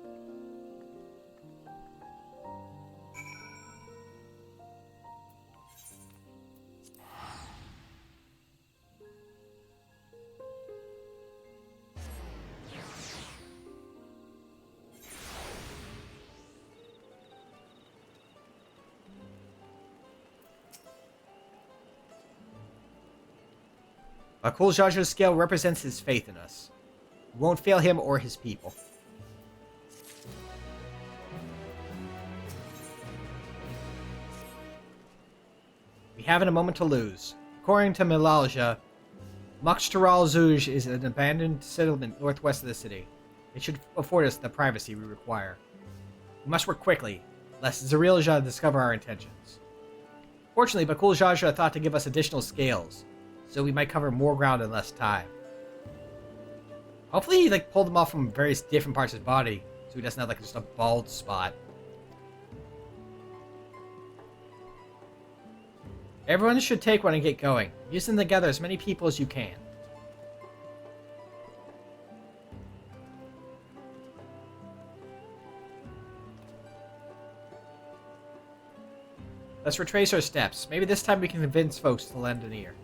Bakul Jaja's scale represents his faith in us. We won't fail him or his people. We haven't a moment to lose. According to Milalja, Tural Zuj is an abandoned settlement northwest of the city. It should afford us the privacy we require. We must work quickly, lest Zerilja discover our intentions. Fortunately, Bakul Jaja thought to give us additional scales, so we might cover more ground in less time. Hopefully he pulled them off from various different parts of his body, so he doesn't have just a bald spot. Everyone should take one and get going. Use them together as many people as you can. Let's retrace our steps. Maybe this time we can convince folks to lend an ear.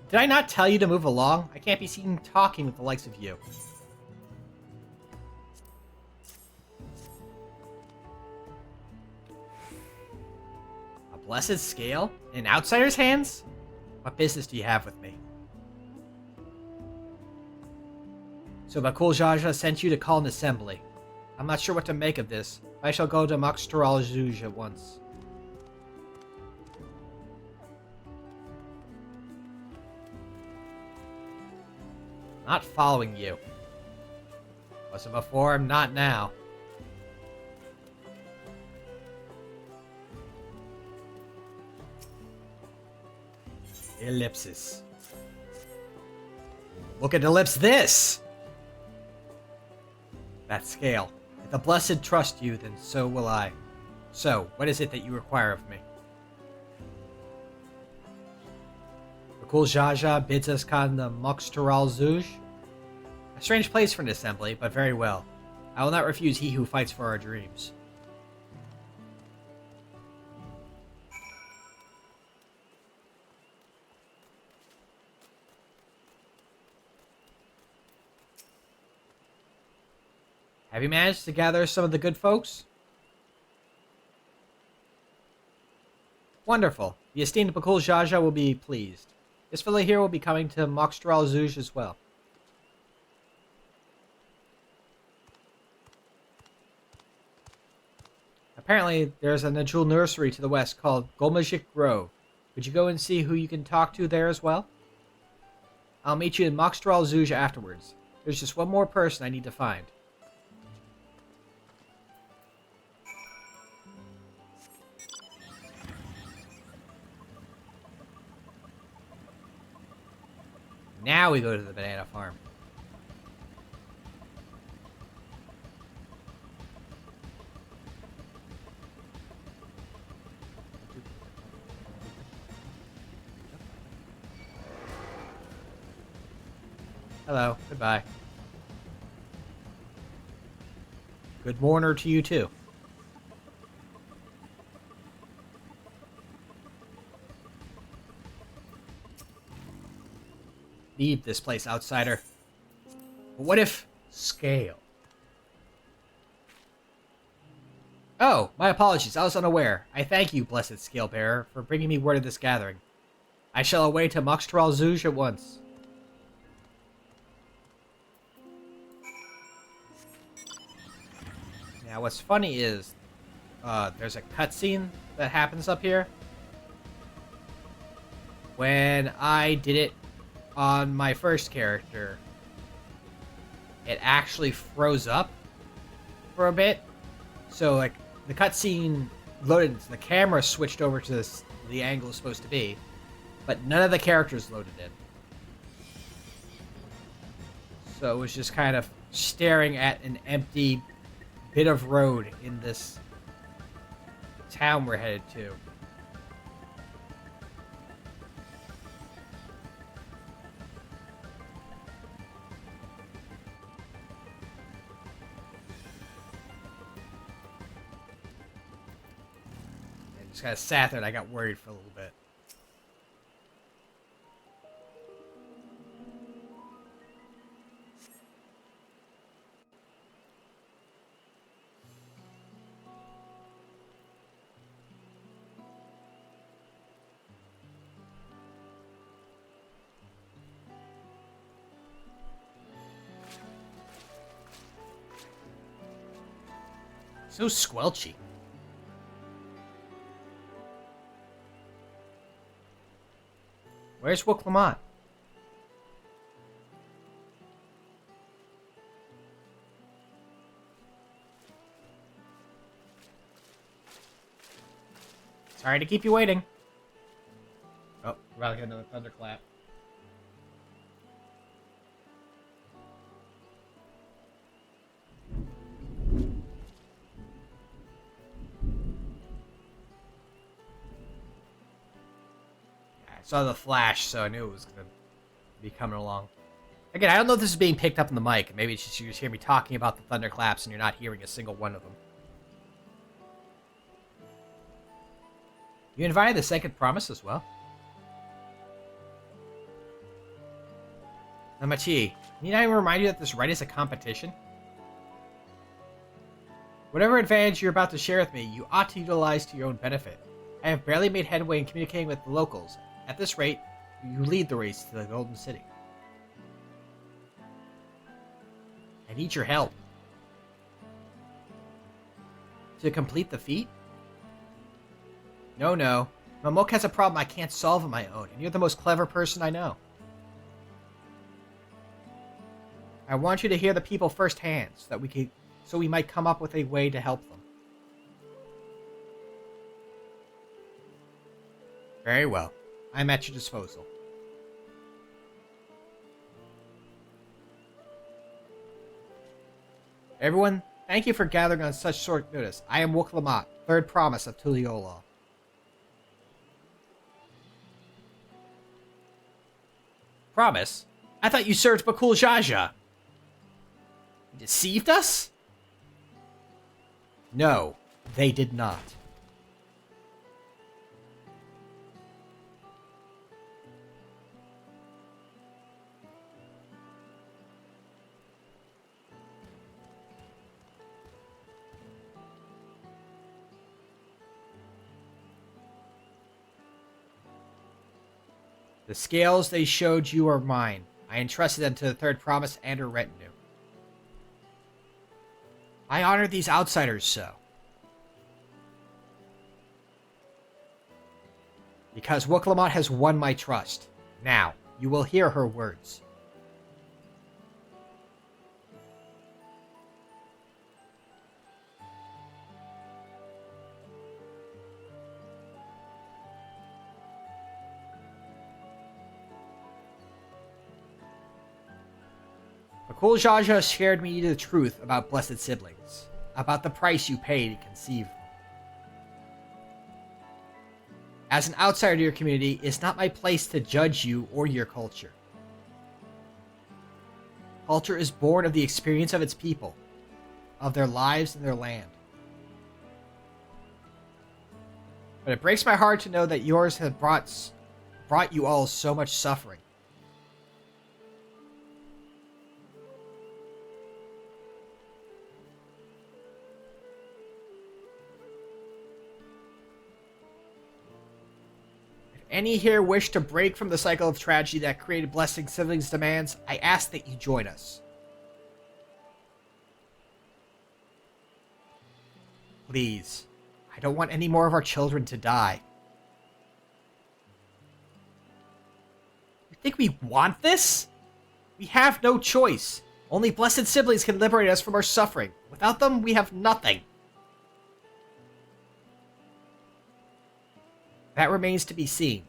Did I not tell you to move along? I can't be seen talking with the likes of you. blessed scale? In an outsider's hands? What business do you have with me? So Bakul Jaja sent you to call an assembly. I'm not sure what to make of this. I shall go to Tural Zuj at once. Not following you. Wasn't before, I'm not now. Ellipsis. Look at ellipse this! That scale. If the blessed trust you, then so will I. So, what is it that you require of me? Bakul Jaja bids us con the Tural Zuj. A strange place for an assembly, but very well. I will not refuse he who fights for our dreams. Have you managed to gather some of the good folks? Wonderful. The esteemed Bakul Jaja will be pleased. This fellow here will be coming to Tural Zuj as well. Apparently, there's a Najul nursery to the west called Golmajik Grove. Could you go and see who you can talk to there as well? I'll meet you in Tural Zuj afterwards. There's just one more person I need to find. Now we go to the banana farm. Hello, goodbye. Good morning to you too. Leave this place, outsider. But what if... Scale? Oh, my apologies, I was unaware. I thank you, blessed scale bearer, for bringing me word of this gathering. I shall away to Tural Zuj at once. Now, what's funny is, there's a cutscene that happens up here. When I did it on my first character, it actually froze up for a bit. So, like, the cutscene loaded, the camera switched over to the angle it's supposed to be, but none of the characters loaded in. So it was just kind of staring at an empty bit of road in this town we're headed to. Just kind of sat there and I got worried for a little bit. So squelchy. Where's Wook Lamont? Sorry to keep you waiting. Oh, we're about to get another thunderclap. I saw the flash, so I knew it was going to be coming along. Again, I don't know if this is being picked up in the mic. Maybe it's just you just hear me talking about the thunderclaps and you're not hearing a single one of them. You invited the second promise as well? Namachi, need I remind you that this right is a competition? Whatever advantage you're about to share with me, you ought to utilize to your own benefit. I have barely made headway in communicating with the locals. At this rate, you lead the race to the Golden City. I need your help. To complete the feat? No. Mamuk has a problem I can't solve on my own, and you're the most clever person I know. I want you to hear the people firsthand, so we might come up with a way to help them. Very well. I'm at your disposal. Everyone, thank you for gathering on such short notice. I am Wook Lamont, third promise of Tuliolol. Promise? I thought you served Bakul Jaja. You deceived us? No, they did not. The scales they showed you are mine. I entrusted them to the third promise and her retinue. I honor these outsiders so. Because Wook Lamont has won my trust. Now, you will hear her words. Bakul Jaja shared me the truth about blessed siblings, about the price you pay to conceive them. As an outsider to your community, it's not my place to judge you or your culture. Culture is born of the experience of its people, of their lives and their land. But it breaks my heart to know that yours have brought you all so much suffering. Any here wish to break from the cycle of tragedy that created blessing siblings' demands, I ask that you join us. Please, I don't want any more of our children to die. You think we want this? We have no choice. Only blessed siblings can liberate us from our suffering. Without them, we have nothing. That remains to be seen.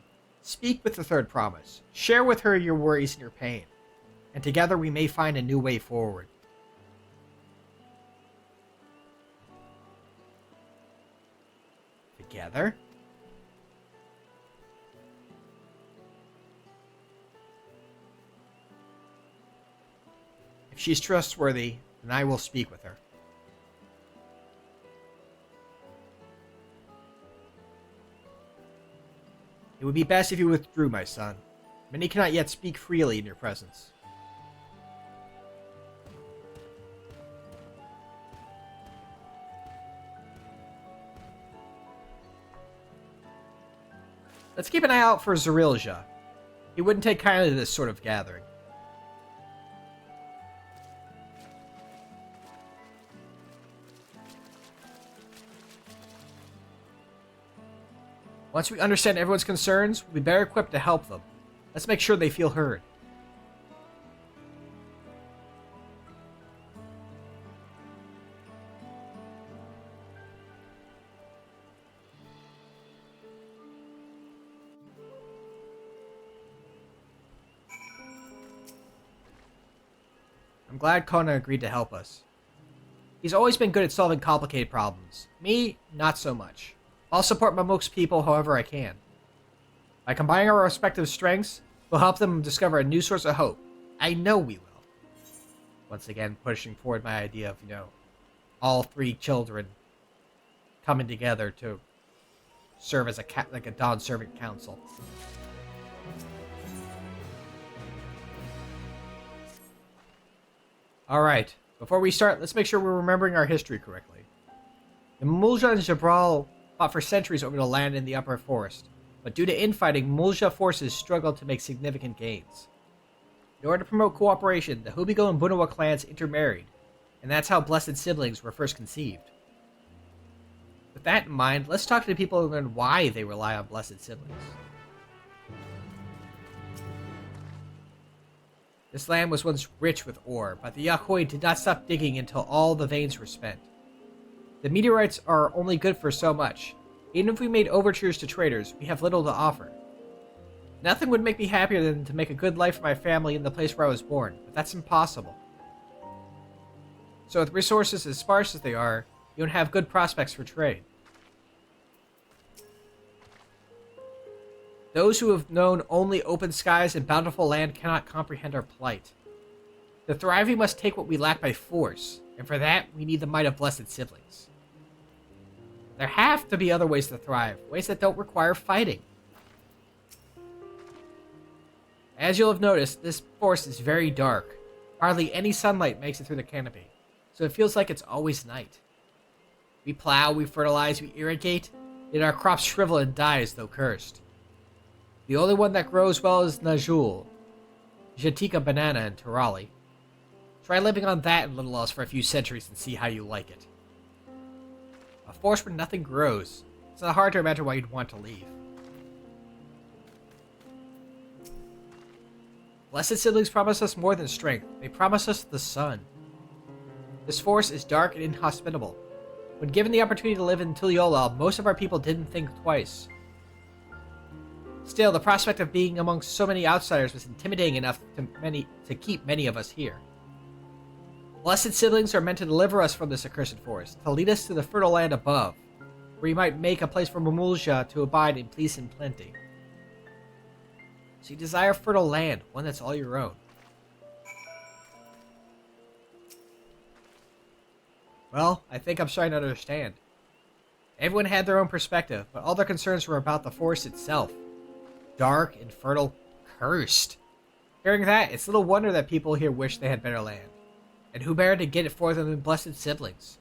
Speak with the third promise. Share with her your worries and your pain. And together we may find a new way forward. Together? If she's trustworthy, then I will speak with her. It would be best if you withdrew, my son. Many cannot yet speak freely in your presence. Let's keep an eye out for Zerilja. He wouldn't take kindly to this sort of gathering. Once we understand everyone's concerns, we'll be better equipped to help them. Let's make sure they feel heard. I'm glad Kona agreed to help us. He's always been good at solving complicated problems. Me, not so much. I'll support Mamuk's people however I can. By combining our respective strengths, we'll help them discover a new source of hope. I know we will. Once again, pushing forward my idea of, all three children coming together to serve as a Dawn Servant Council. Alright, before we start, let's make sure we're remembering our history correctly. The Mamulja and Jabral fought for centuries over the land in the upper forest, but due to infighting, Mulja forces struggled to make significant gains. In order to promote cooperation, the Hubigo and Bunawa clans intermarried, and that's how blessed siblings were first conceived. With that in mind, let's talk to the people and learn why they rely on blessed siblings. This land was once rich with ore, but the Yahoe did not stop digging until all the veins were spent. The meteorites are only good for so much. Even if we made overtures to traders, we have little to offer. Nothing would make me happier than to make a good life for my family in the place where I was born, but that's impossible. So with resources as sparse as they are, you don't have good prospects for trade. Those who have known only open skies and bountiful land cannot comprehend our plight. To thrive, we must take what we lack by force, and for that, we need the might of blessed siblings. There have to be other ways to thrive, ways that don't require fighting. As you'll have noticed, this forest is very dark. Hardly any sunlight makes it through the canopy, so it feels like it's always night. We plow, we fertilize, we irrigate, yet our crops shrivel and die as though cursed. The only one that grows well is Najul, Jatika banana, and Turali. Try living on that and little else for a few centuries and see how you like it. A forest where nothing grows. It's not hard to imagine why you'd want to leave. Blessed siblings promise us more than strength. They promise us the sun. This forest is dark and inhospitable. When given the opportunity to live in Tuliolal, most of our people didn't think twice. Still, the prospect of being amongst so many outsiders was intimidating enough to keep many of us here. Blessed siblings are meant to deliver us from this accursed forest, to lead us to the fertile land above, where you might make a place for Mamulja to abide in peace and plenty. So you desire fertile land, one that's all your own. Well, I think I'm starting to understand. Everyone had their own perspective, but all their concerns were about the forest itself. Dark, infertile, cursed. Hearing that, it's little wonder that people here wish they had better land. And who better to get it for them than blessed siblings?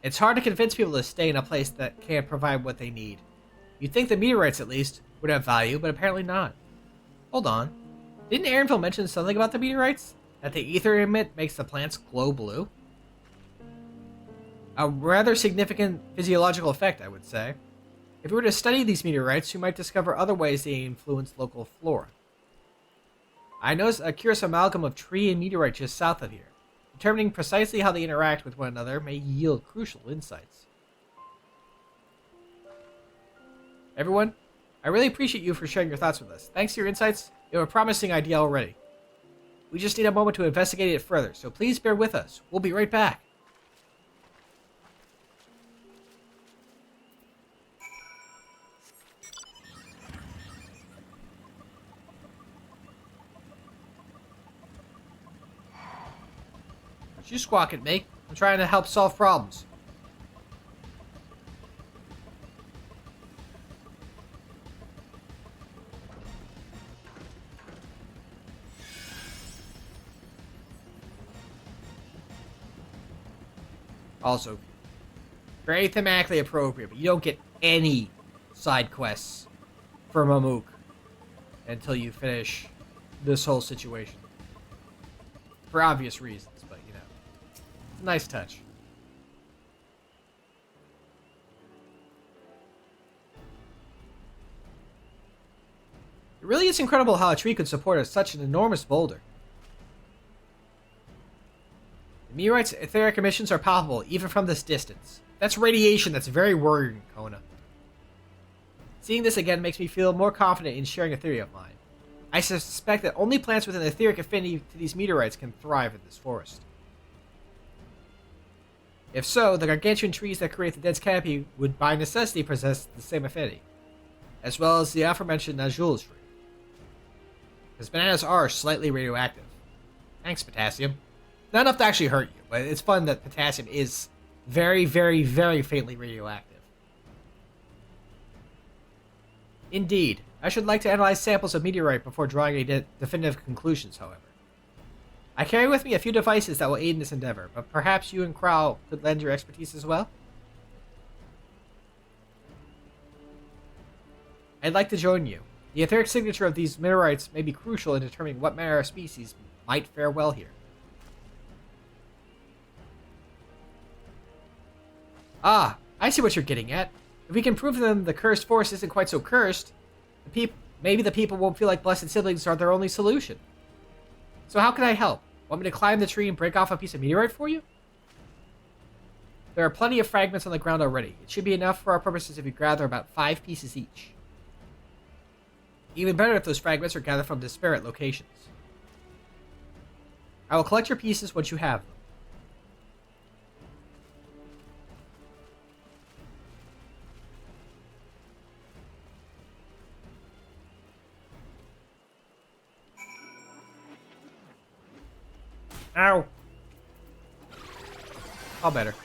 It's hard to convince people to stay in a place that can't provide what they need. You'd think the meteorites, at least, would have value, but apparently not. Hold on. Didn't Aaronville mention something about the meteorites? That the ether emit makes the plants glow blue? A rather significant physiological effect, I would say. If we were to study these meteorites, we might discover other ways they influence local flora. I noticed a curious amalgam of tree and meteorite just south of here. Determining precisely how they interact with one another may yield crucial insights. Everyone, I really appreciate you for sharing your thoughts with us. Thanks to your insights, you have a promising idea already. We just need a moment to investigate it further, so please bear with us. We'll be right back. You squawk at me. I'm trying to help solve problems. Also, very thematically appropriate, but you don't get any side quests for Mamuk until you finish this whole situation. For obvious reasons. Nice touch. It really is incredible how a tree could support such an enormous boulder. The meteorite's etheric emissions are palpable even from this distance. That's radiation that's very worrying, Kona. Seeing this again makes me feel more confident in sharing a theory of mine. I suspect that only plants with an etheric affinity to these meteorites can thrive in this forest. If so, the gargantuan trees that create the dense canopy would by necessity possess the same affinity, as well as the aforementioned Najul tree. Because bananas are slightly radioactive. Thanks, potassium. Not enough to actually hurt you, but it's fun that potassium is very, very, very faintly radioactive. Indeed, I should like to analyze samples of meteorite before drawing any definitive conclusions, however. I carry with me a few devices that will aid in this endeavor, but perhaps you and Crow could lend your expertise as well? I'd like to join you. The etheric signature of these mineorites may be crucial in determining what manner of species might fare well here. Ah, I see what you're getting at. If we can prove to them the cursed forest isn't quite so cursed, maybe the people won't feel like blessed siblings are their only solution. So how can I help? Want me to climb the tree and break off a piece of meteorite for you? There are plenty of fragments on the ground already. It should be enough for our purposes if we gather about 5 pieces each. Even better if those fragments are gathered from disparate locations. I will collect your pieces once you have them. Ow! All better.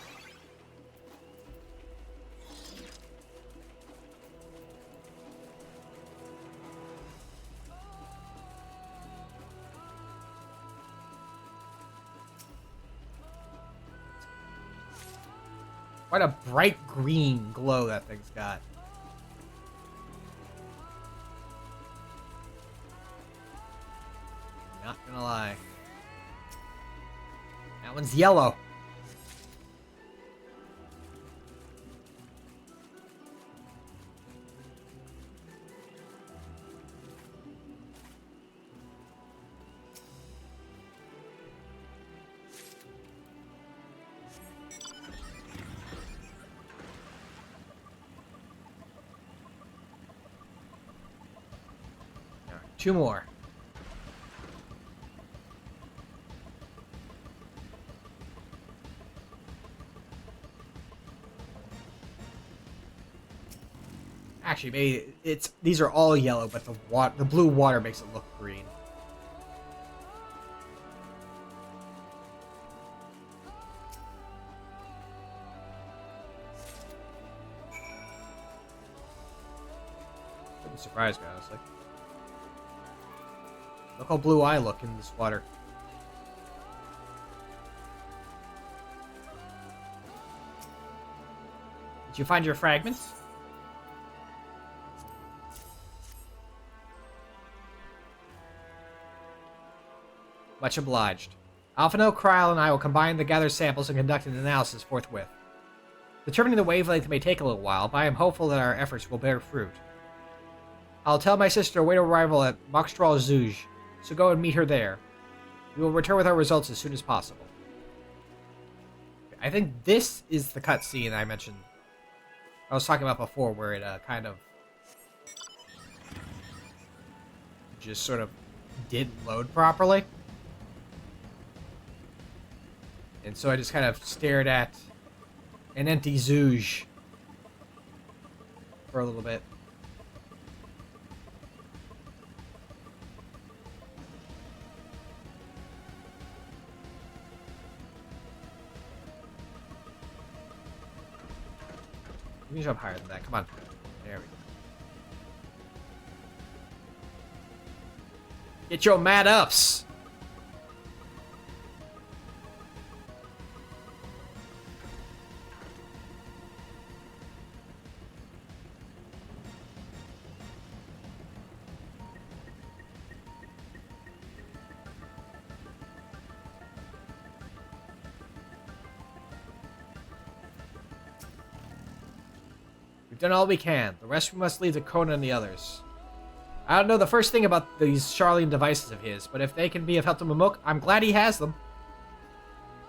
What a bright green glow that thing's got. Not gonna lie. That one's yellow. All right, 2 more. Actually, maybe these are all yellow, but the blue water makes it look green. Wouldn't surprise me, honestly. Look how blue I look in this water. Did you find your fragments? Much obliged. Alphino, Kryl, and I will combine the gathered samples and conduct an analysis forthwith. Determining the wavelength may take a little while, but I am hopeful that our efforts will bear fruit. I'll tell my sister to await arrival at Moxtral Zouj, so go and meet her there. We will return with our results as soon as possible. I think this is the cutscene I mentioned. I was talking about before, where it kind of just sort of didn't load properly. And so I just kind of stared at an empty Zouj for a little bit. Let me jump higher than that. Come on. There we go. Get your mad ups! We've done all we can. The rest we must leave to Kona and the others. I don't know the first thing about these Charlian devices of his, but if they can be of help to Mamuk, I'm glad he has them.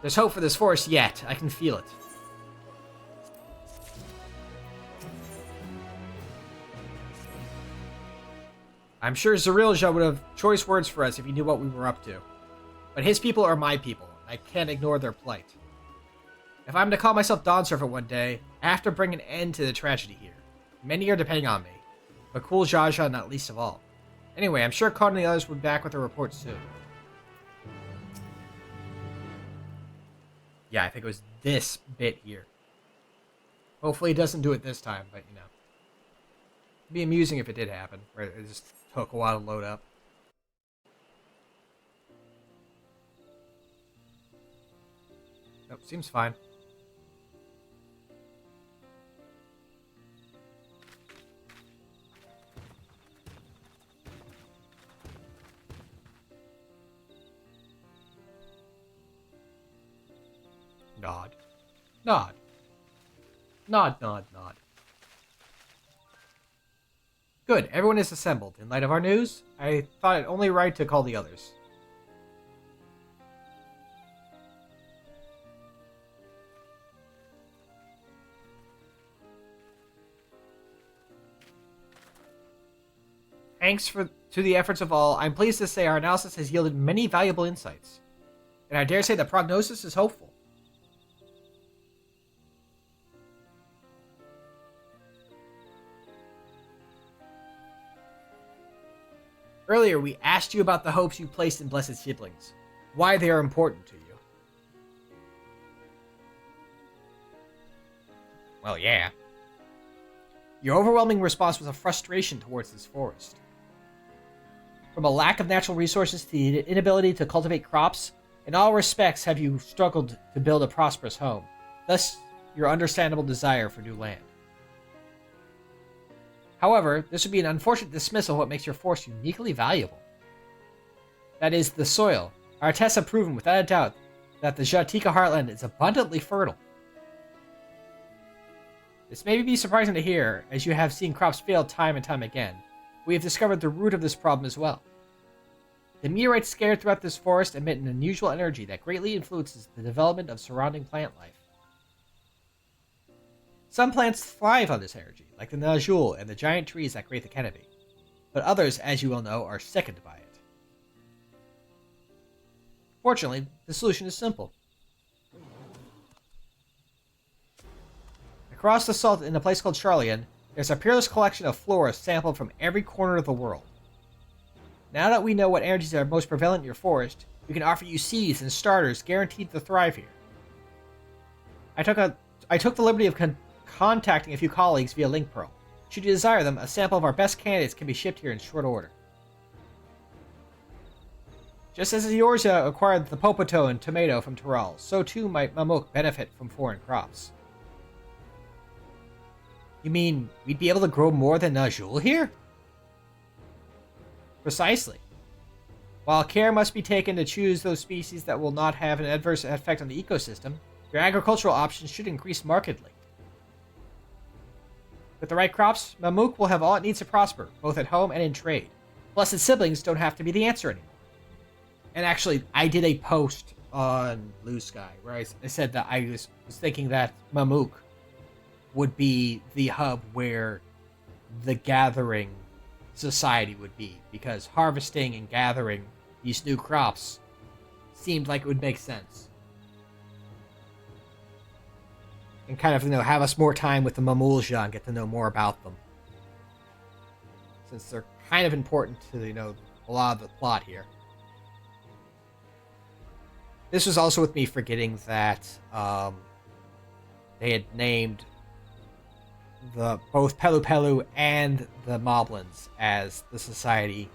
There's hope for this forest yet. I can feel it. I'm sure Zerilja would have choice words for us if he knew what we were up to. But his people are my people. I can't ignore their plight. If I'm to call myself Dawnservant one day, I have to bring an end to the tragedy here. Many are depending on me, but Cool Jaja not least of all. Anyway, I'm sure Khan and the others will be back with their reports soon. Yeah, I think it was this bit here. Hopefully it doesn't do it this time, but you know. It'd be amusing if it did happen, where it just took a while to load up. Nope, seems fine. nod. Nod. Nod, nod, nod. Good, everyone is assembled. In light of our news, I thought it only right to call the others. Thanks to the efforts of all, I'm pleased to say our analysis has yielded many valuable insights. And I dare say the prognosis is hopeful. Earlier, we asked you about the hopes you placed in blessed siblings, why they are important to you. Well, yeah. Your overwhelming response was a frustration towards this forest. From a lack of natural resources to the inability to cultivate crops, in all respects have you struggled to build a prosperous home, thus your understandable desire for new land. However, this would be an unfortunate dismissal of what makes your forest uniquely valuable. That is, the soil. Our tests have proven without a doubt that the Jatika heartland is abundantly fertile. This may be surprising to hear, as you have seen crops fail time and time again. We have discovered the root of this problem as well. The meteorites scattered throughout this forest emit an unusual energy that greatly influences the development of surrounding plant life. Some plants thrive on this energy, like the Najul and the giant trees that grace the canopy, but others, as you well know, are sickened by it. Fortunately, the solution is simple. Across the salt in a place called Charlian, there's a peerless collection of flora sampled from every corner of the world. Now that we know what energies are most prevalent in your forest, we can offer you seeds and starters guaranteed to thrive here. I took the liberty of contacting a few colleagues via Link Pearl. Should you desire them, a sample of our best candidates can be shipped here in short order. Just as Eorzea acquired the Popoto and tomato from Tural, so too might Mamuk benefit from foreign crops. You mean we'd be able to grow more than Najul here? Precisely. While care must be taken to choose those species that will not have an adverse effect on the ecosystem, your agricultural options should increase markedly. With the right crops, Mamuk will have all it needs to prosper, both at home and in trade. Blessed siblings don't have to be the answer anymore. And actually, I did a post on Blue Sky where I said that I was thinking that Mamuk would be the hub where the gathering society would be, because harvesting and gathering these new crops seemed like it would make sense. And kind of, have us more time with the Mamulja and get to know more about them. Since they're kind of important to, a lot of the plot here. This was also with me forgetting that they had named both Pelu Pelu and the Moblins as the societies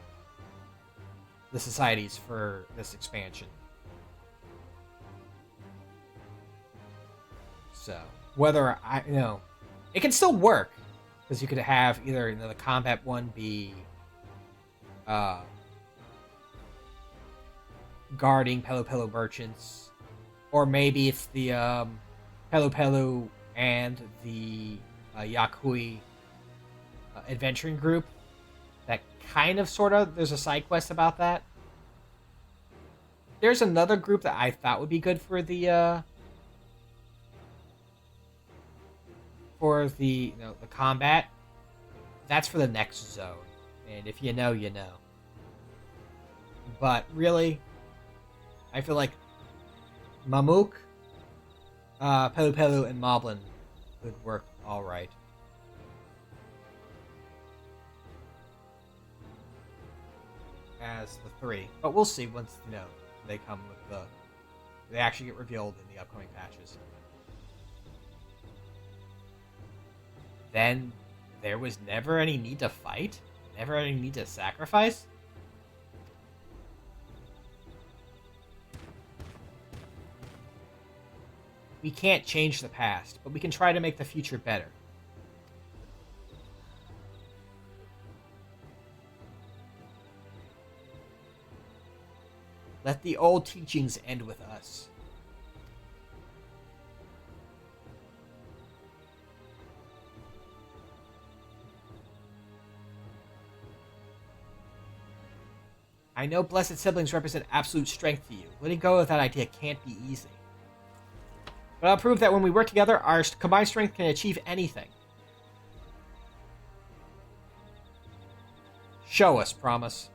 for this expansion. So whether it can still work, because you could have either the combat one be guarding Pelu Pelu merchants, or maybe it's the Pelu Pelu and the Yakui adventuring group. That kind of, sort of, there's a side quest about that. There's another group that I thought would be good for the the combat. That's for the next zone, and if you know, you know. But really, I feel like Mamuk, Pelu Pelu, and Moblin would work all right. As the three, but we'll see once they come with they actually get revealed in the upcoming patches. Then there was never any need to fight, never any need to sacrifice. We can't change the past, but we can try to make the future better. Let the old teachings end with us. I know blessed siblings represent absolute strength to you. Letting go of that idea can't be easy. But I'll prove that when we work together, our combined strength can achieve anything. Show us, Promise.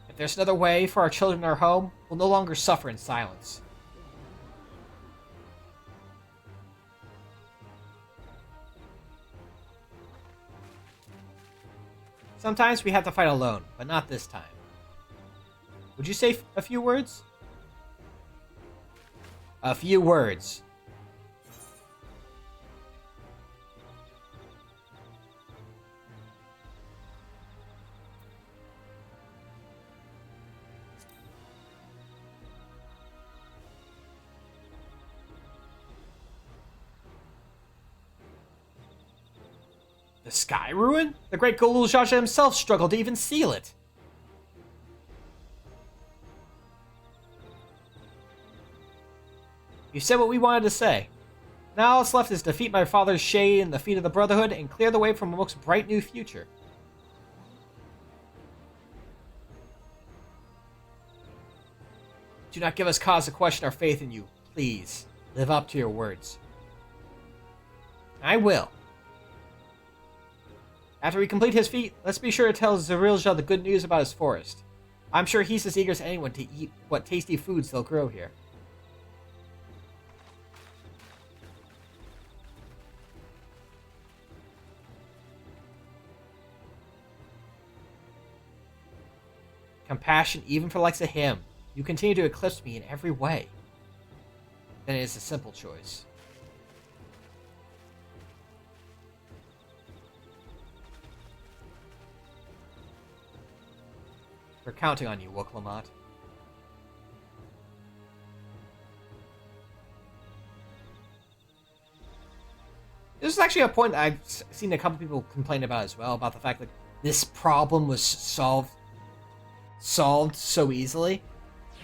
If there's another way for our children in our home, we'll no longer suffer in silence. Sometimes we have to fight alone, but not this time. Would you say a few words? A few words. The Sky Ruin? The great Golul Jaja himself struggled to even seal it. You said what we wanted to say. Now all that's left is defeat my father's shade in the feet of the Brotherhood and clear the way for Mamuk's bright new future. Do not give us cause to question our faith in you. Please, live up to your words. I will. After we complete his feat, let's be sure to tell Zerilja the good news about his forest. I'm sure he's as eager as anyone to eat what tasty foods they'll grow here. Compassion even for the likes of him. You continue to eclipse me in every way. Then it is a simple choice. We're counting on you, Woklamat. This is actually a point that I've seen a couple people complain about as well, about the fact that this problem was solved so easily.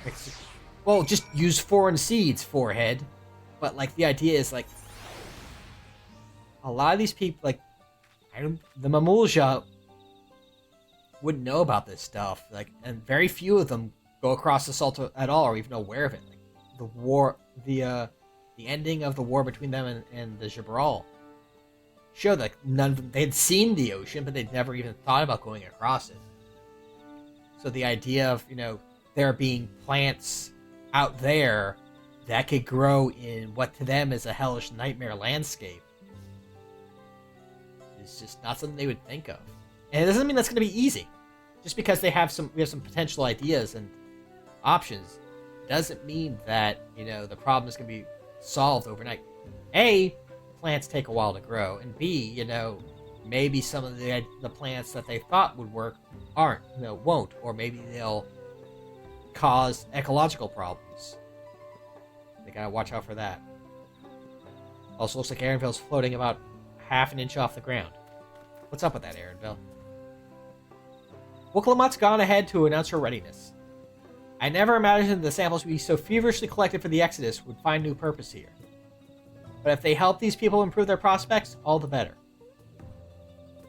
Like, well, just use foreign seeds, forehead. But like the idea is like a lot of these people, like the Mamulja, wouldn't know about this stuff. Like, and very few of them go across the salt at all, or even aware of it. Like the war, the ending of the war between them and the Jabral showed that none of them, they'd seen the ocean, but they'd never even thought about going across it. So the idea of, there being plants out there that could grow in what to them is a hellish nightmare landscape is just not something they would think of. And it doesn't mean that's going to be easy. Just because we have some potential ideas and options doesn't mean that, the problem is going to be solved overnight. A, plants take a while to grow, and B, maybe some of the plants that they thought would work won't, or maybe they'll cause ecological problems. They gotta watch out for that. Also, looks like Aaronville's floating about half an inch off the ground. What's up with that, Aaronville? Woklamat's gone ahead to announce her readiness. I never imagined the samples we so feverishly collected for the Exodus would find new purpose here. But if they help these people improve their prospects, all the better.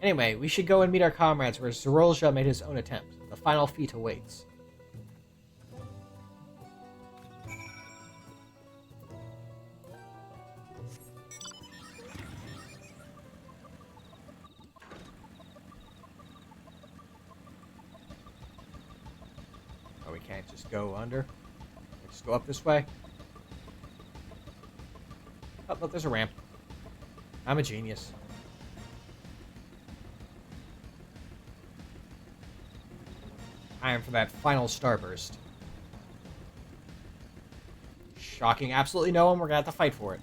Anyway, we should go and meet our comrades where Zerilja made his own attempt. The final feat awaits. Oh, we can't just go under? Just go up this way? Oh, look, there's a ramp. I'm a genius. Time for that final starburst. Shocking absolutely no one, we're gonna have to fight for it.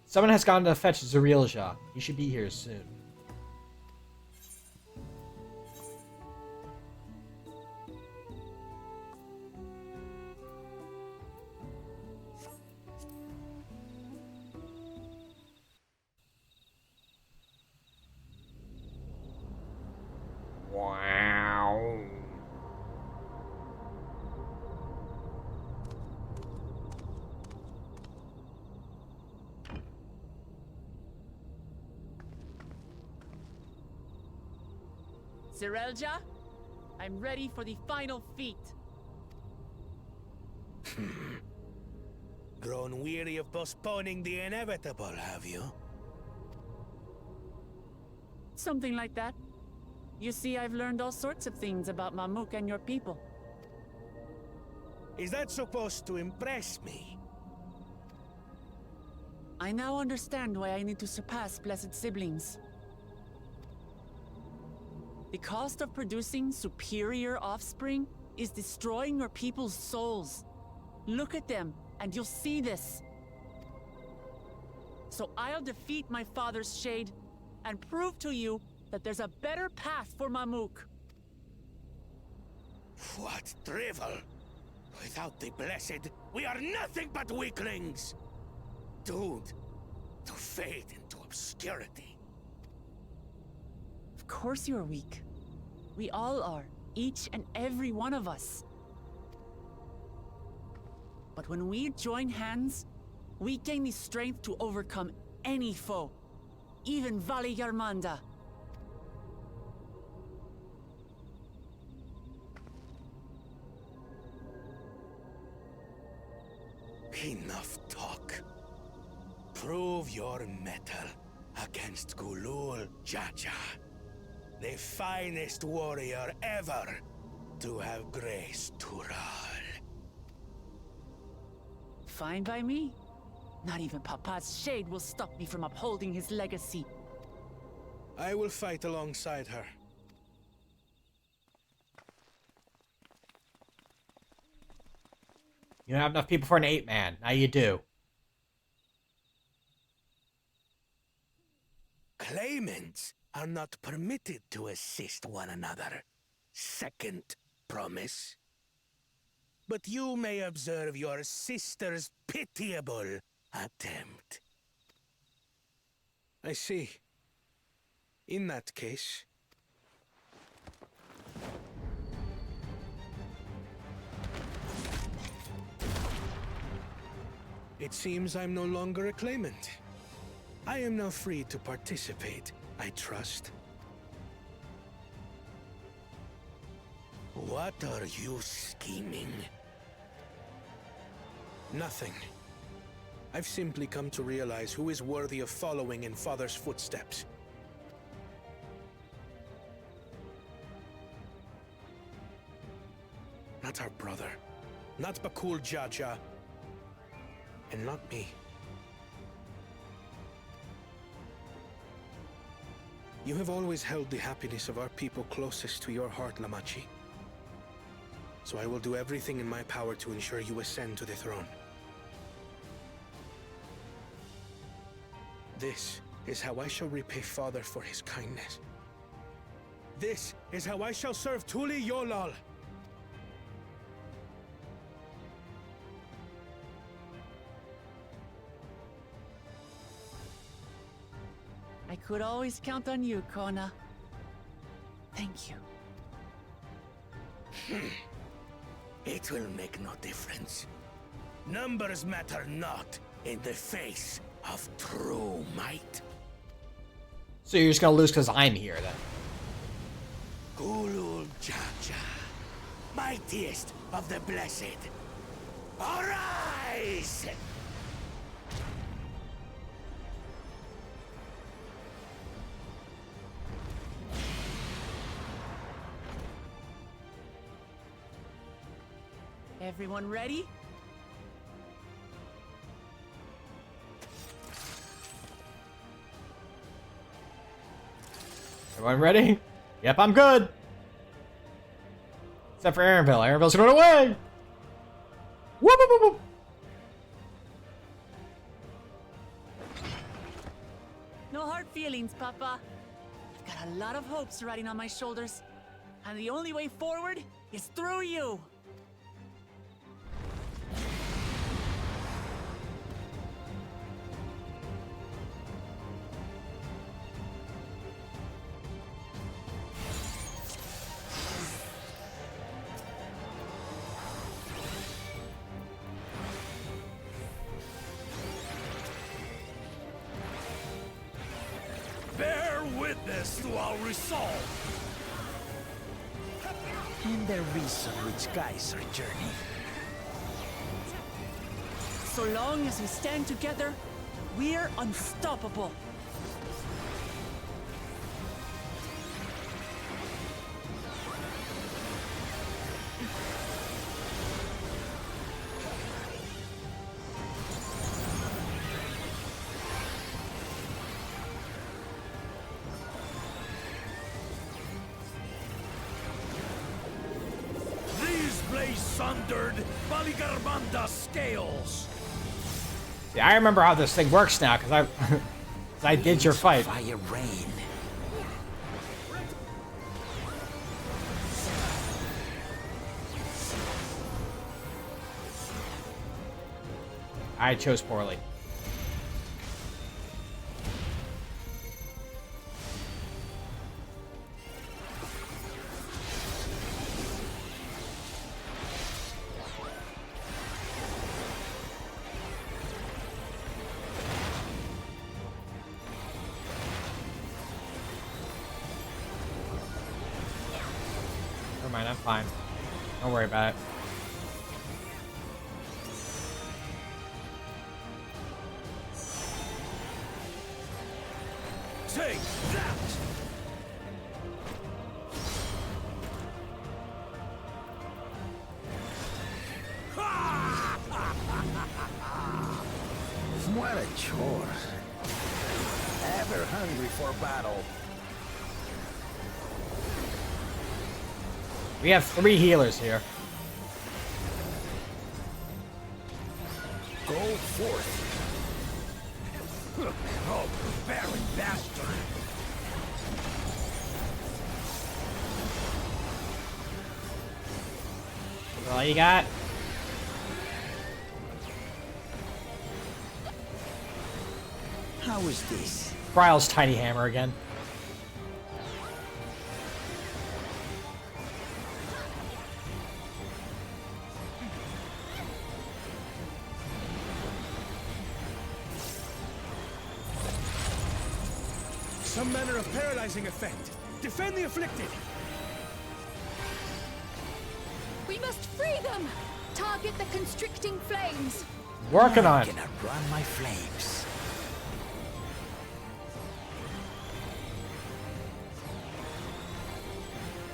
Someone has gone to fetch Zerilja. He should be here soon. Wow. Zerilja? I'm ready for the final feat. Grown weary of postponing the inevitable, have you? Something like that. You see, I've learned all sorts of things about Mamuk and your people. Is that supposed to impress me? I now understand why I need to surpass blessed siblings. The cost of producing superior offspring is destroying your people's souls. Look at them, and you'll see this. So I'll defeat my father's shade and prove to you that there's a better path for Mamuk. What drivel! Without the blessed, we are nothing but weaklings! Doomed to fade into obscurity. Of course you're weak. We all are, each and every one of us. But when we join hands, we gain the strength to overcome any foe, even Vali Yarmanda. Enough talk. Prove your mettle against Gulul Jaja, the finest warrior ever to have graced Tural. Fine by me. Not even Papa's shade will stop me from upholding his legacy. I will fight alongside her. You don't have enough people for an 8-man. Now you do. Claimants are not permitted to assist one another. Second promise. But you may observe your sister's pitiable attempt. I see. In that case... It seems I'm no longer a claimant. I am now free to participate, I trust. What are you scheming? Nothing. I've simply come to realize who is worthy of following in Father's footsteps. Not our brother. Not Bakul Jaja. And not me. You have always held the happiness of our people closest to your heart, Lamachi. So I will do everything in my power to ensure you ascend to the throne. This is how I shall repay Father for his kindness. This is how I shall serve Tuli Yolal. I could always count on you, Kona. Thank you. It will make no difference. Numbers matter not in the face of true might. So you're just gonna lose because I'm here, then? Gulul Jaja, mightiest of the blessed, arise! Everyone ready? Everyone ready? Yep, I'm good. Except for Aaronville. Aaronville's going away. Whoop, whoop, whoop, whoop. No hard feelings, Papa. I've got a lot of hopes riding on my shoulders, and the only way forward is through you. Bear witness to our resolve. and the reason which guides our journey. So long as we stand together, we're unstoppable. Sundered Baligarmanda scales. Yeah, I remember how this thing works now because I did your fight. Fire rain. I chose poorly. Never mind, I'm fine. Don't worry about it. Take that! What a chore. Ever hungry for battle. We have 3 healers here. Go forth. Oh, barren bastard! Is that all you got? How is this? Bryle's tiny hammer again. Some manner of paralyzing effect. Defend the afflicted. We must free them! Target the constricting flames. Working on it. Can outrun my flames.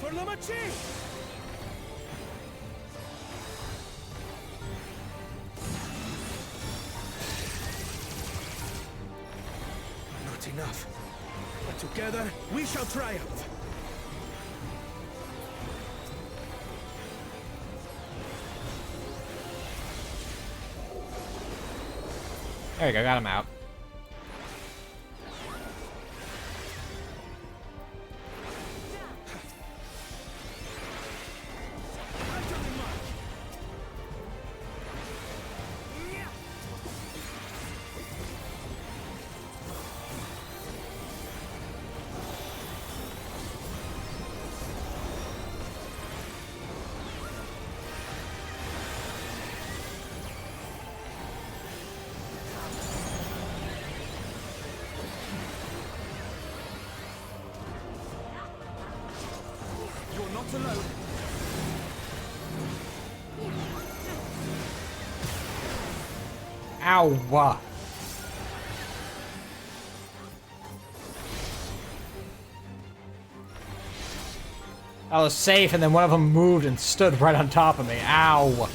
For La Machi! Not enough. But together, we shall triumph. There you go, got him out. You're not alone. Ow! I was safe, and then one of them moved and stood right on top of me. Ow!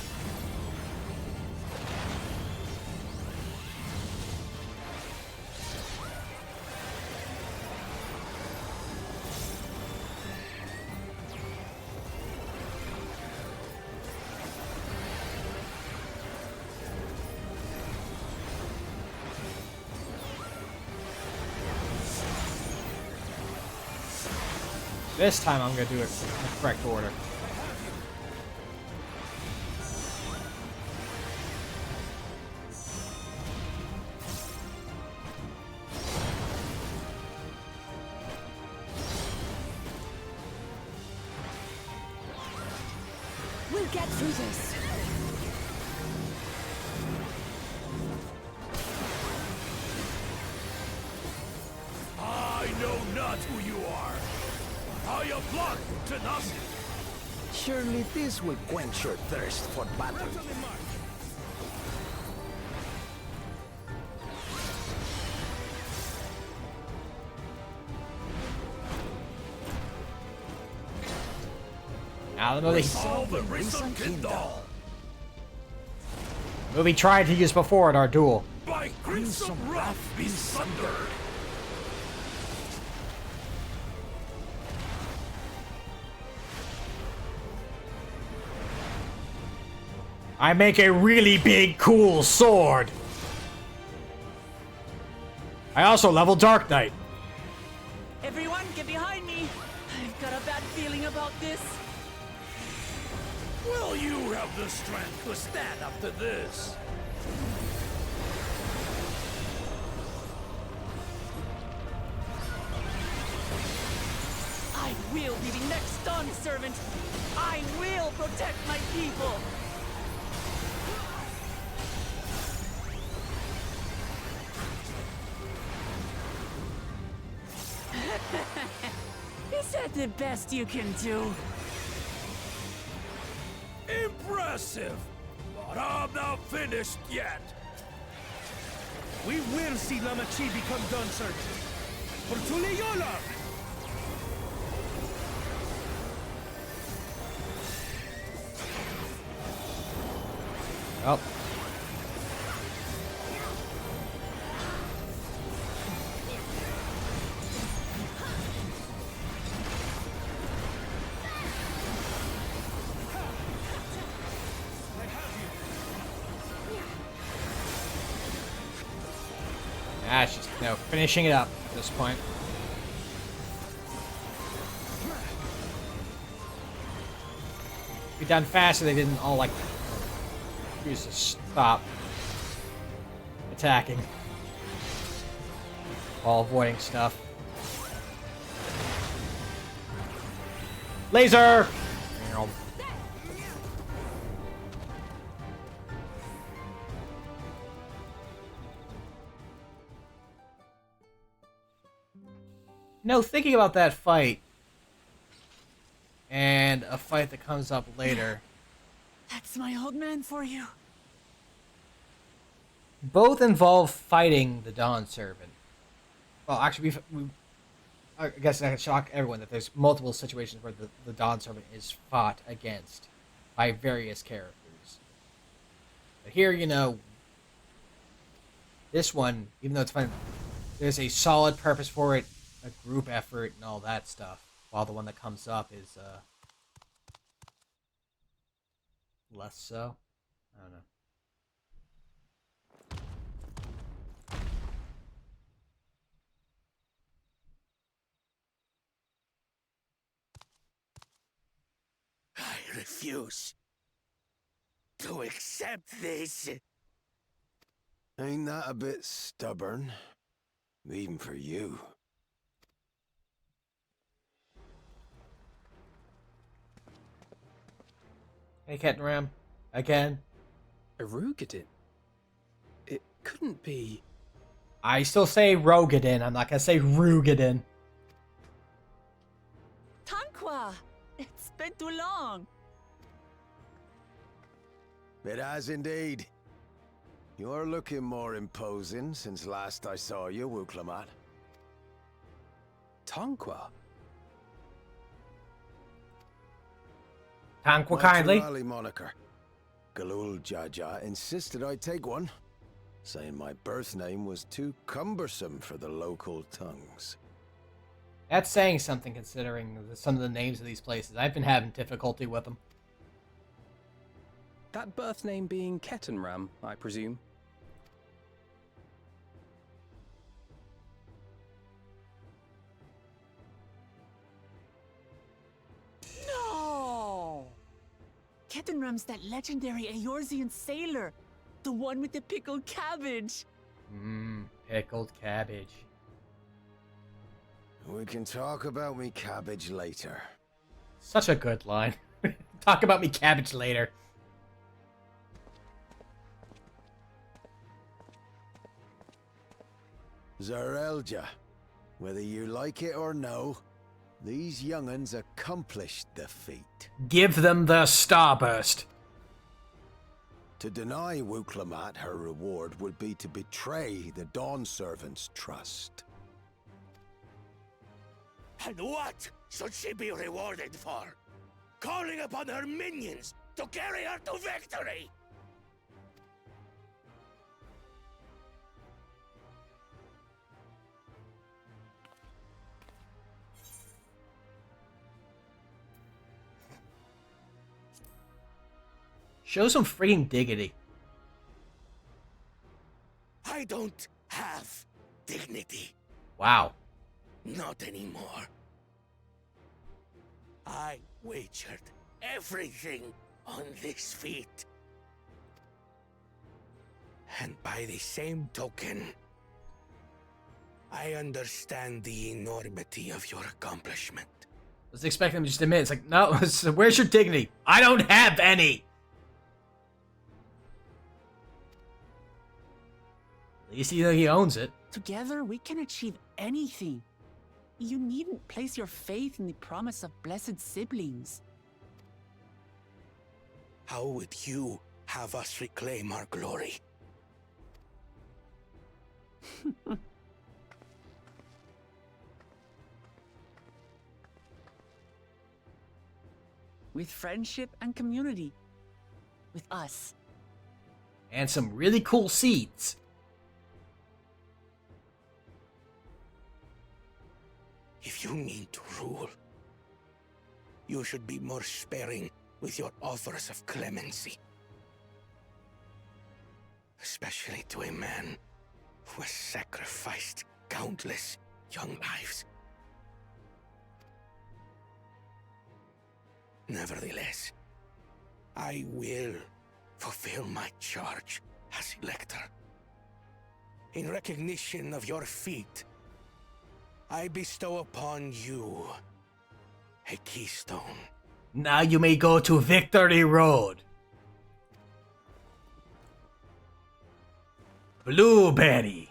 This time I'm gonna do it in the correct order. We'll get through this. I know not who you are. I am blood to nothing. Surely this will quench your thirst for battle. Now the movie. Resolve the recent Kindle. Movie tried to use before at our duel. By Crimson Wrath be sundered. I make a really big, cool sword. I also level Dark Knight. Everyone, get behind me! I've got a bad feeling about this. Will you have the strength to stand up to this? I will be the next Dawn Servant. I will protect my people. Is that the best you can do? Impressive! But I'm not finished yet. We will see Lama Chi become Dawn Servant. For Tuleyola! Oh. Ah, she's finishing it up at this point. Be done fast so they didn't all like use to stop attacking while avoiding stuff. Laser! No, thinking about that fight and a fight that comes up later. That's my old man for you. Both involve fighting the Dawn Servant. Well, actually, I guess that could shock everyone that there's multiple situations where the Dawn Servant is fought against by various characters. But here, this one, even though it's fun, there's a solid purpose for it, a group effort, and all that stuff. While the one that comes up is less so. I don't know. I refuse to accept this. Ain't that a bit stubborn? Even for you. Hey, Cat and Ram. Again. Erugadin? It couldn't be... I still say Rogadin. I'm not gonna say Rugadin. Tanqua! It's been too long. It has indeed. You're looking more imposing since last I saw you, Wuklamat. Tanqua? Tanqua kindly. My Turali moniker. Galul Jaja insisted I take one, saying my birth name was too cumbersome for the local tongues. That's saying something considering some of the names of these places. I've been having difficulty with them. That birth name being Ketenram, I presume. No! Ketenram's that legendary Eorzean sailor. The one with the pickled cabbage. Pickled cabbage. We can talk about me cabbage later. Such a good line. Talk about me cabbage later. Zarelja, whether you like it or no, These young'uns accomplished the feat. Give them the starburst. To deny Wuklamat her reward would be to betray the Dawn Servant's trust. And what should she be rewarded for? Calling upon her minions to carry her to victory! Show some freaking dignity. I don't have dignity. Wow. Not anymore. I wagered everything on this feat. And by the same token, I understand the enormity of your accomplishment. I was expecting him to just admit, it's like, no, where's your dignity? I don't have any! At least he owns it. Together, we can achieve anything. You needn't place your faith in the promise of blessed siblings. How would you have us reclaim our glory? With friendship and community. With us. And some really cool seeds. If you mean to rule, you should be more sparing with your offers of clemency. Especially to a man who has sacrificed countless young lives. Nevertheless, I will fulfill my charge as Elector. In recognition of your feat, I bestow upon you a keystone. Now you may go to Victory Road. Blueberry.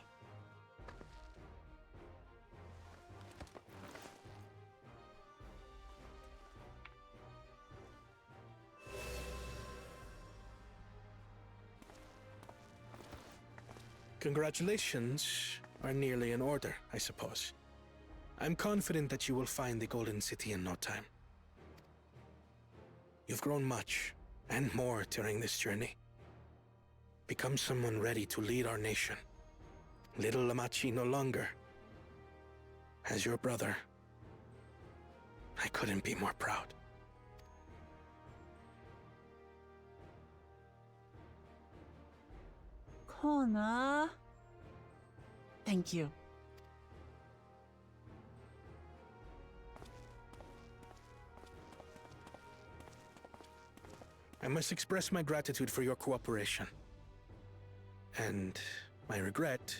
Congratulations are nearly in order, I suppose. I'm confident that you will find the Golden City in no time. You've grown much, and more during this journey. Become someone ready to lead our nation. Little Lamachi no longer. As your brother, I couldn't be more proud. Kona. Thank you. I must express my gratitude for your cooperation. And my regret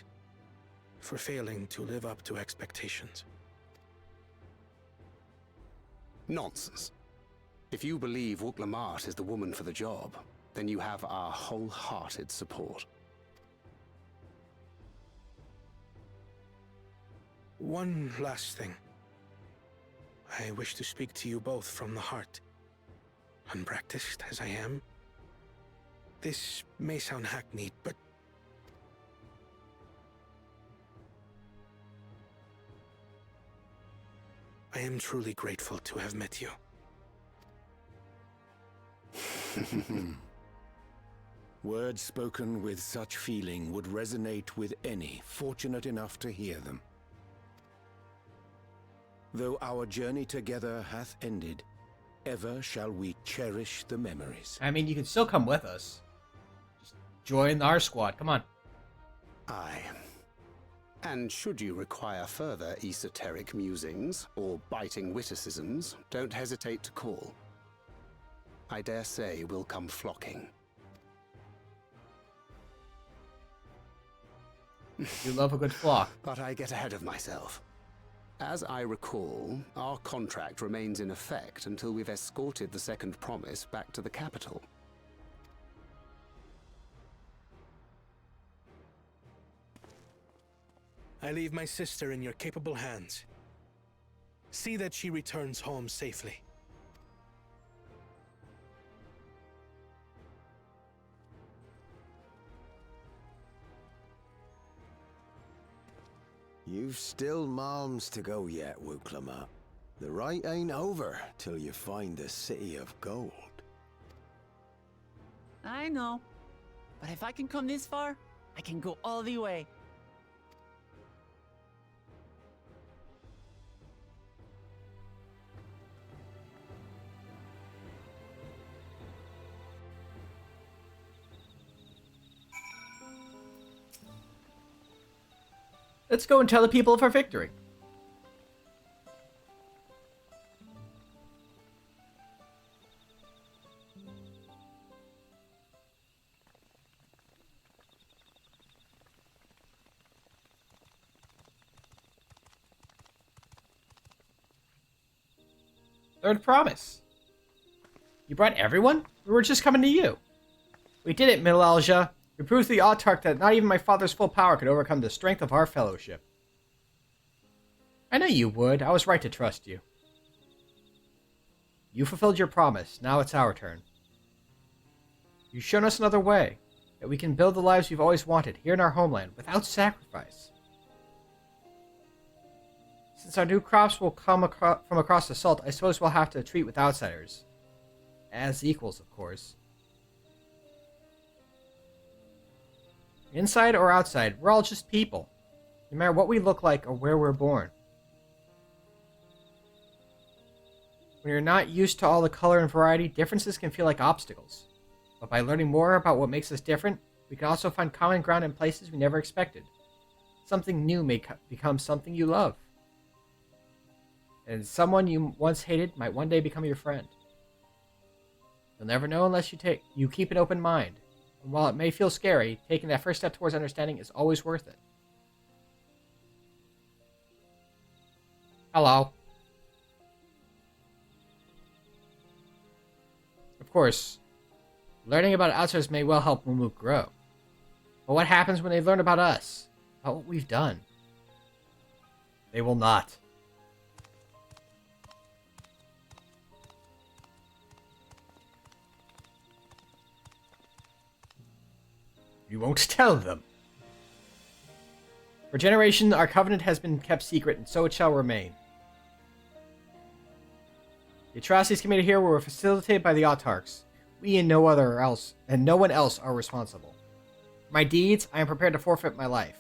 for failing to live up to expectations. Nonsense. If you believe Wuklamat is the woman for the job, then you have our wholehearted support. One last thing. I wish to speak to you both from the heart. Unpracticed as I am, this may sound hackneyed, but I am truly grateful to have met you. Words spoken with such feeling would resonate with any fortunate enough to hear them. Though our journey together hath ended, ever shall we cherish the memories. I mean, you can still come with us. Just join our squad. Come on. Aye. And should you require further esoteric musings or biting witticisms, don't hesitate to call. I dare say we'll come flocking. You love a good flock. But I get ahead of myself. As I recall, our contract remains in effect until we've escorted the second promise back to the capital. I leave my sister in your capable hands. See that she returns home safely. You've still moms to go yet, Wuklamat. The rite ain't over till you find the city of gold. I know. But if I can come this far, I can go all the way. Let's go and tell the people of our victory. Third promise. You brought everyone? We were just coming to you. We did it, Milalja. We proved to the Autarch that not even my father's full power could overcome the strength of our fellowship. I knew you would. I was right to trust you. You fulfilled your promise. Now it's our turn. You've shown us another way, that we can build the lives we've always wanted here in our homeland without sacrifice. Since our new crops will come from across the salt, I suppose we'll have to treat with outsiders. As equals, of course. Inside or outside, we're all just people, no matter what we look like or where we're born. When you're not used to all the color and variety, differences can feel like obstacles. But by learning more about what makes us different, we can also find common ground in places we never expected. Something new may become something you love. And someone you once hated might one day become your friend. You'll never know unless you keep an open mind. And while it may feel scary, taking that first step towards understanding is always worth it. Hello. Of course, learning about outsiders may well help Mumuk grow. But what happens when they learn about us? About what we've done? They will not. You won't tell them. For generations, our covenant has been kept secret, and so it shall remain. The atrocities committed here were facilitated by the Autarchs. We and no one else are responsible. For my deeds, I am prepared to forfeit my life,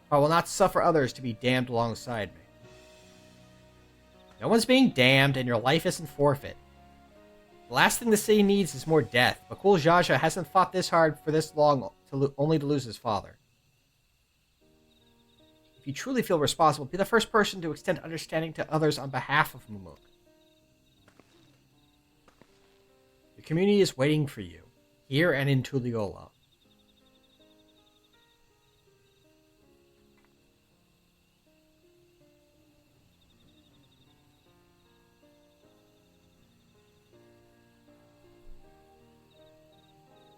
but I will not suffer others to be damned alongside me. No one's being damned, and your life isn't forfeit. The last thing the city needs is more death, but Kul Jaja hasn't fought this hard for this long only to lose his father. If you truly feel responsible, be the first person to extend understanding to others on behalf of Mumuk. The community is waiting for you, here and in Tuliyola.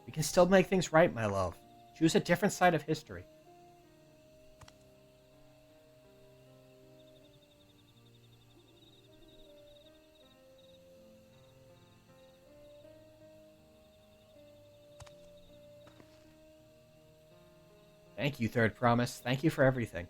We can still make things right, my love. Choose a different side of history. Thank you, Third Promise. Thank you for everything.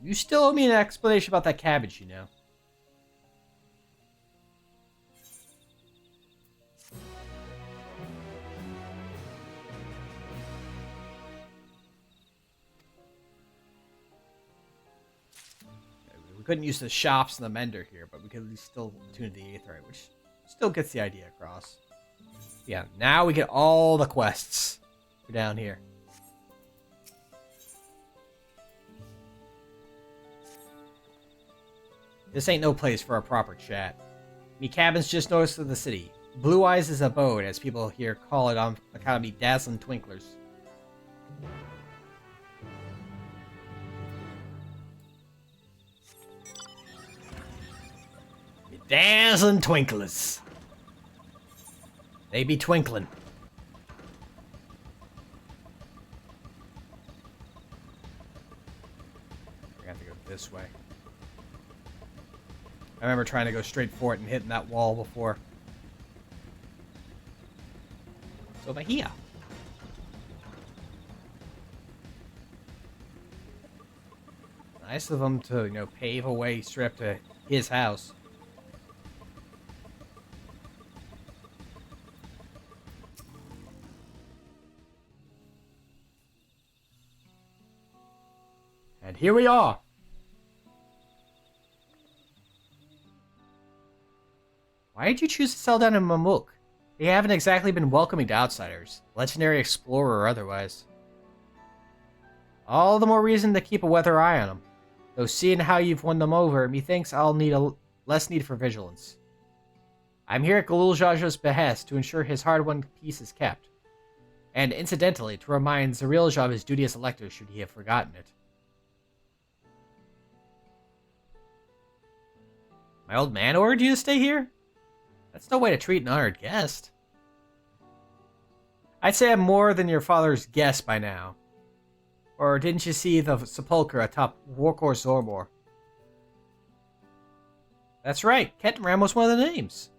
You still owe me an explanation about that cabbage, you know. We couldn't use the shops and the mender here, but we could at least still tune the Aetheryte, which still gets the idea across. Yeah, now we get all the quests for down here. This ain't no place for a proper chat. Me cabin's just noticed of the city. Blue Eyes' abode, as people here call it on account of me dazzling twinklers. dazzling twinklers. They be twinkling. I have to go this way. I remember trying to go straight for it and hitting that wall before. It's over here. Nice of them to, pave a way straight up to his house. And here we are. Why did you choose to settle down in Mamuk? They haven't exactly been welcoming to outsiders, legendary explorer or otherwise. All the more reason to keep a weather eye on them. Though seeing how you've won them over, methinks I'll need less need for vigilance. I'm here at Galul Jaja's behest to ensure his hard-won peace is kept. And incidentally, to remind Zarilja of his duty as elector should he have forgotten it. My old man ordered you to stay here? That's no way to treat an honored guest. I'd say I'm more than your father's guest by now. Or didn't you see the sepulchre atop Warkor Zorbor? That's right, Ketram was one of the names.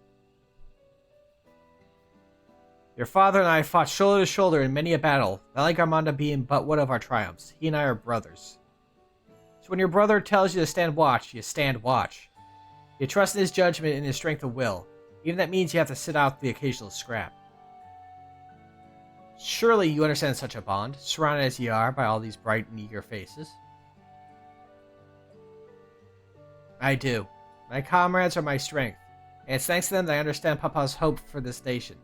Your father and I fought shoulder to shoulder in many a battle, Valley Garmanda being but one of our triumphs. He and I are brothers. So when your brother tells you to stand watch, you stand watch. You trust in his judgment and his strength of will, even if that means you have to sit out the occasional scrap. Surely you understand such a bond, surrounded as ye are by all these bright and eager faces. I do. My comrades are my strength, and it's thanks to them that I understand Papa's hope for this nation,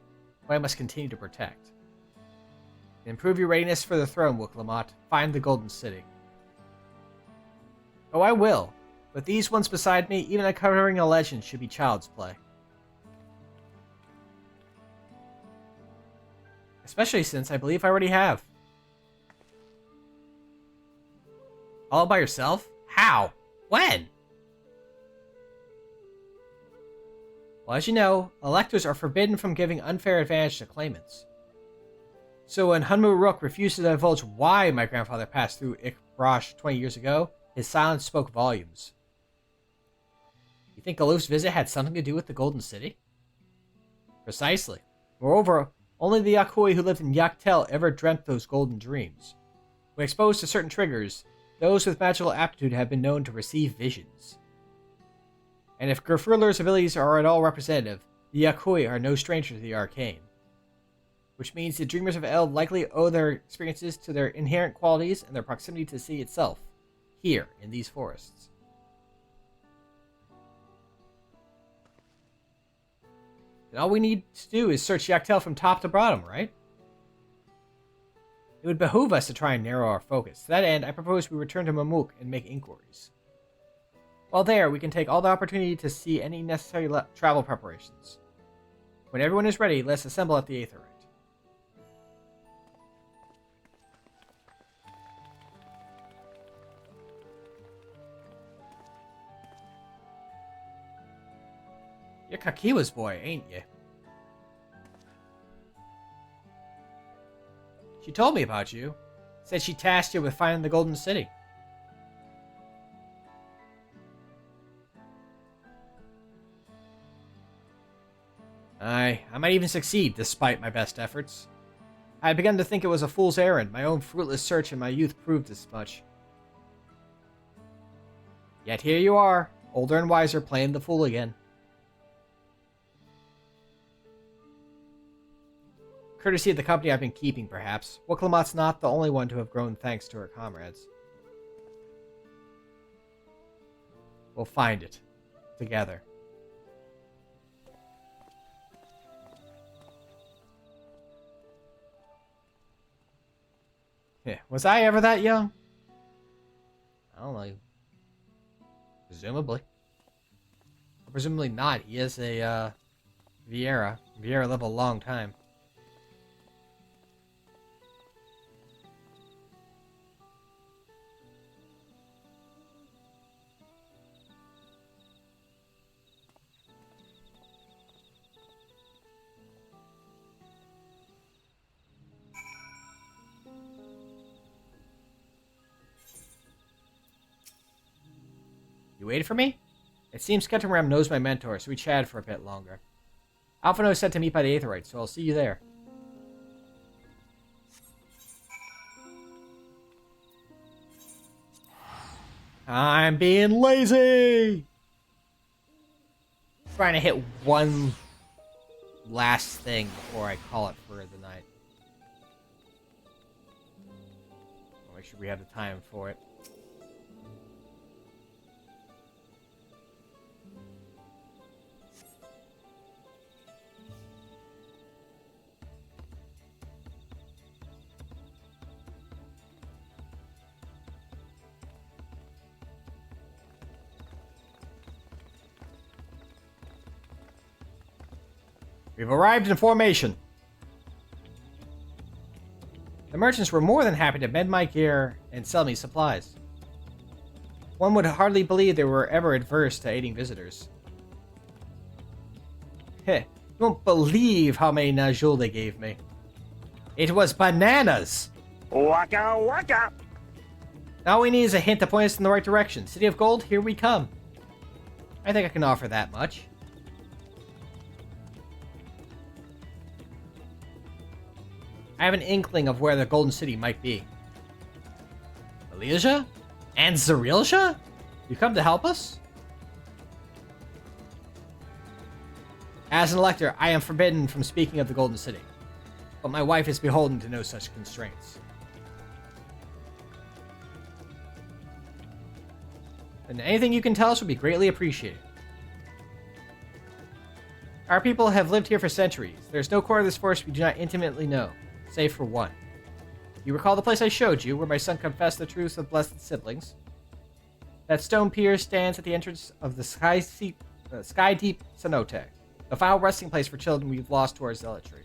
who I must continue to protect. To improve your readiness for the throne, Wuklamot, find the Golden City. Oh, I will. With these ones beside me, even uncovering a legend should be child's play. Especially since I believe I already have. All by yourself? How? When? Well, as you know, electors are forbidden from giving unfair advantage to claimants. So when Hunmu Rook refused to divulge why my grandfather passed through Ikbrash 20 years ago, his silence spoke volumes. You think Galuf's visit had something to do with the Golden City? Precisely. Moreover, only the Yakui who lived in Yaktel ever dreamt those golden dreams. When exposed to certain triggers, those with magical aptitude have been known to receive visions. And if Gerfurler's abilities are at all representative, the Yakui are no stranger to the arcane. Which means the Dreamers of Eld likely owe their experiences to their inherent qualities and their proximity to the city itself, here in these forests. And all we need to do is search Yaktel from top to bottom, right? It would behoove us to try and narrow our focus. To that end, I propose we return to Mamuk and make inquiries. While there, we can take all the opportunity to see any necessary travel preparations. When everyone is ready, let's assemble at the Aetherite. You're Kakiwa's boy, ain't you? She told me about you. Said she tasked you with finding the Golden City. I might even succeed, despite my best efforts. I had begun to think it was a fool's errand. My own fruitless search in my youth proved as much. Yet here you are, older and wiser, playing the fool again. Courtesy of the company I've been keeping, perhaps. Wuklamot's not the only one to have grown thanks to her comrades. We'll find it. Together. Yeah, was I ever that young? I don't know. Presumably. Or presumably not. He is a, Viera. Viera lived a long time. You waited for me? It seems Skeptoram knows my mentor, so we chatted for a bit longer. Alphino is sent to meet by the Aetheryte, so I'll see you there. I'm being lazy! Trying to hit one last thing before I call it for the night. I'll make sure we have the time for it. We've arrived in formation. The merchants were more than happy to mend my gear and sell me supplies. One would hardly believe they were ever adverse to aiding visitors. Heh, you won't believe how many Najul they gave me. It was bananas! Waka waka! All we need is a hint to point us in the right direction. City of Gold, here we come. I think I can offer that much. I have an inkling of where the Golden City might be. Alesia? And Zerilja? You come to help us? As an elector, I am forbidden from speaking of the Golden City. But my wife is beholden to no such constraints. And anything you can tell us would be greatly appreciated. Our people have lived here for centuries. There's no corner of this forest we do not intimately know. Save for one. You recall the place I showed you, where my son confessed the truths of blessed siblings? That stone pier stands at the entrance of the Sky Deep cenote, the final resting place for children we've lost to our zealotry.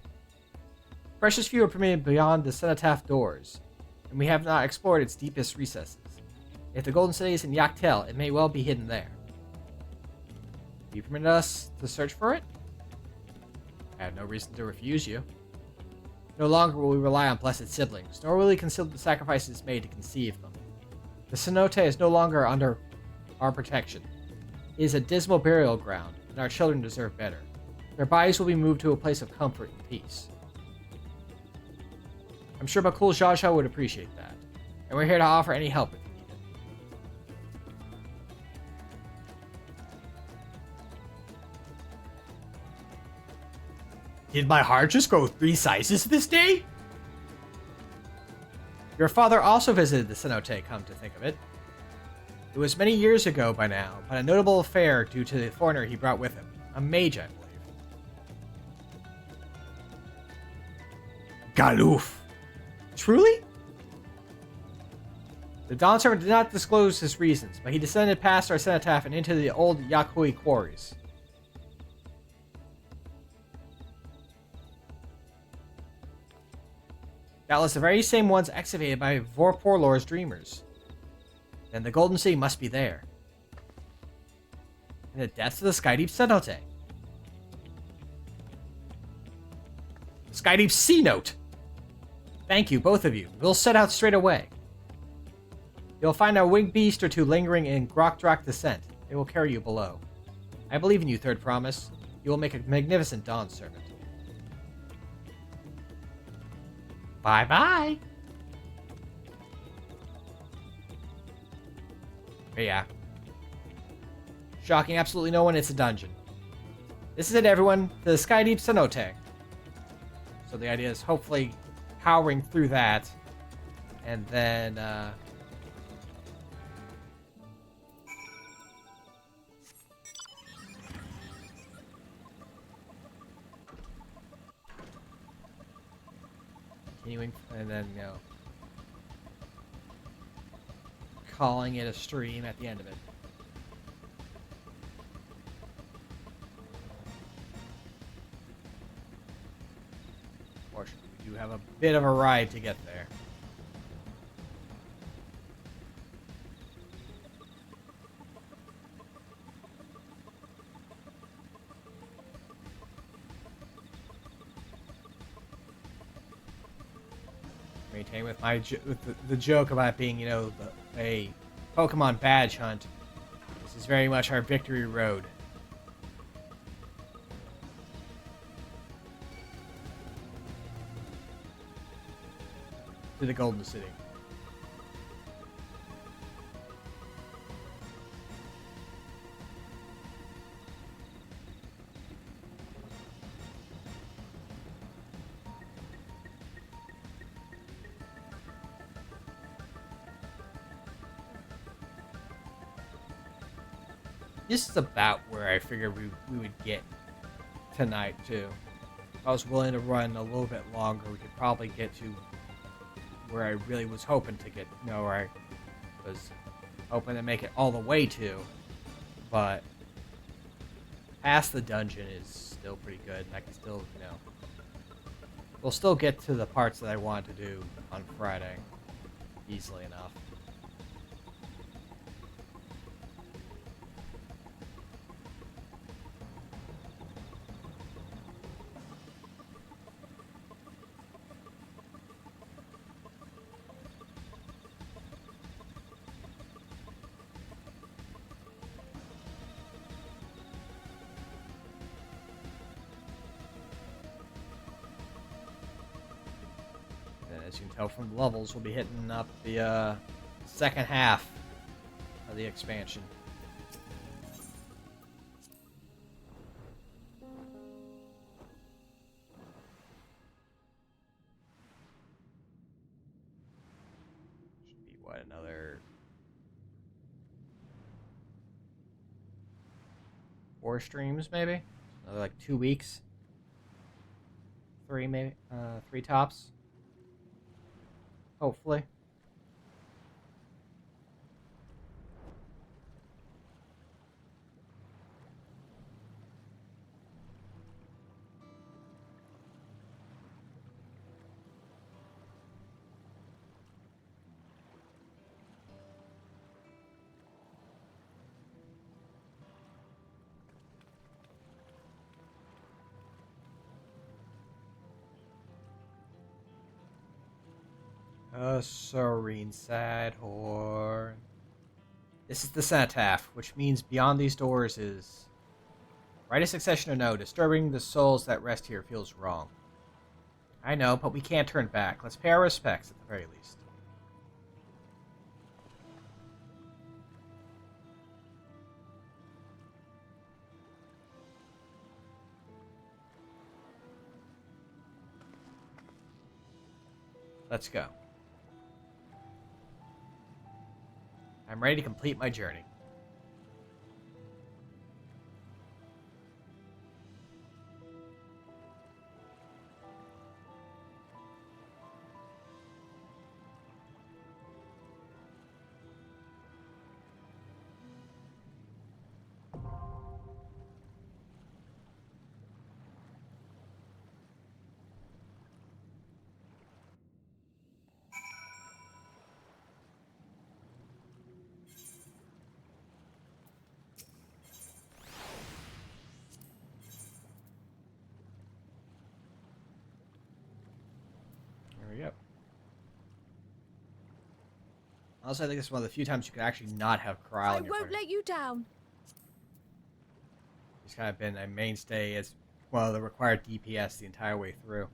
Precious few are permitted beyond the cenotaph doors, and we have not explored its deepest recesses. If the Golden City is in Yaktel, it may well be hidden there. Do you permit us to search for it? I have no reason to refuse you. No longer will we rely on blessed siblings, nor will we consider the sacrifices made to conceive them. The cenote is no longer under our protection. It is a dismal burial ground, and our children deserve better. Their bodies will be moved to a place of comfort and peace. I'm sure Bakul Jaja would appreciate that, and we're here to offer any help if you need it. Did my heart just grow 3 sizes this day? Your father also visited the cenote, come to think of it. It was many years ago by now, but a notable affair due to the foreigner he brought with him. A mage, I believe. Galoof. Truly? The Dawn Servant did not disclose his reasons, but he descended past our cenotaph and into the old Yakui quarries. Doubtless the very same ones excavated by Vorporlor's dreamers. Then the Golden City must be there. In the depths of the Skydeep cenote. Skydeep Sea Note! Thank you, both of you. We'll set out straight away. You'll find a winged beast or two lingering in Grokdrak descent. It will carry you below. I believe in you, Third Promise. You will make a magnificent Dawn Servant. Bye-bye! But yeah. Shocking absolutely no one, it's a dungeon. This is it, everyone. The Skydeep cenote. So the idea is hopefully powering through that. And then, continuing, and then, you know, calling it a stream at the end of it. Fortunately, we do have a bit of a ride to get there. Maintain with my the joke about being, you know, a Pokemon badge hunt. This is very much our victory road. To the Golden City. This is about where I figured we would get tonight, too. If I was willing to run a little bit longer, we could probably get to where I really was hoping to get. You know, where I was hoping to make it all the way to. But past the dungeon is still pretty good, and I can still, you know, we'll still get to the parts that I want to do on Friday easily enough. As you can tell from the levels, we'll be hitting up the second half of the expansion. Should be, what, another 4 streams, maybe? Another, like, 2 weeks? 3, maybe? 3 tops? Hopefully. A serene sad horn. This is the cenotaph, which means beyond these doors is... Write a succession or no. Disturbing the souls that rest here feels wrong. I know, but we can't turn back. Let's pay our respects at the very least. Let's go. I'm ready to complete my journey. There we go. Also, I think this is one of the few times you can actually not have Tural in your I won't let you down. He's kind of been a mainstay as well, the required DPS the entire way through.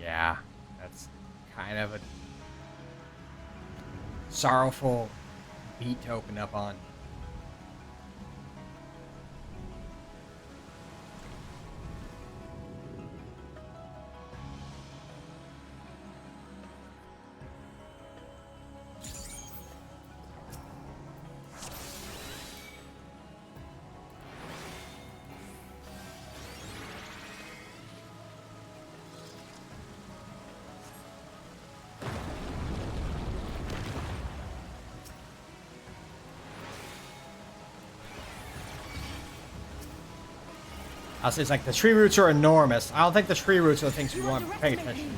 Yeah, that's kind of a sorrowful beat to open up on. I'll say it's like the tree roots are enormous. I don't think the tree roots are the things we want to pay attention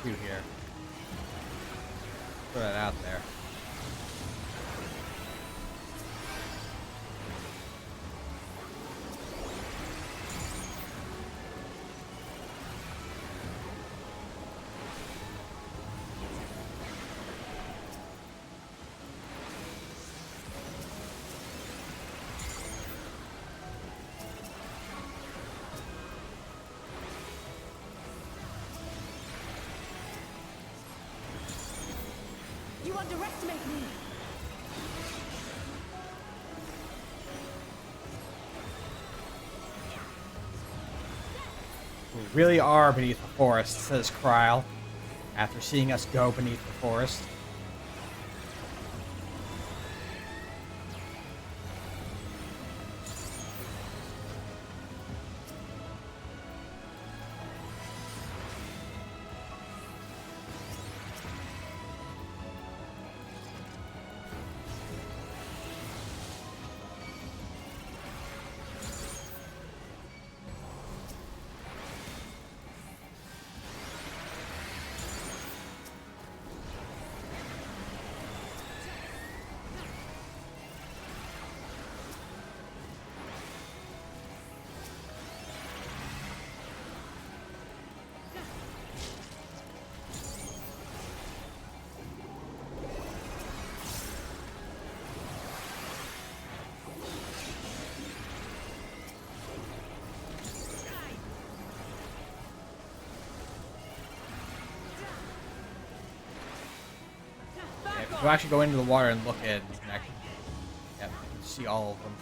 to here. Throw that out there. You underestimate me. We really are beneath the forest, says Kryle, after seeing us go beneath the forest. If you actually go into the water and look at it, you can actually see all of them.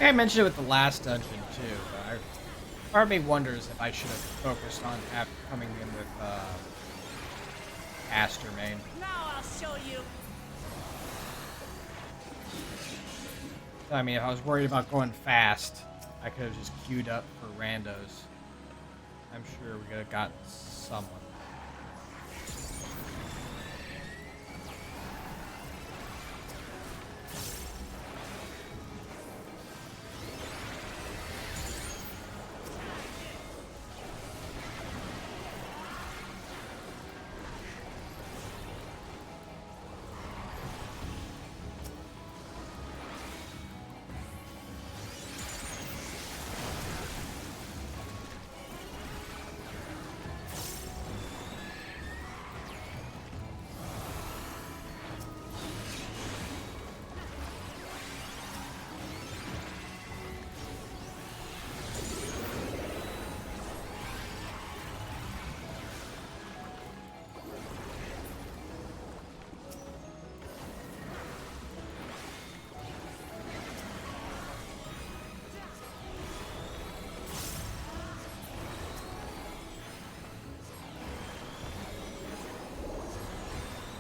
I mentioned it with the last dungeon too, but part of me wonders if I should have focused on coming in with Aster main. Now I'll show you. I mean, if I was worried about going fast, I could have just queued up for randos. I'm sure we could have got someone.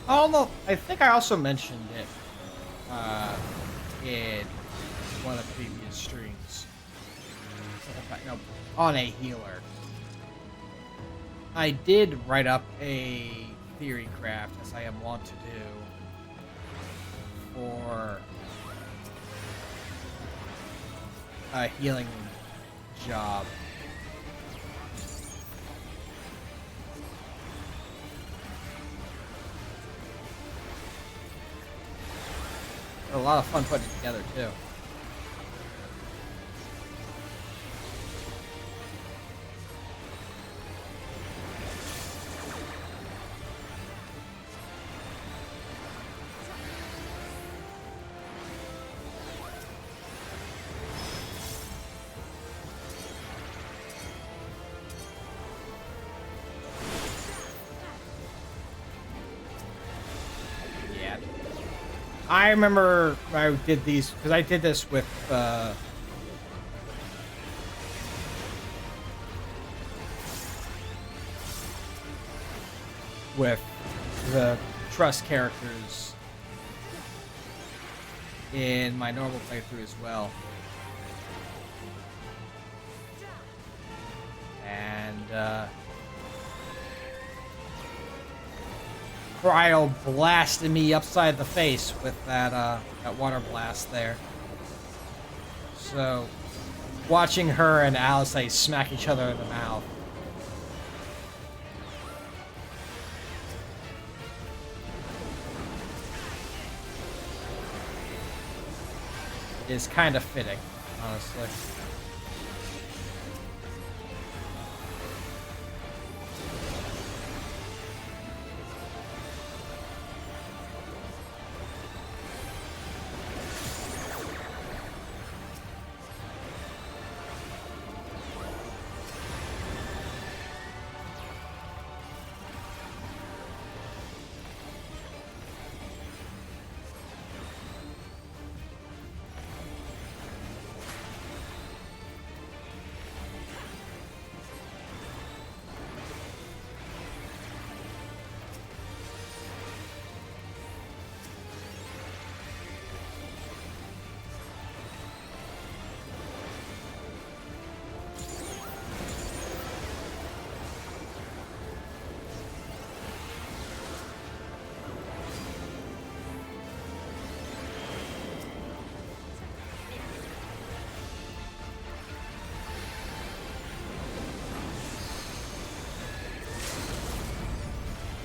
Oh no! I think I also mentioned it in one of the previous streams. No, on a healer. I did write up a theory craft, as I am wont to do, for healing job. A lot of fun putting it together too. I remember I did these because I did this with the trust characters in my normal playthrough as well. And Cryo blasted me upside the face with that water blast there. So, watching her and Alice smack each other in the mouth. Is kind of fitting, honestly.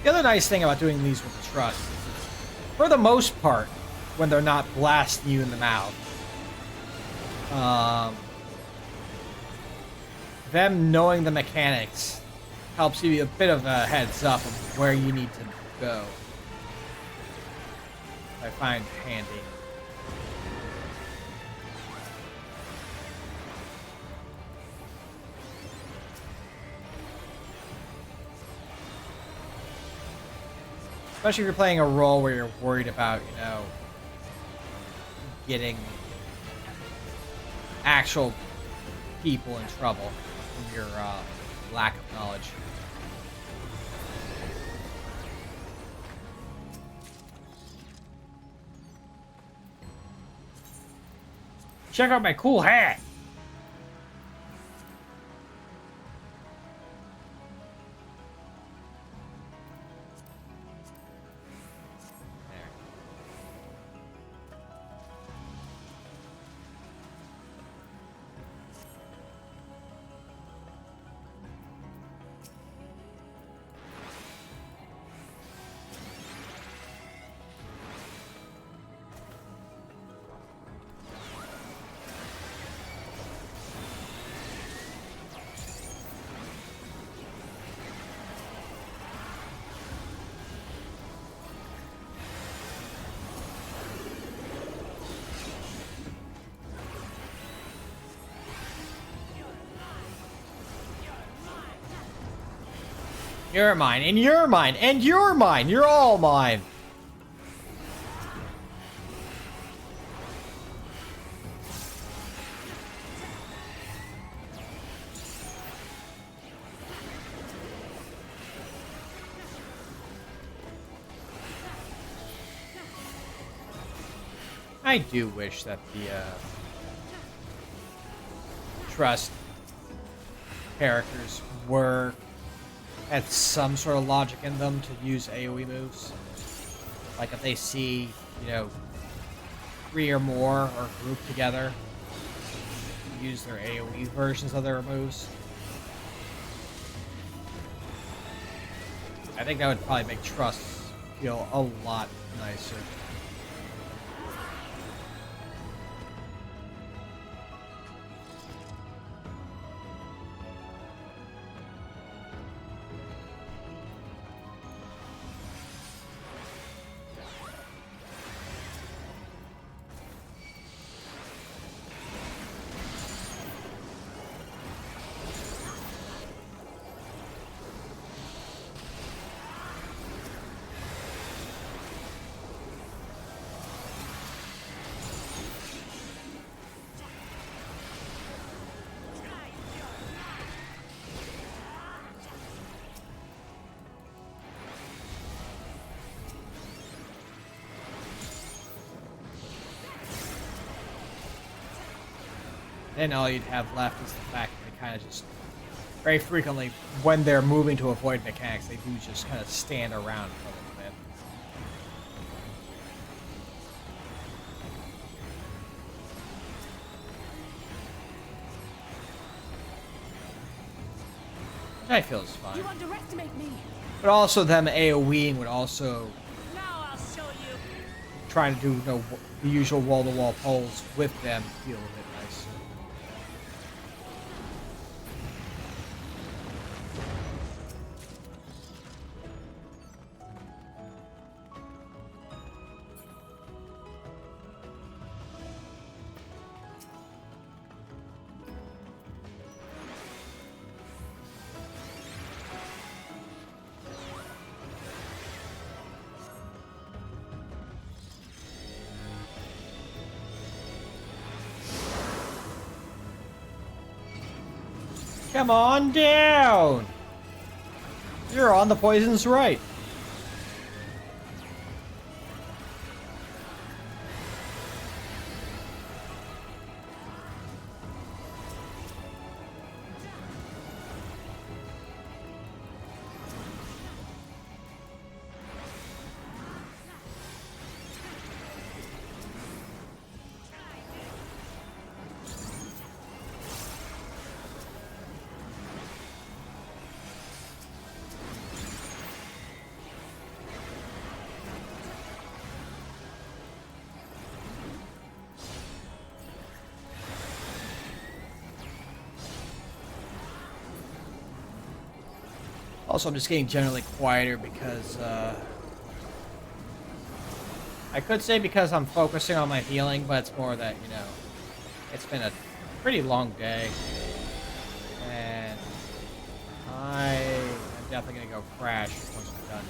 The other nice thing about doing these with the trust is, for the most part, when they're not blasting you in the mouth, them knowing the mechanics helps you a bit of a heads up of where you need to go. I find handy. Especially if you're playing a role where you're worried about, you know, getting actual people in trouble from your lack of knowledge. Check out my cool hat! You're mine, and you're mine, and you're mine. You're all mine. I do wish that the trust characters had some sort of logic in them to use AoE moves. Like if they see, you know, 3 or more or grouped together, use their AoE versions of their moves. I think that would probably make Trust feel a lot nicer. Then all you'd have left is the fact that they kind of just, very frequently, when they're moving to avoid mechanics, they do just kind of stand around for a little bit. Which I feel is fine. You underestimate me. But also them AoEing would also Now I'll show you. trying to do the usual wall-to-wall pulls with them feel a bit nice. Come on down! You're on the poison's right. Also, I'm just getting generally quieter because, I could say because I'm focusing on my healing, but it's more that, you know, it's been a pretty long day. And I am definitely going to go crash once I'm done.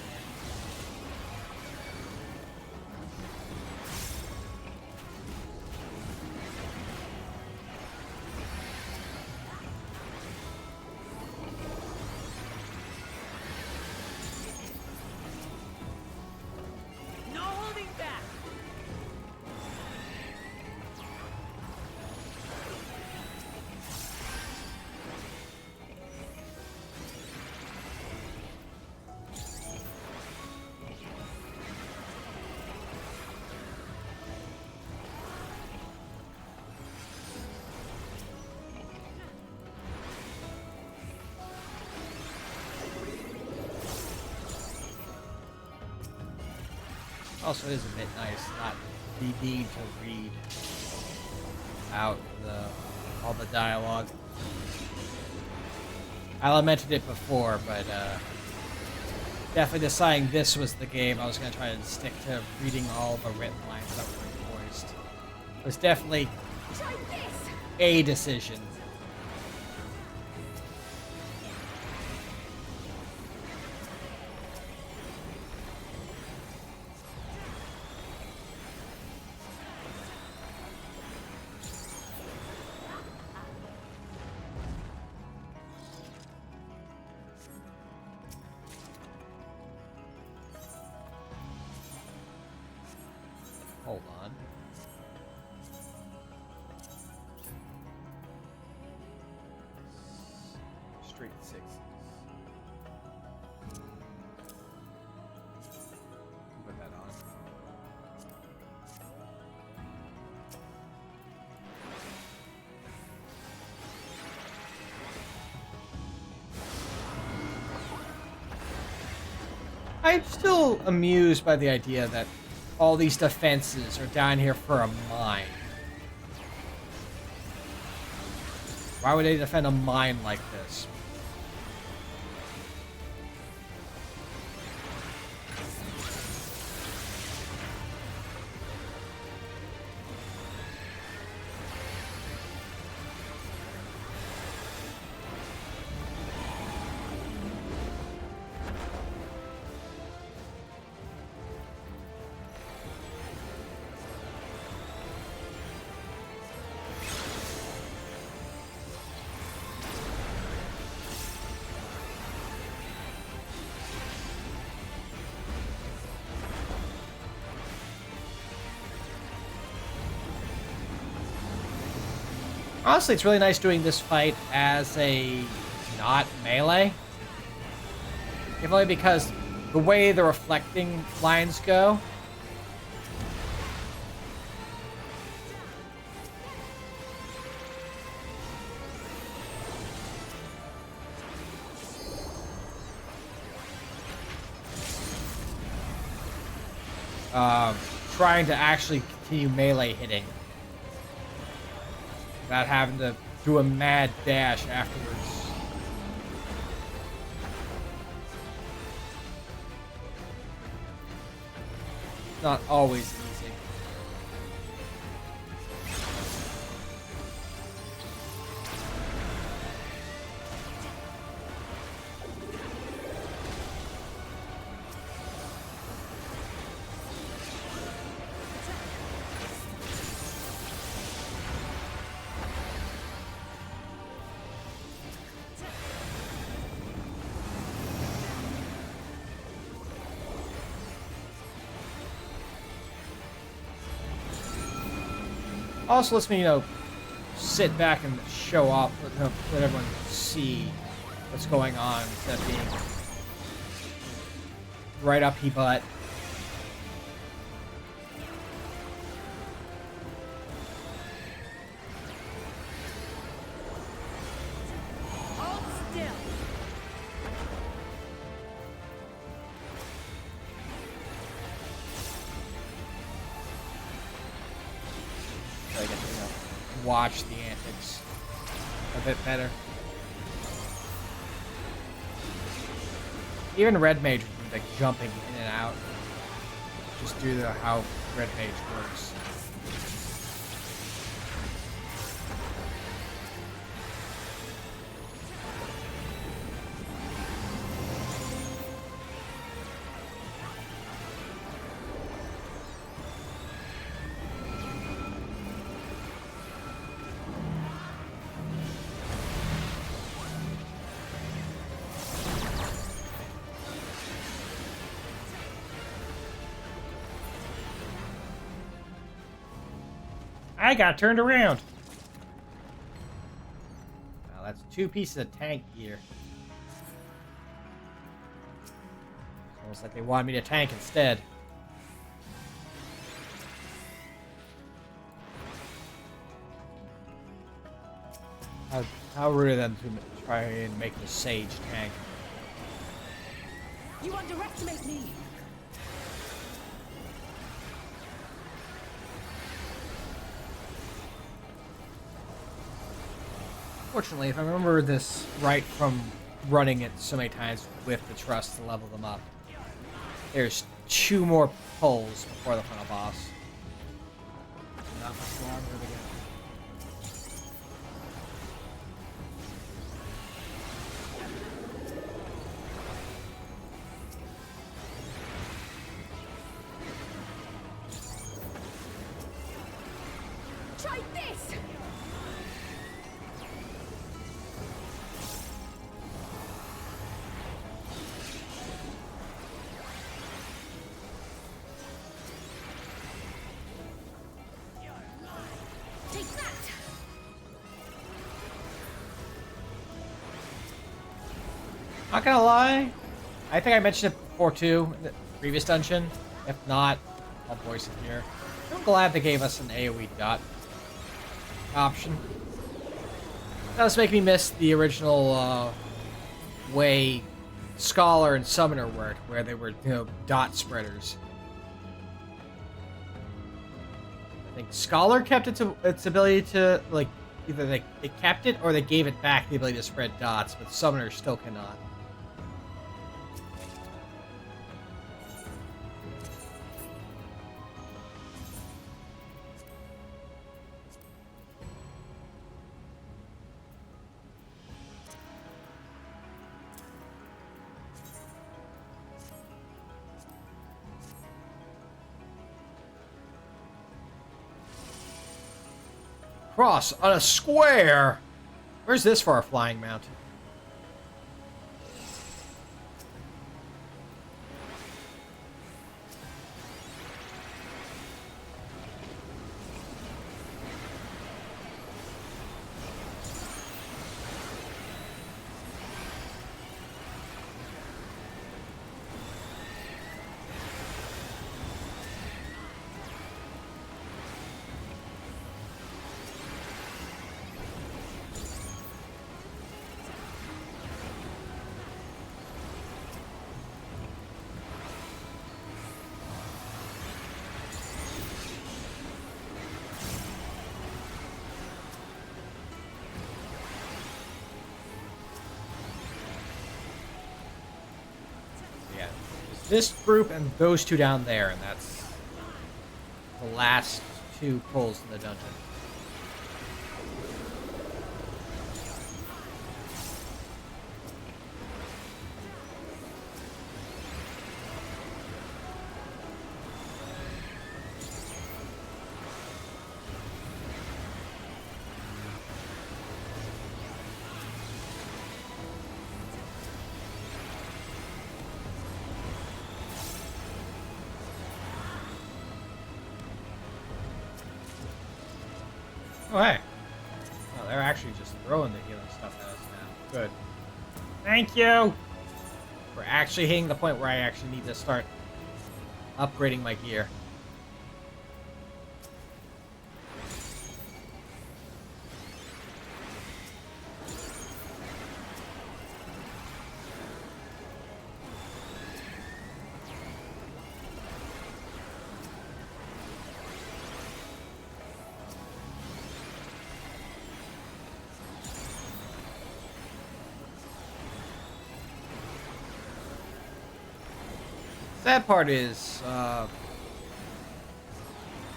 Also, it is a bit nice not needing to read out all the dialogue. I lamented it before, but definitely deciding this was the game I was going to try to stick to reading all the written lines that were voiced. It was definitely a decision. Hold on. Straight sixes. Put that on. I'm still amused by the idea that all these defenses are down here for a mine. Why would they defend a mine like this? Honestly, it's really nice doing this fight as a not melee. If only because the way the reflecting lines go. Trying to actually continue melee hitting. Without having to do a mad dash afterwards. Not always easy. Also lets me, sit back and show off, let everyone see what's going on instead of being right up he butt. Hold still. So I get to watch the antics a bit better. Even Red Mage would be like jumping in and out just due to how Red Mage works. I got turned around. Well, that's 2 pieces of tank gear. It's almost like they wanted me to tank instead. How rude of them to try and make the Sage tank. You underestimate me. Fortunately, if I remember this right from running it so many times with the trust to level them up, there's 2 more pulls before the final boss. Not much longer to go. Try this. Take that. Not gonna lie, I think I mentioned it before too in the previous dungeon. If not, I'll voice it here. I'm glad they gave us an AoE dot option. It does make me miss the original way Scholar and Summoner worked, where they were, dot spreaders. I think Scholar kept its ability to, like, either it kept it or they gave it back the ability to spread dots, but Summoner still cannot. Cross on a square! Where's this for a flying mount? This group and those two down there, and that's the last two pulls in the dungeon. Oh, hey. Oh, they're actually just throwing the healing stuff at us now. Good. Thank you! We're actually hitting the point where I actually need to start upgrading my gear. Sad part is,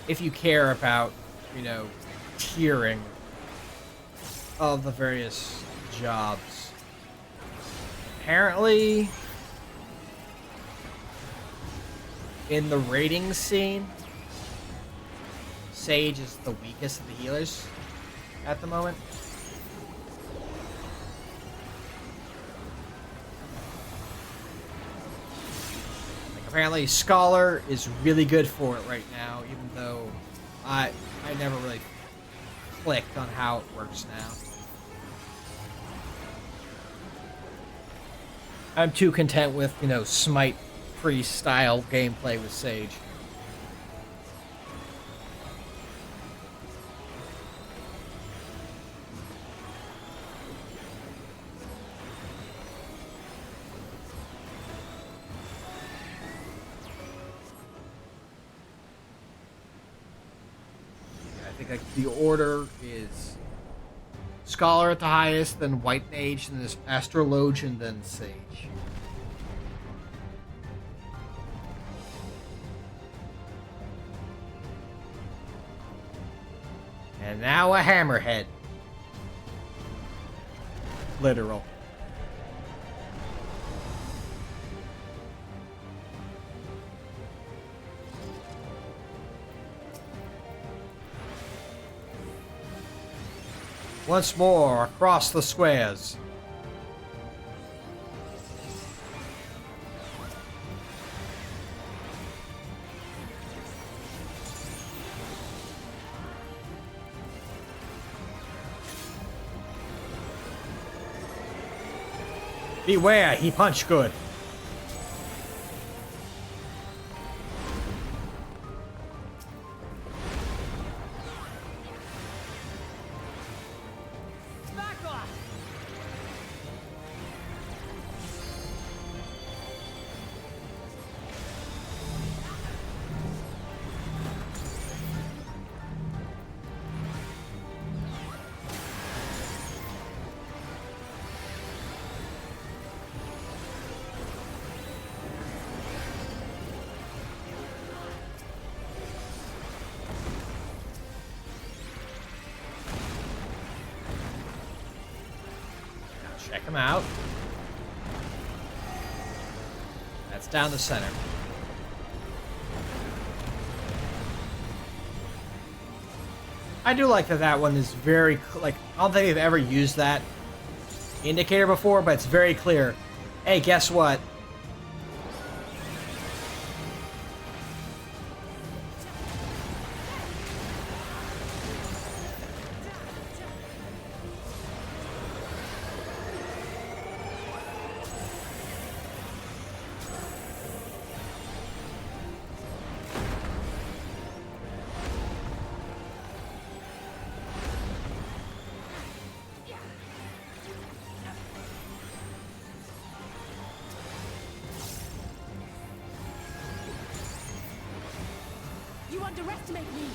if you care about, tiering of the various jobs, apparently in the raiding scene, Sage is the weakest of the healers at the moment. Apparently, Scholar is really good for it right now, even though I never really clicked on how it works now. I'm too content with, Smite Priest-style gameplay with Sage. Like the order is Scholar at the highest, then White Mage, then this Astrologian, then Sage. And now a Hammerhead. Literal. Once more, across the squares. Beware, he punched good. check him out. That's down the center. I do like that that one is very, like, I don't think they've ever used that indicator before, but it's very clear. Hey, guess what? You underestimate me.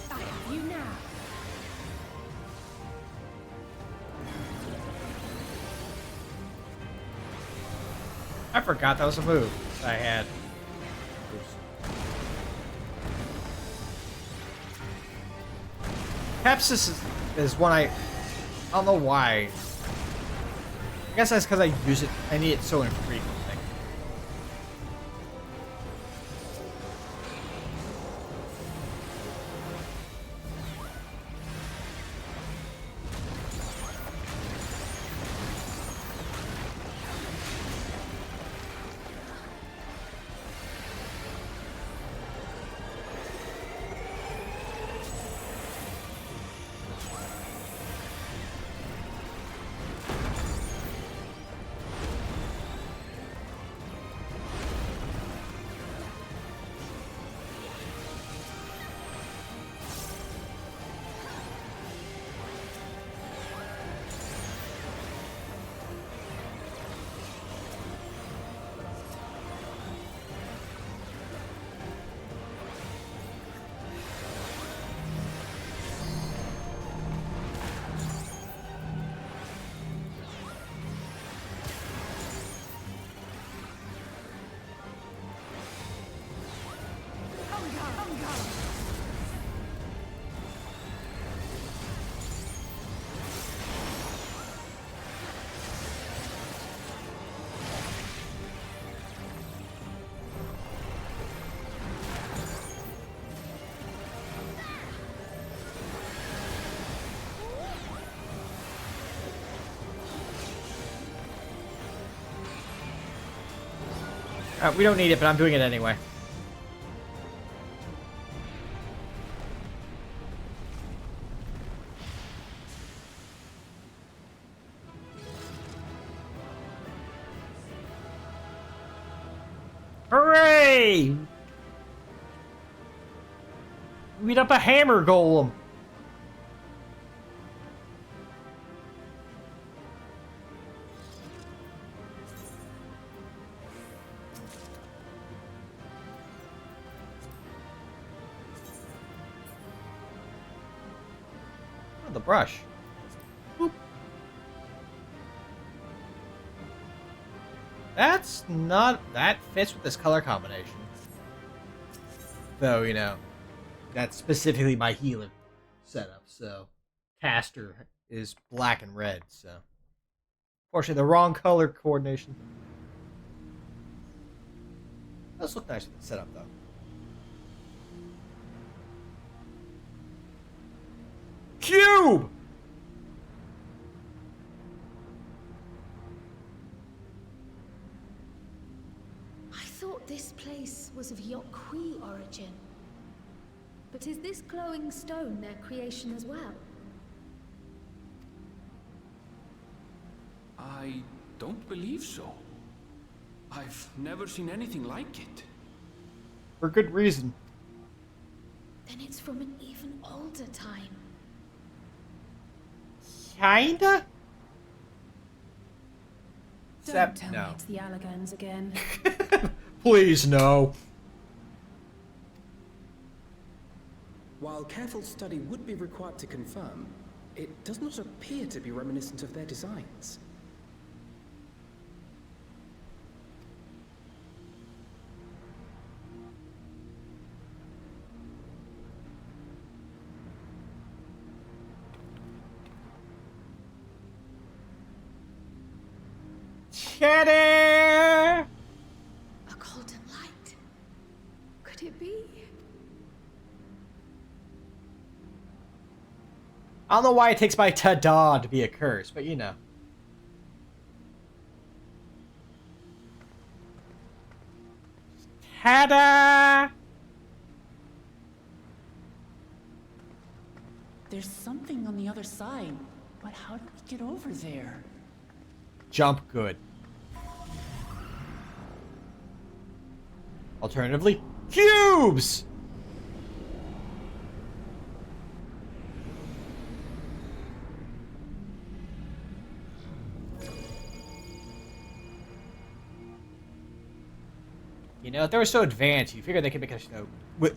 I have you now. I forgot that was a move I had. Pepsis is one I don't know why. I guess that's because I use it. I need it so infrequently. We don't need it, but I'm doing it anyway. Hooray! We beat up a hammer golem. The brush. Boop. That's not... That fits with this color combination. Though, you know, that's specifically my healer setup, so... Caster is black and red, so... Unfortunately, the wrong color coordination. Those look nice with the setup, though. Cube! I thought this place was of Yokwi origin. But is this glowing stone their creation as well? I don't believe so. I've never seen anything like it. For good reason. Then it's from an even older time. Kinda? Don't tell me it's the Allagans again. Please, no. While careful study would be required to confirm, it does not appear to be reminiscent of their designs. Cheddar! A golden light. Could it be? I don't know why it takes my ta-da to be a curse, but you know. Ta-da! There's something on the other side, but how do we get over there? Jump good. Alternatively, cubes! You know, if they were so advanced, you figure they could make a,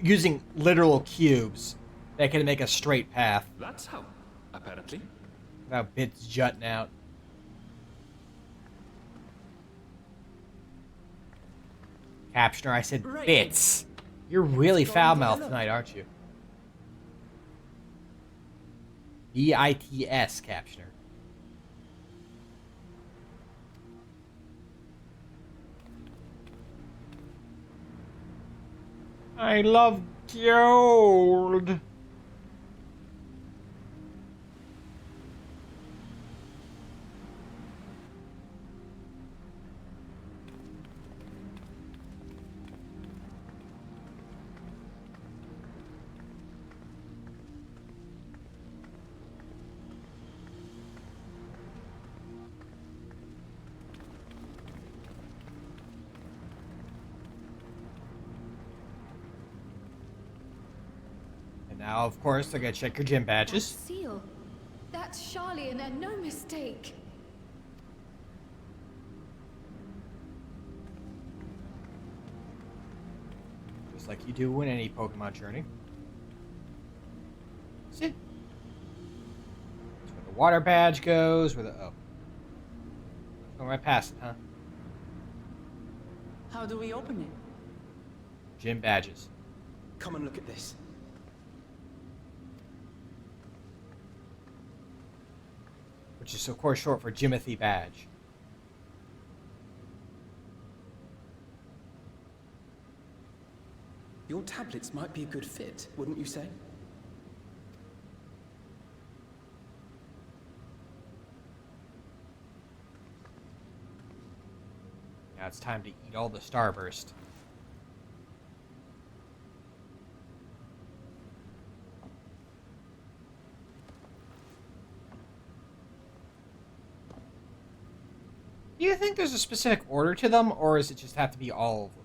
using literal cubes, they could make a straight path. That's how, apparently. Without bits jutting out. Captioner, I said bits. You're really foul-mouthed tonight, aren't you? B-I-T-S, Captioner. I love gold. Now, of course, they're gonna check your gym badges. Seal. That's Charlian and no mistake. Just like you do in any Pokemon journey. See? That's where the water badge goes, where the going right past it, huh? How do we open it? Gym badges. Come and look at this. Which is, of course, short for Jimothy badge. Your tablets might be a good fit, wouldn't you say? Now it's time to eat all the Starburst. Do you think there's a specific order to them, or does it just have to be all of them?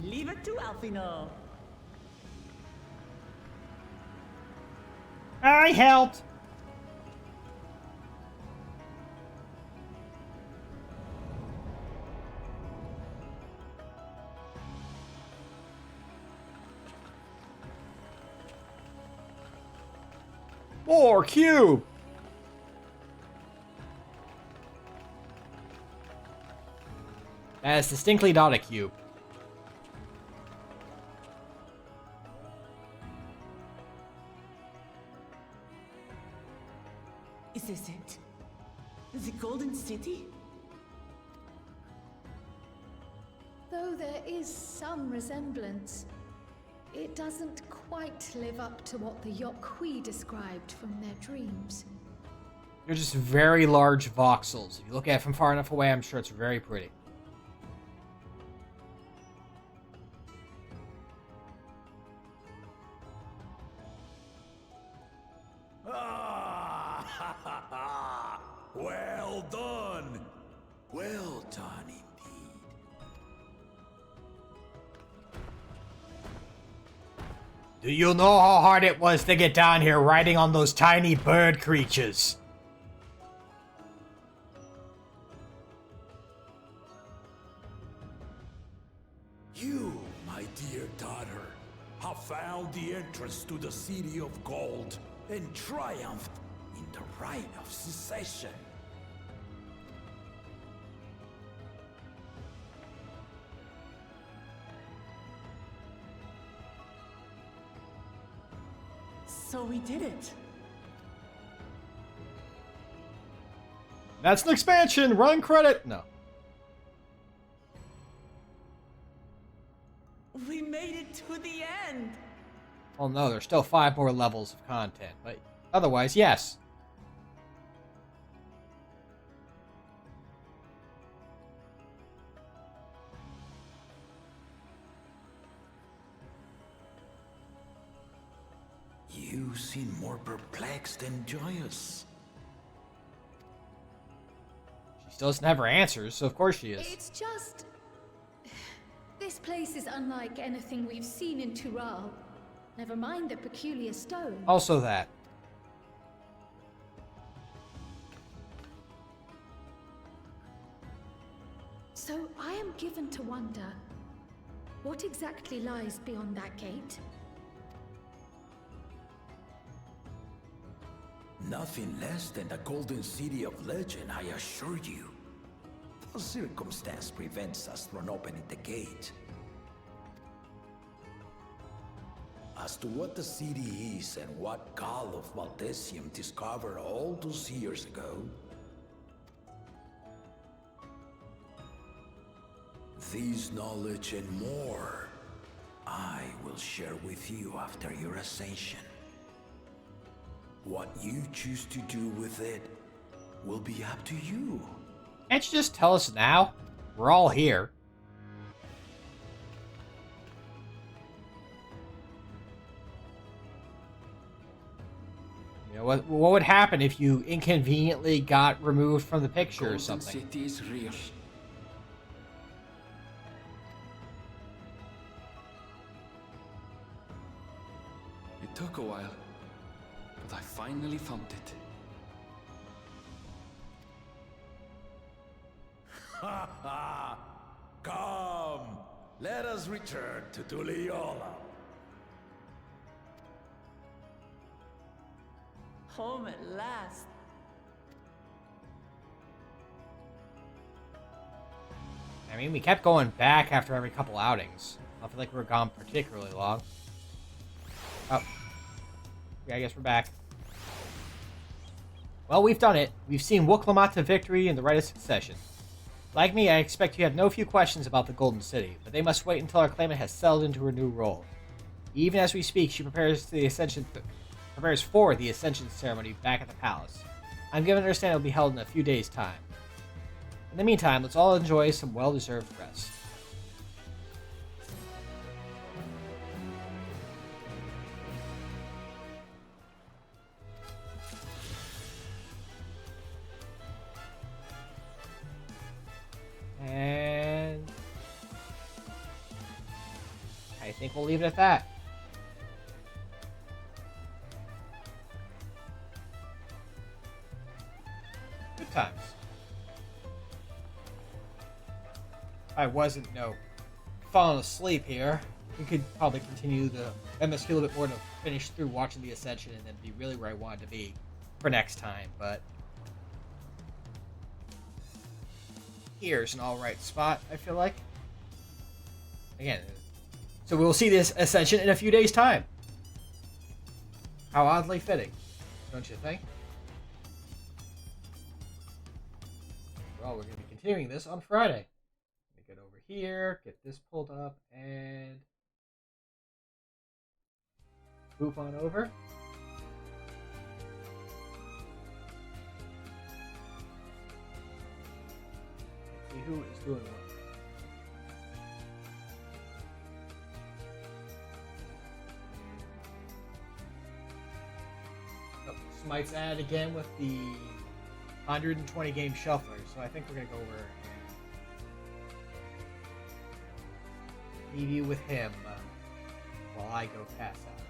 Leave it to Alfino. I helped. More cube. That is distinctly not a cube. Is this it? The Golden City? Though there is some resemblance, it doesn't quite live up to what the Yokhui described from their dreams. They're just very large voxels. If you look at it from far enough away, I'm sure it's very pretty. Well done! Well done, indeed. Do you know how hard it was to get down here riding on those tiny bird creatures? You, my dear daughter, have found the entrance to the City of Gold and triumphed in the right of secession. So we did it. That's an expansion! Run credit! No. We made it to the end. Well, no, there's still 5 more levels of content, but otherwise, yes. You seem more perplexed than joyous. She still doesn't have her answers, so of course she is. It's just... This place is unlike anything we've seen in Tural. Never mind the peculiar stone. Also that. So I am given to wonder, what exactly lies beyond that gate? Nothing less than the Golden City of Legend, I assure you. The circumstance prevents us from opening the gate. As to what the city is and what Gall of Valdesium discovered all those years ago, this knowledge and more, I will share with you after your ascension. What you choose to do with it will be up to you. Can't you just tell us now? We're all here. You know, what would happen if you inconveniently got removed from the picture or something? City is real. It took a while, but I finally found it. Ha ha! Come, let us return to Tuliola. Home at last. I mean, we kept going back after every couple outings. I don't feel like we were gone particularly long. Oh. Yeah, I guess we're back. Well, we've done it. We've seen Wuklamata to victory in the Rite of Succession. Like me, I expect you have no few questions about the Golden City, but they must wait until our claimant has settled into her new role. Even as we speak, she prepares for the Ascension ceremony back at the palace. I'm given to understand it will be held in a few days' time. In the meantime, let's all enjoy some well-deserved rest. And I think we'll leave it at that. Good times. If I wasn't, falling asleep here, we could probably continue the MS a little bit more to finish through watching the Ascension and then be really where I wanted to be for next time, but here's an alright spot, I feel like. Again, so we'll see this Ascension in a few days' time. How oddly fitting, don't you think? Well, we're going to be continuing this on Friday. Let me get over here, get this pulled up, and boop on over. who is doing what. Smite's added again with the 120 game shuffler, so I think we're gonna go over and leave you with him while I go pass out.